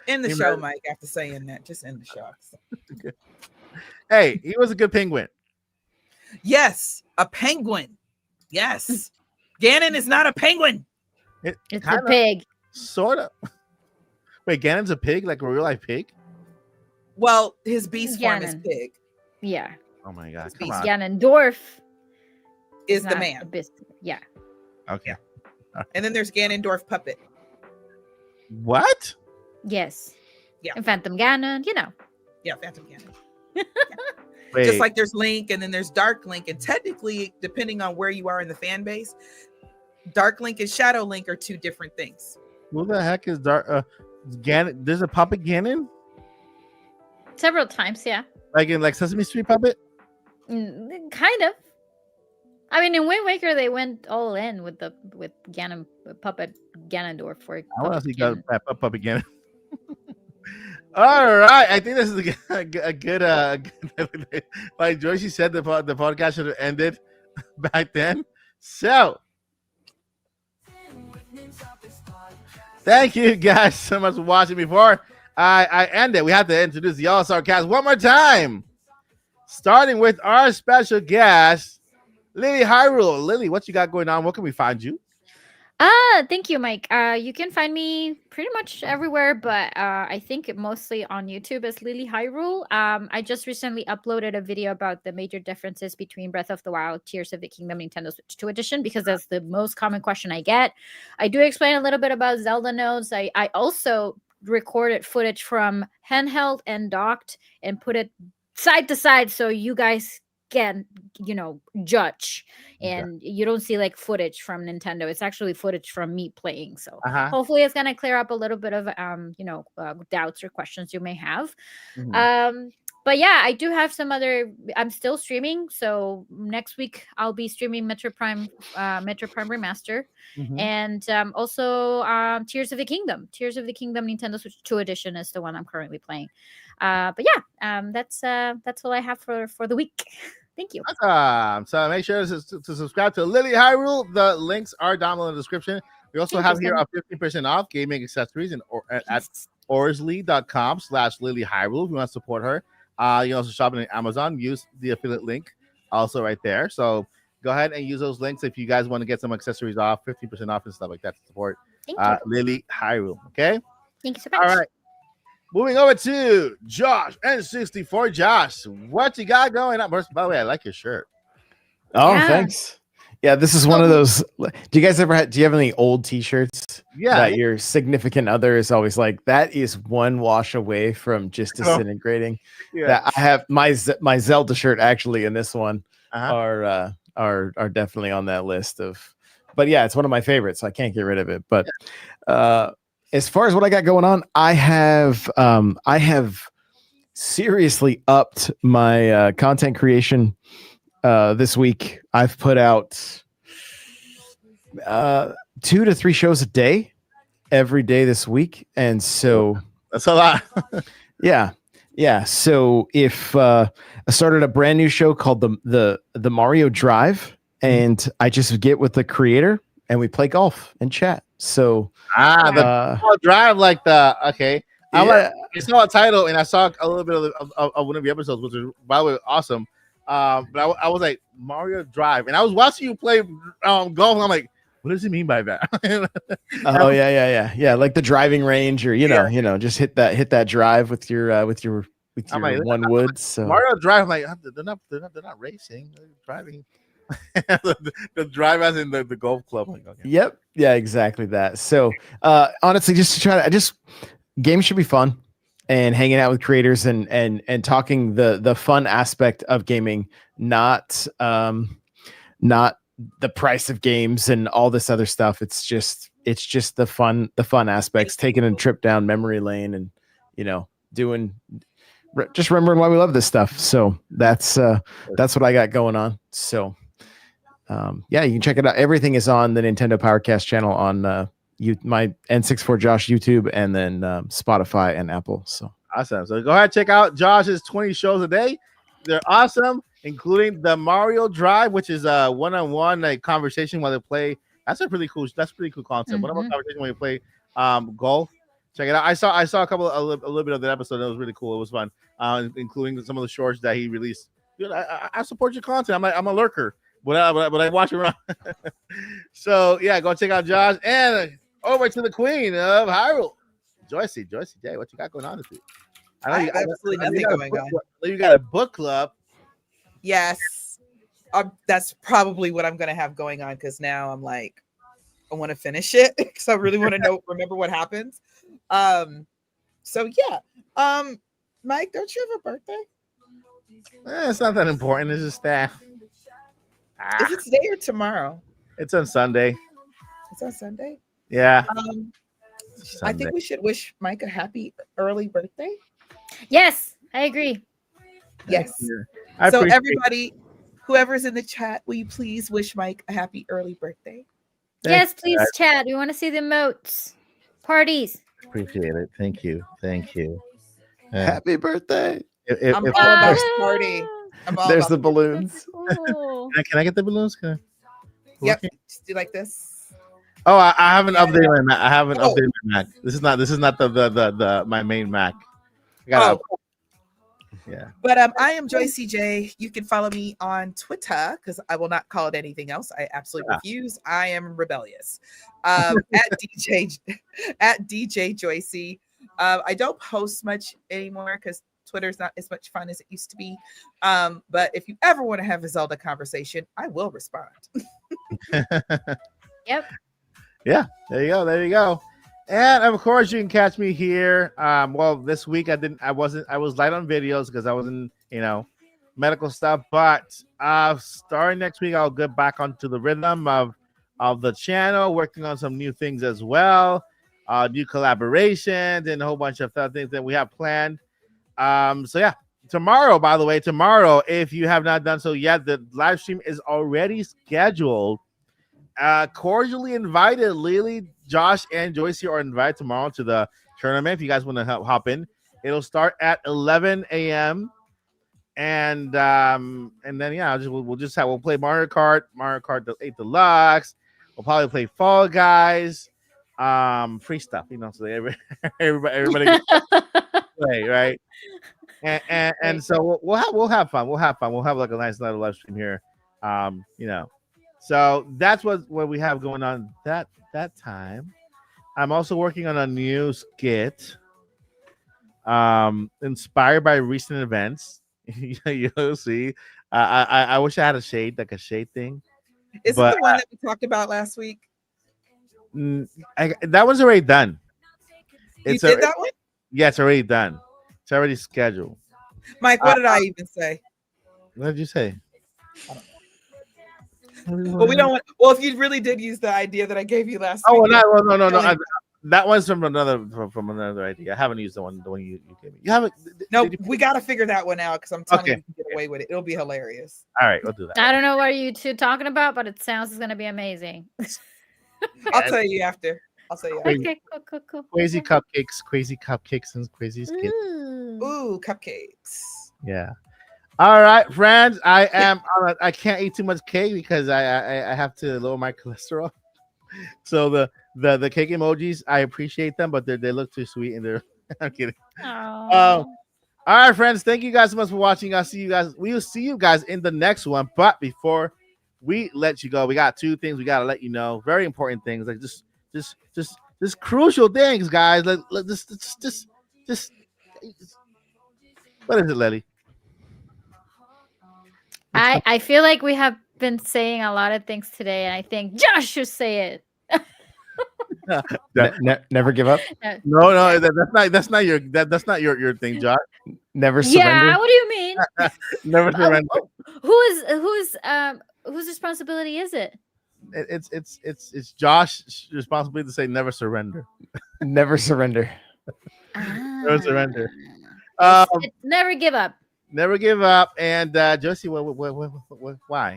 In the show, Mike, after saying that, just in the show. Hey, he was a good penguin. Yes, a penguin. Yes. Ganon is not a penguin. It's a pig. Sort of. Wait, Ganon's a pig? Like a real life pig? Well, his beast form is pig. Yeah. Oh my god. Come on. Ganondorf is the man. Yeah. Okay. And then there's Ganondorf puppet. What? Yes. Yeah. And Phantom Ganon, Yeah, Phantom Ganon. Wait. Just like there's Link and then there's Dark Link. And technically, depending on where you are in the fan base, Dark Link and Shadow Link are two different things. Who the heck is Dark Ganon? There's a puppet Ganon? Several times, yeah. Like in Sesame Street puppet? Kind of. I mean, in Wind Waker, they went all in with Ganon puppet Ganondorf for. I want to see that puppet Ganon. All right, I think this is a good. Like Joyce said, the podcast should have ended back then. So, thank you guys so much for watching. Before I end it, we have to introduce the All-Star cast one more time, starting with our special guest, Lily Hyrule. Lily, what you got going on? Where can we find you? Thank you, Mike. You can find me pretty much everywhere, but I think mostly on YouTube as Lily Hyrule. I just recently uploaded a video about the major differences between Breath of the Wild, Tears of the Kingdom, Nintendo Switch 2 edition, because that's the most common question I get. I do explain a little bit about Zelda nodes. I also recorded footage from handheld and docked and put it side to side so you guys can judge, and you don't see like footage from Nintendo. It's actually footage from me playing, so hopefully it's gonna clear up a little bit of doubts or questions you may have. But yeah, I do have some other. I'm still streaming, so next week I'll be streaming Metro Prime Remaster, and also Tears of the Kingdom. Tears of the Kingdom Nintendo Switch 2 edition is the one I'm currently playing. But yeah, that's all I have for the week. Thank you. Awesome. So make sure to subscribe to Lily Hyrule. The links are down below in the description. We also have here a 15% off gaming accessories at orsley.com/Lily Hyrule if you want to support her. You also shop on Amazon. Use the affiliate link also right there. So go ahead and use those links if you guys want to get some accessories off, 15% off and stuff like that to support Lily Hyrule. Okay. Thank you so much. All right. Moving over to Josh N64. Josh, what you got going on? By the way, I like your shirt. Oh, thanks. Yeah, this is one of those. Do you guys ever do you have any old T-shirts? Yeah. That your significant other is always like, that is one wash away from just disintegrating. That I have my Zelda shirt actually, and this one are definitely on that list of. But yeah, it's one of my favorites. So I can't get rid of it. But as far as what I got going on, I have seriously upped my content creation this week. I've put out 2 to 3 shows a day every day this week, and so that's a lot. yeah. So if I started a brand new show called the Mario Drive, and I just get with the creator and we play golf and chat. So the drive, like I saw a title and I saw a little bit of one of the episodes, which is by the way awesome. But I was like, Mario Drive, and I was watching you play golf, and I'm like, what does he mean by that? Oh yeah, like the driving range, or just hit that drive with your like, one wood. So Mario Drive, I'm like, they're not racing, they're driving. the drive as in the golf club. Like, okay. Yep. Yeah, exactly that. So honestly, just to try to games should be fun, and hanging out with creators and talking the fun aspect of gaming, not the price of games and all this other stuff. It's just the fun aspects, taking a trip down memory lane and just remembering why we love this stuff. So that's what I got going on. So yeah, you can check it out. Everything is on the Nintendo Powercast channel on my N64 Josh YouTube, and then Spotify and Apple. So awesome. So go ahead, check out Josh's 20 shows a day. They're awesome, including the Mario Drive, which is a one-on-one conversation while they play. That's pretty cool concept. One-on-one conversation when you play golf. Check it out. I saw a little bit of that episode. That was really cool. It was fun, including some of the shorts that he released. I support your content. I'm a lurker, but I watch around. So yeah, go check out Josh, and over to the Queen of Hyrule, Joycey J. What you got going on this week? I have absolutely nothing going on. You got a book club. Yes. That's probably what I'm going to have going on, because now I'm like, I want to finish it because I really want to remember what happens. So yeah. Mike, don't you have a birthday? It's not that important. It's just that. Is it today or tomorrow? It's on Sunday. It's on Sunday? Yeah. I think we should wish Mike a happy early birthday. Yes, I agree. Yes. So everybody, whoever's in the chat, will you please wish Mike a happy early birthday? Yes, please, chat. We want to see the emotes. Parties. Appreciate it. Thank you. Happy birthday. I'm all about party. There's the balloons. Can I get the balloons? Yep. Just do like this. Oh, I haven't updated my Mac. Updated my Mac. This is not the my main Mac. Yeah. But I am Joycey J. You can follow me on Twitter, because I will not call it anything else. I absolutely refuse. I am rebellious. At DJ Joycey. I don't post much anymore because Twitter's not as much fun as it used to be. But if you ever want to have a Zelda conversation, I will respond. Yep. Yeah, there you go. And of course, you can catch me here. Well, this week I didn't. I wasn't. I was light on videos because I wasn't, medical stuff. But starting next week, I'll get back onto the rhythm of the channel, working on some new things as well, new collaborations, and a whole bunch of other things that we have planned. So yeah, tomorrow, by the way, if you have not done so yet, the live stream is already scheduled. Cordially invited. Lily, Josh, and Joyce are invited tomorrow to the tournament. If you guys want to hop in, it'll start at 11 a.m. And then yeah, we'll play Mario Kart 8 Deluxe. We'll probably play Fall Guys, free stuff, so everybody can play, right? And so we'll have fun. We'll have like a nice little live stream here, So that's what we have going on that time. I'm also working on a new skit, inspired by recent events. You'll see. I wish I had a shade thing. Is it the one that we talked about last week? That one's already done. You did that one? Yeah, it's already done. It's already scheduled. Mike, what did I even say? What did you say? Well, we don't want. Well, if you really did use the idea that I gave you last week. No. That one's from another idea. I haven't used the one you gave me. You haven't. No, we got to figure that one out because I'm telling you to get away with it. It'll be hilarious. All right, we'll do that. I don't know what you two talking about, but it sounds it's gonna be amazing. I'll tell you after. Okay, cool. Crazy cupcakes, and crazy skits. Ooh, cupcakes. Yeah. All right, friends. I can't eat too much cake because I have to lower my cholesterol. So the cake emojis, I appreciate them, but they look too sweet and they're. I'm kidding. All right, friends. Thank you guys so much for watching. We will see you guys in the next one. But before we let you go, we got two things we gotta let you know. Very important things, like just crucial things, guys. Just what is it, Lily? I feel like we have been saying a lot of things today, and I think Josh should say it. Never give up. No, that's not your thing, Josh. Never surrender. Yeah, what do you mean? Never surrender. Whose responsibility is it? It's Josh's responsibility to say never surrender. Never surrender. Never surrender. Never give up. Never give up. And Josie, why?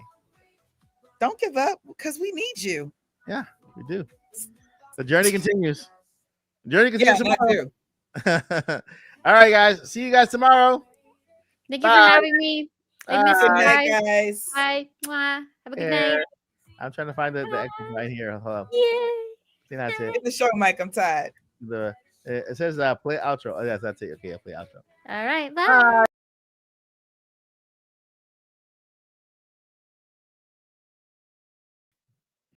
Don't give up because we need you. Yeah, we do. The journey continues. Tomorrow. All right, guys. See you guys tomorrow. Thank you for having me. I miss you Good night, guys. Bye. Mwah. Have a good night. I'm trying to find the exit right here. Hold on. Yay. I think that's it. Get the show, Mike. I'm tired. It says play outro. Oh, yes, that's it. Okay, I'll play outro. All right. Bye.